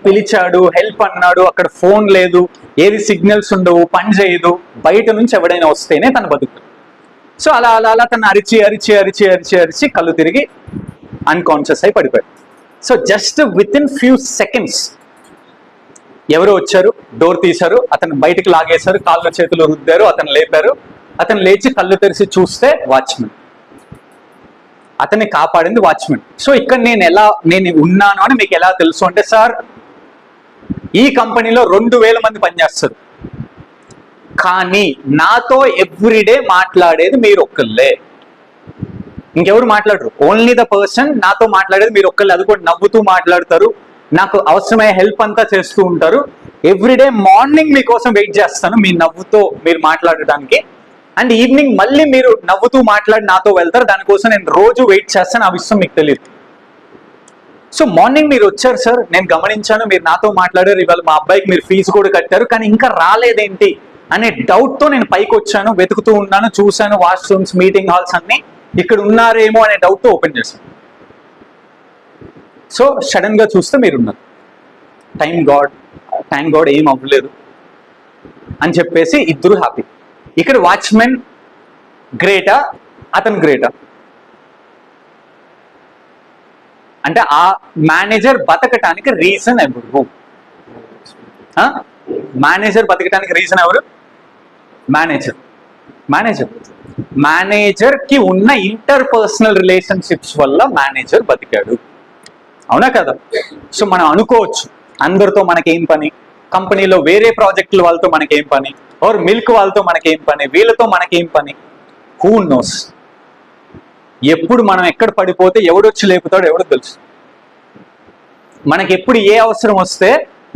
పిలిచాడు, హెల్ప్ అన్నాడు, అక్కడ ఫోన్ లేదు, ఏది సిగ్నల్స్ ఉండవు, పని చేయదు, బయట నుంచి ఎవడైనా వస్తేనే తను బతుకుతాడు. సో అలా తను అరిచి కళ్ళు తిరిగి అన్కాన్షియస్ అయి పడిపోయాడు. So just with in few seconds ఎవరో వచ్చారు, డోర్ తీశారు, అతను బయటికి లాగేశారు, కాళ్ళు చేతులు రుద్దారు, అతను లేపారు. అతను లేచి కళ్ళు తెరిచి చూస్తే వాచ్మెన్. అతన్ని కాపాడింది వాచ్మెన్. సో ఇక్కడ నేను ఉన్నాను అని మీకు ఎలా తెలుసు అంటే, సార్ ఈ కంపెనీలో 2000 మంది పనిచేస్తారు, కానీ నాతో ఎవ్రీడే మాట్లాడేది మీరు ఒక్కళ్ళే, ఇంకెవరు మాట్లాడరు. ఓన్లీ ద పర్సన్ నాతో మాట్లాడేది మీరు ఒక్కళ్ళే. అది కూడా నవ్వుతూ మాట్లాడతారు, నాకు అవసరమయ్యే హెల్ప్ అంతా చేస్తూ ఉంటారు. ఎవ్రీడే మార్నింగ్ మీకోసం వెయిట్ చేస్తాను, మీ నవ్వుతో మీరు మాట్లాడడానికి, అండ్ ఈవినింగ్ మళ్ళీ మీరు నవ్వుతూ మాట్లాడి నాతో వెళ్తారు, దానికోసం నేను రోజు వెయిట్ చేస్తాను. ఆ విషయం మీకు తెలియదు. సో మార్నింగ్ మీరు వచ్చారు సార్, నేను గమనించాను, మీరు నాతో మాట్లాడారు, ఇవాళ మా అబ్బాయికి మీరు ఫీజు కూడా కట్టారు, కానీ ఇంకా రాలేదేంటి అనే డౌట్తో నేను పైకి వచ్చాను, వెతుకుతూ ఉన్నాను, చూశాను వాష్రూమ్స్, మీటింగ్ హాల్స్ అన్ని, ఇక్కడ ఉన్నారేమో అనే డౌట్తో ఓపెన్ చేశాను. సో సడన్ గా చూస్తే మీరున్నారు. థ్యాంక్ గాడ్ ఏం అవ్వలేదు అని చెప్పేసి ఇద్దరు హ్యాపీ. ఇక్కడ వాచ్మెన్ గ్రేటా, అతను గ్రేటా? అంటే ఆ మేనేజర్ బతకటానికి రీజన్ ఎవరు? మేనేజర్ బతకటానికి రీజన్ ఎవరు? మేనేజర్ కి ఉన్న ఇంటర్పర్సనల్ రిలేషన్షిప్స్ వల్ల మేనేజర్ బతికాడు, అవునా కదా? సో మనం అనుకోవచ్చు అందరితో మనకేం పని, కంపెనీలో వేరే ప్రాజెక్టుల వాళ్ళతో మనకేం పని, ఆర్ మిల్క్ వాళ్ళతో మనకేం పని, వీళ్ళతో మనకేం పని. Who knows? ఎప్పుడు మనం ఎక్కడ పడిపోతే ఎవడొచ్చి లేపుతాడో ఎవడో తెలుసు. మనకి ఎప్పుడు ఏ అవసరం వస్తే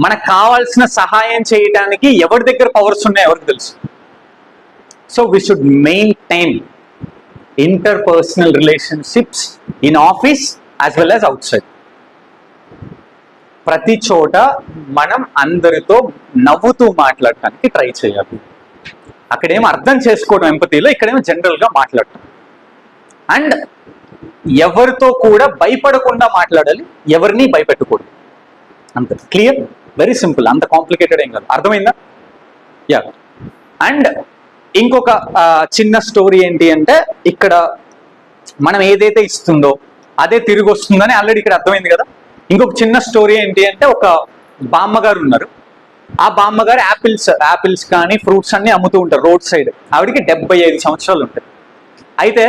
మనకు కావాల్సిన సహాయం చేయడానికి ఎవరి దగ్గర పవర్స్ ఉన్నాయో ఎవరికి తెలుసు. So we should maintain interpersonal relationships in office as well as out side. ప్రతి చోట మనం అందరితో నవ్వుతూ మాట్లాడటానికి ట్రై చేయాలి. అక్కడేమో అర్థం చేసుకోవడం ఎంపతిలో, ఇక్కడేమో జనరల్గా మాట్లాడటం. అండ్ ఎవరితో కూడా భయపడకుండా మాట్లాడాలి, ఎవరిని భయపెట్టకూడదు. అంత క్లియర్, వెరీ సింపుల్, అంత కాంప్లికేటెడ్ ఏం కాదు. అర్థమైందా? యా. అండ్ ఇంకొక చిన్న స్టోరీ ఏంటి అంటే, ఇక్కడ మనం ఏదైతే ఇస్తుందో అదే తిరిగి వస్తుందని ఆల్రెడీ ఇక్కడ అర్థమైంది కదా. ఇంకొక చిన్న స్టోరీ ఏంటి అంటే, ఒక బామ్మగారు ఉన్నారు. ఆ బామ్మగారు యాపిల్స్ కానీ ఫ్రూట్స్ అన్ని అమ్ముతూ ఉంటారు రోడ్ సైడ్. ఆవిడకి 75 సంవత్సరాలు ఉంటాయి. అయితే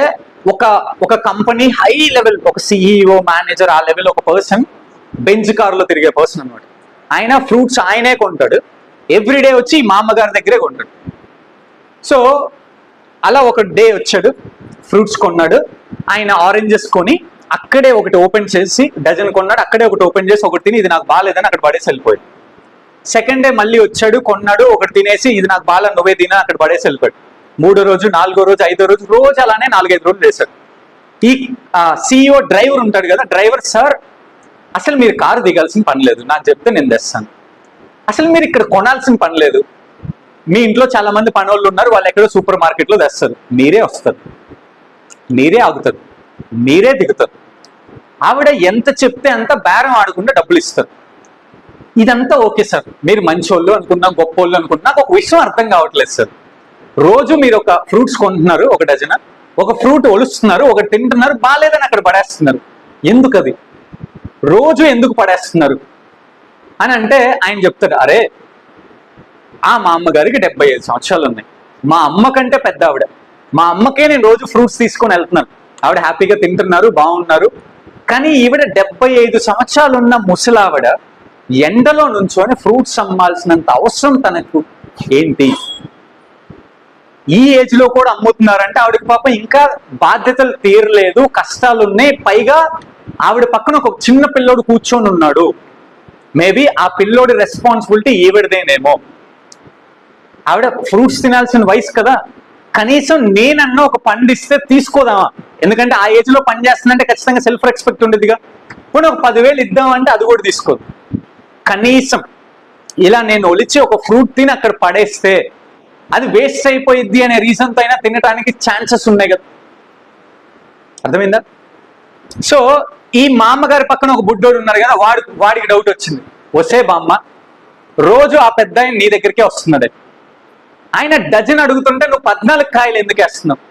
ఒక కంపెనీ హై లెవెల్, ఒక సిఇఓ, మేనేజర్, ఆ లెవెల్ ఒక పర్సన్, బెంజ్ కారులో తిరిగే పర్సన్ అనమాట. ఆయన ఫ్రూట్స్ ఆయనే కొంటాడు, ఎవ్రీడే వచ్చి మా అమ్మగారి దగ్గరే కొంటాడు. సో అలా ఒక డే వచ్చాడు, ఫ్రూట్స్ కొన్నాడు. ఆయన ఆరెంజెస్ కొని అక్కడే ఒకటి ఓపెన్ చేసి, డజన్ కొన్నాడు, అక్కడే ఒకటి ఓపెన్ చేసి ఒకటి తిని ఇది నాకు బాగాలేదని అక్కడ పడేసి వెళ్ళిపోయాడు. సెకండ్ డే మళ్ళీ వచ్చాడు, కొన్నాడు, ఒకటి తినేసి ఇది నాకు బాగా, నువ్వే తినా, అక్కడ పడేసి వెళ్ళిపోయాడు. 3వ రోజు, 4వ రోజు, 5వ రోజు, రోజు అలానే 4-5 రోజులు చేశాడు. ఈ సిఇఓ డ్రైవర్ ఉంటాడు కదా, డ్రైవర్, సార్ అసలు మీరు కారు దిగాల్సిన పని లేదు, నాకు చెప్తే నేను తెస్తాను. అసలు మీరు ఇక్కడ కొనాల్సిన పని లేదు, మీ ఇంట్లో చాలా మంది పనోళ్ళు ఉన్నారు, వాళ్ళు ఎక్కడో సూపర్ మార్కెట్లో తెస్తారు, మీరే వస్తారు, మీరే ఆగుతారు, మీరే దిగుతారు. ఆవిడ ఎంత చెప్తే అంత బేరం ఆడకుండా డబ్బులు ఇస్తారు. ఇదంతా ఓకే సార్, మీరు మంచోళ్ళు అనుకున్నా, గొప్పోళ్ళు అనుకున్నా, నాకు ఒక విషయం అర్థం కావట్లేదు సార్. రోజు మీరు ఒక ఫ్రూట్స్ కొంటున్నారు, ఒక డజన్, ఒక ఫ్రూట్ ఒలుస్తున్నారు, ఒకటి తింటున్నారు, బాగాలేదని అక్కడ పడేస్తున్నారు, ఎందుకు? అది రోజు ఎందుకు పడేస్తున్నారు అని అంటే ఆయన చెప్తాడు, అరే మా అమ్మగారికి 75 సంవత్సరాలు ఉన్నాయి, మా అమ్మ కంటే పెద్ద ఆవిడ, మా అమ్మకే నేను రోజు ఫ్రూట్స్ తీసుకొని వెళ్తున్నాను, ఆవిడ హ్యాపీగా తింటున్నారు, బాగున్నారు. కానీ ఈవిడ 75 సంవత్సరాలు ఉన్న ముసలావిడ ఎండలో నుంచొని ఫ్రూట్స్ అమ్మాల్సినంత అవసరం తనకు ఏంటి? ఈ ఏజ్ లో కూడా అమ్ముతున్నారంటే ఆవిడకి పాపం ఇంకా బాధ్యతలు తీరలేదు, కష్టాలు ఉన్నాయి. పైగా ఆవిడ పక్కన ఒక చిన్న పిల్లోడు కూర్చొని ఉన్నాడు. మేబీ ఆ పిల్లోడి రెస్పాన్సిబిలిటీ ఈవిడదేనేమో. ఆవిడ ఫ్రూట్స్ తినాల్సిన వయసు కదా, కనీసం నేనన్నా ఒక పండు ఇస్తే తీసుకోదామా, ఎందుకంటే ఆ ఏజ్ లో పని చేస్తుందంటే ఖచ్చితంగా సెల్ఫ్ రెస్పెక్ట్ ఉండేదిగా. పోనీ ఒక 10,000 ఇద్దామంటే అది కూడా తీసుకోదు. కనీసం ఇలా నేను ఒలిచి ఒక ఫ్రూట్ తిని అక్కడ పడేస్తే అది వేస్ట్ అయిపోయిద్ది అనే రీజన్తో అయినా తినడానికి ఛాన్సెస్ ఉన్నాయి కదా. అర్థమైందా? సో ఈ మా అమ్మగారి పక్కన ఒక బుడ్డోడు ఉన్నారు కదా, వాడికి డౌట్ వచ్చింది, వసే బామ్మ రోజు ఆ పెద్ద ఆయన నీ దగ్గరికే వస్తున్నాడు, ఆయన డజన్ అడుగుతుంటే నువ్వు 14 కాయలు ఎందుకు వేస్తున్నావు?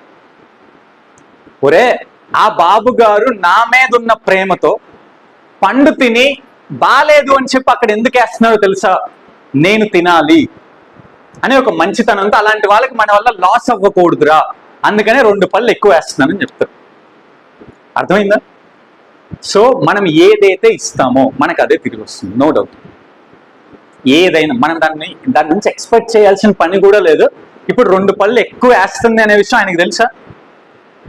ఒరే, ఆ బాబు గారు నా మీద ఉన్న ప్రేమతో పండు తిని బాలేదు అని చెప్పి అక్కడ ఎందుకు వేస్తున్నాడో తెలుసా? నేను తినాలి అనే ఒక మంచితనంతో, అలాంటి వాళ్ళకి మన వల్ల లాస్ అవ్వకూడదురా, అందుకనే 2 పళ్ళు ఎక్కువ వేస్తున్నానని చెప్తారు. అర్థమైందా? సో మనం ఏదైతే ఇస్తామో మనకు అదే తిరిగి వస్తుంది, నో డౌట్. ఏదైనా మనం దాని నుంచి ఎక్స్పెక్ట్ చేయాల్సిన పని కూడా లేదు. ఇప్పుడు 2 పళ్ళు ఎక్కువ వేస్తుంది అనే విషయం ఆయనకు తెలుసా?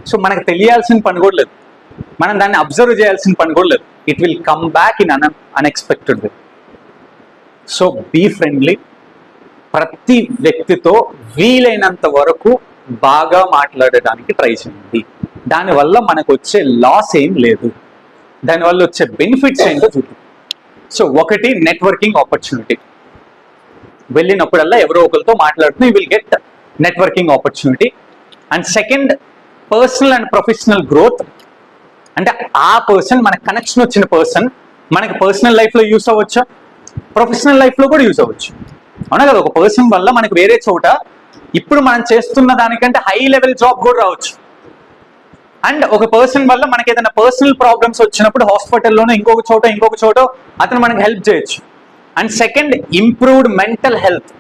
సో మనకు తెలియాల్సిన పని కూడా లేదు, మనం దాన్ని అబ్జర్వ్ చేయాల్సిన పని కూడా లేదు. It will come back in unexpected way. So be friendly. ప్రతి వ్యక్తితో వీలైనంత వరకు బాగా మాట్లాడడానికి ట్రై చేయండి. దానివల్ల మనకు వచ్చే లాస్ ఏం లేదు, దానివల్ల వచ్చే బెనిఫిట్స్ ఏంటో చూద్దాం. సో ఒకటి, నెట్వర్కింగ్ ఆపర్చునిటీ. వెళ్ళినప్పుడల్లా ఎవరో ఒకరితో మాట్లాడుతూ you will get networking opportunity. And second, personal and professional growth. అంటే ఆ పర్సన్, మనకు కనెక్షన్ వచ్చిన పర్సన్ మనకి పర్సనల్ లైఫ్లో యూస్ అవ్వచ్చు, ప్రొఫెషనల్ లైఫ్లో కూడా యూస్ అవ్వచ్చు. అవునా కదా? ఒక పర్సన్ వల్ల మనకు వేరే చోట ఇప్పుడు మనం చేస్తున్న దానికంటే హై లెవెల్ జాబ్ కూడా రావచ్చు. అండ్ ఒక పర్సన్ వల్ల మనకి ఏదైనా పర్సనల్ ప్రాబ్లమ్స్ వచ్చినప్పుడు హాస్పిటల్లోనో ఇంకొక చోట అతను మనకి హెల్ప్ చేయొచ్చు. And second, improved mental health.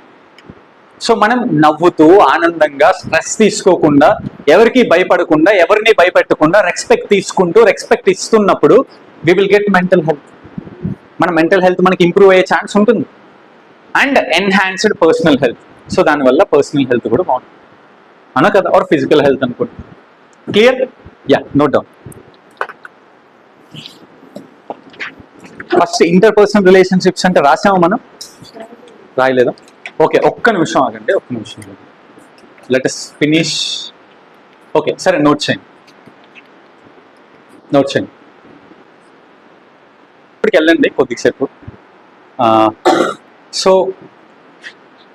So మనం నవ్వుతూ ఆనందంగా స్ట్రెస్ తీసుకోకుండా, ఎవరికి భయపడకుండా, ఎవరిని భయపెట్టకుండా రెస్పెక్ట్ తీసుకుంటూ రెస్పెక్ట్ ఇస్తున్నప్పుడు we will get mental health. మన మెంటల్ హెల్త్ మనకి ఇంప్రూవ్ అయ్యే ఛాన్స్ ఉంటుంది. And enhanced personal health. So దానివల్ల పర్సనల్ హెల్త్ కూడా బాగుంటుంది, అవునా కదా? ఆర్ ఫిజికల్ హెల్త్ అనుకోండి. Clear? Yeah, note down. First interpersonal relationships అంటే రాసాము మనం, రాయలేదా? ఓకే, ఒక్క నిమిషం ఆగండి, ఒక్క నిమిషం. Let us finish. ఓకే, సరే, నోట్ చేయండి. ఇప్పటికి వెళ్ళండి కొద్దిసేపు. So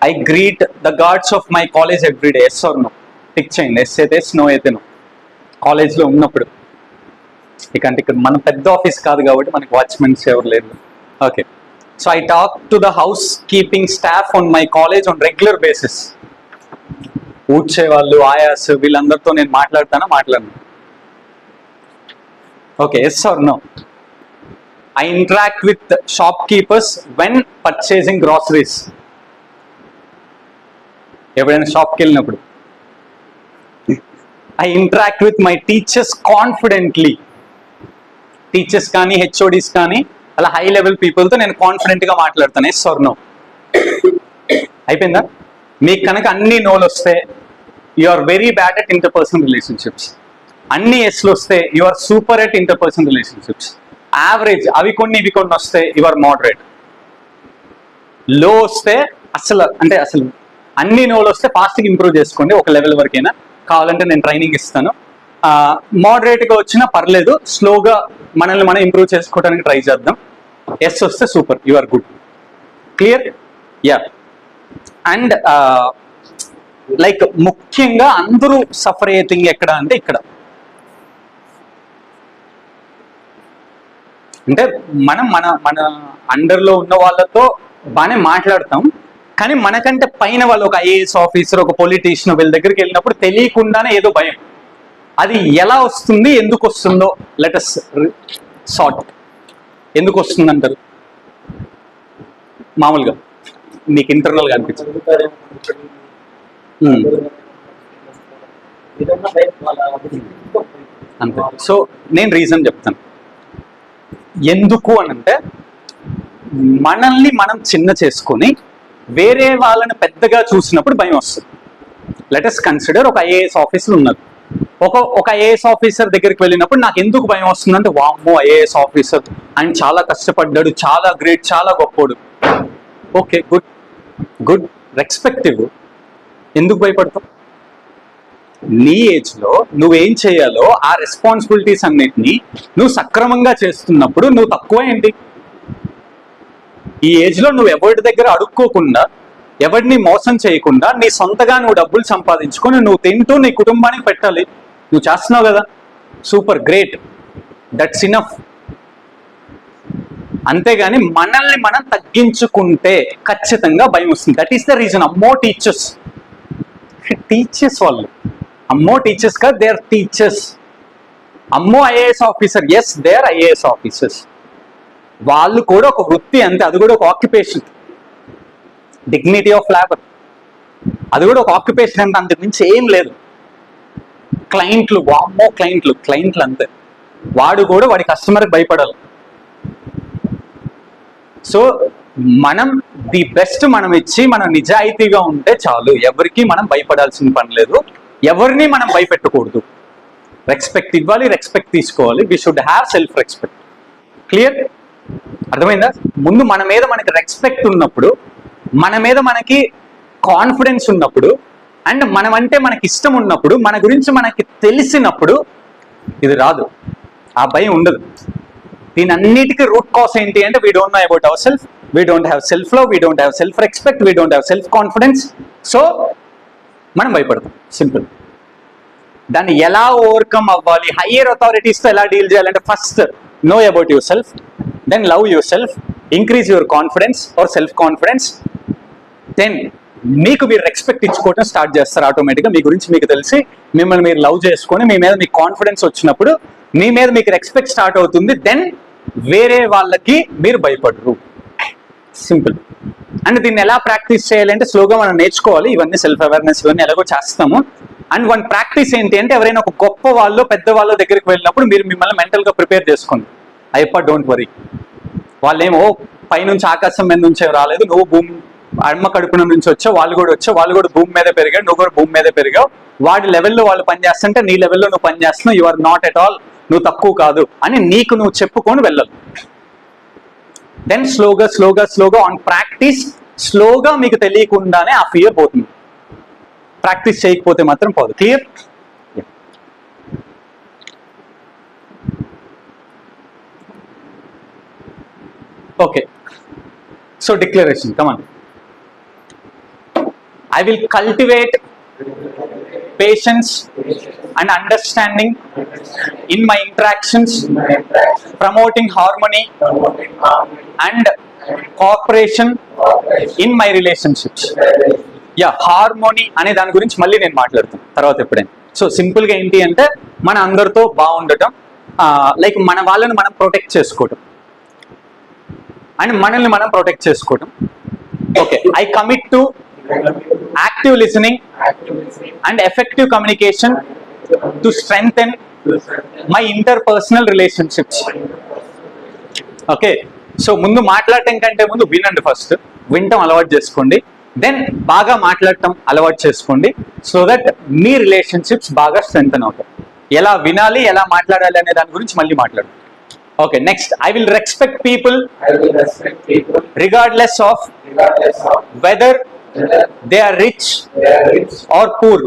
I greet the gods of my college every day. Yes or no? Tick చేయండి. ఎస్ అయితే ఎస్, నో అయితే నో. కాలేజ్లో ఉన్నప్పుడు, ఇకంటే ఇక్కడ మన పెద్ద ఆఫీస్ కాదు కాబట్టి మనకి వాచ్మెన్స్ ఎవరు లేరు. Okay, so I talk to the housekeeping staff on my college on regular basis. ఊడ్చే వాళ్ళు, ఆయాస్, వీళ్ళందరితో నేను మాట్లాడను. Okay, yes or no? I interact with shopkeepers when purchasing groceries. ఎప్పుడైనా షాప్కి వెళ్ళినప్పుడు. I interact with my teachers confidently. Teachers కానీ, హెచ్ఓడీస్ కానీ, అలా హై లెవెల్ పీపుల్తో నేను కాన్ఫిడెంట్గా మాట్లాడతాను. Yes or no? అయిపోయిందా? మీకు కనుక అన్ని నోలు వస్తే you are very bad at interpersonal relationships. అన్ని ఎస్లు వస్తే you are super at interpersonal relationships. Average, అవి కొన్ని ఇవి కొన్ని వస్తే యు ఆర్ మోడరేట్. లో వస్తే అసలు అన్ని నోలు వస్తే ఫాస్ట్గా ఇంప్రూవ్ చేసుకోండి, ఒక లెవెల్ వరకైనా. కావాలంటే నేను ట్రైనింగ్ ఇస్తాను. మోడరేట్గా వచ్చినా పర్లేదు, స్లోగా మనల్ని మనం ఇంప్రూవ్ చేసుకోవడానికి ట్రై చేద్దాం. ఎస్ వస్తే super, you are good. Clear? Yeah. And like ముఖ్యంగా అందరూ సఫర్ అయ్యే థింగ్ ఎక్కడ అంటే ఇక్కడ. అంటే మనం మన అండర్లో ఉన్న వాళ్ళతో బాగానే మాట్లాడతాం, కానీ మనకంటే పైన వాళ్ళు, ఒక ఐఏఎస్ ఆఫీసర్, ఒక పొలిటీషియన్, వీళ్ళ దగ్గరికి వెళ్ళినప్పుడు తెలియకుండానే ఏదో భయం. అది ఎలా వస్తుంది, ఎందుకు వస్తుందో లెట్ us సార్ట్. ఎందుకు వస్తుంది అంటారు మామూలుగా? మీకు ఇంటర్నల్గా అనిపించింది అంతే. సో నేను రీజన్ చెప్తాను. ఎందుకు అనంటే, మనల్ని మనం చిన్న చేసుకొని వేరే వాళ్ళని పెద్దగా చూసినప్పుడు భయం వస్తుంది. లెట్ us కన్సిడర్, ఒక ఐఏఎస్ ఆఫీసర్ ఉన్నారు. ఒక ఐఏఎస్ ఆఫీసర్ దగ్గరికి వెళ్ళినప్పుడు నాకు ఎందుకు భయం వస్తుందంటే, వామ్మో ఐఏఎస్ ఆఫీసర్ ఆయన చాలా కష్టపడ్డాడు, చాలా గ్రేట్, చాలా గొప్పోడు. Okay, good good, respective. ఎందుకు భయపడతావు? నీ ఏజ్లో నువ్వేం చేయాలో ఆ రెస్పాన్సిబిలిటీస్ అన్నిటినీ నువ్వు సక్రమంగా చేస్తున్నప్పుడు నువ్వు తక్కువ ఏంటి? ఈ ఏజ్లో నువ్వు ఎవరి దగ్గర అడుక్కోకుండా, ఎవరిని మోసం చేయకుండా, నీ సొంతగా నువ్వు డబ్బులు సంపాదించుకొని నువ్వు తింటూ నీ కుటుంబానికి పెట్టాలి. నువ్వు చేస్తున్నావు కదా, సూపర్, గ్రేట్, దట్స్ ఇనఫ్. అంతేగాని మనల్ని మనం తగ్గించుకుంటే ఖచ్చితంగా భయం వస్తుంది. That is the reason. అమ్మో టీచర్స్, వాళ్ళు అమ్మో టీచర్స్ కాదు, దే ఆర్ టీచర్స్. అమ్మో IAS officer, yes they are IAS officers. వాళ్ళు కూడా ఒక వృత్తి అంతే, అది కూడా ఒక ఆక్యుపేషన్. డిగ్నిటీ ఆఫ్ లేబర్, అది కూడా ఒక ఆక్యుపేషన్ అంటే, అంతకు మించి ఏం లేదు. క్లయింట్లు, వామ్మో క్లయింట్లు అంతే. వాడు కూడా వాడి కస్టమర్కి భయపడాలి. సో మనం ది బెస్ట్ మనం ఇచ్చి మనం నిజాయితీగా ఉంటే చాలు. ఎవరికి మనం భయపడాల్సిన పని లేదు, ఎవరిని మనం భయపెట్టకూడదు. రెస్పెక్ట్ ఇవ్వాలి, రెస్పెక్ట్ తీసుకోవాలి. We should have self respect. Clear? అర్థమైందా? ముందు మన మీద మనకి రెస్పెక్ట్ ఉన్నప్పుడు, మన మీద మనకి కాన్ఫిడెన్స్ ఉన్నప్పుడు, అండ్ మనం అంటే మనకి ఇష్టం ఉన్నప్పుడు, మన గురించి మనకి తెలిసినప్పుడు ఇది రాదు, ఆ భయం ఉండదు. దీని అన్నిటికీ రూట్ కాజ్ ఏంటి అంటే, we don't know about our self, we don't have self love, we don't have self respect, we don't have self confidence. So మనం భయపడతాం, సింపుల్. దాన్ని ఎలా ఓవర్కమ్ అవ్వాలి, హయ్యర్ అథారిటీస్తో ఎలా డీల్ చేయాలంటే, first know about your self, then love your self, increase your confidence or self confidence, then మీకు మీరు రెస్పెక్ట్ ఇచ్చుకోవటం స్టార్ట్ చేస్తారు ఆటోమేటిక్గా. మీ గురించి మీకు తెలిసి మిమ్మల్ని మీరు లవ్ చేసుకొని మీ మీద మీకు కాన్ఫిడెన్స్ వచ్చినప్పుడు మీ మీద మీకు రెస్పెక్ట్ స్టార్ట్ అవుతుంది. దెన్ వేరే వాళ్ళకి మీరు భయపడరు, సింపుల్. అండ్ దీన్ని ఎలా ప్రాక్టీస్ చేయాలంటే, స్లోగా మనం నేర్చుకోవాలి. ఇవన్నీ సెల్ఫ్ అవేర్నెస్ ఇవన్నీ ఎలాగో చేస్తాము. అండ్ వన్ ప్రాక్టీస్ ఏంటి అంటే, ఎవరైనా ఒక గొప్ప వాళ్ళు, పెద్ద వాళ్ళ దగ్గరికి వెళ్ళినప్పుడు మీరు మిమ్మల్ని మెంటల్గా ప్రిపేర్ చేసుకోండి. అయ్యప్ప డోంట్ వరీ, వాళ్ళేమో పైనుంచి ఆకాశం మీద నుంచే రాలేదు, నువ్వు భూమి అమ్మ కడుపున నుంచి వచ్చావు, వాళ్ళు కూడా భూమి మీద పెరిగాడు, నువ్వు కూడా భూమి మీద పెరిగావు. వాడి లెవెల్లో వాళ్ళు పనిచేస్తుంటే నీ లెవెల్లో నువ్వు పనిచేస్తున్నావు, you are not at all, నువ్వు తక్కువ కాదు అని నీకు నువ్వు చెప్పుకొని వెళ్ళాలి. దెన్ స్లోగా ఆన్ ప్రాక్టీస్, స్లోగా మీకు తెలియకుండానే ఆ ఫియర్ పోతుంది. ప్రాక్టీస్ చేయకపోతే మాత్రం పోదు. Clear? Okay, so declaration, come on. I will cultivate patience and understanding in my interactions, promoting harmony and cooperation in my relationships. Yeah, harmony అనే దాని గురించి మళ్ళీ నేను మాట్లాడతాను తర్వాత ఎప్పుడైనా. సో సింపుల్గా ఏంటి అంటే, మన అందరితో బాగుండటం, లైక్ మన వాళ్ళని మనం ప్రొటెక్ట్ చేసుకోవటం అండ్ మనల్ని మనం ప్రొటెక్ట్ చేసుకోవటం. Okay, I commit to active listening and effective communication to strengthen my interpersonal relationships. Okay, so ముందు మాట్లాడటం కంటే ముందు వినండి. ఫస్ట్ వినటం అలవాటు చేసుకోండి, దెన్ బాగా మాట్లాడటం అలవాటు చేసుకోండి. సో దట్ మీ రిలేషన్షిప్స్ బాగా స్ట్రెంగ్తన్ అవుతాయి. ఎలా వినాలి, ఎలా మాట్లాడాలి అనే దాని గురించి మళ్ళీ మాట్లాడండి. Okay, next, I will respect people regardless of whether they are rich or poor.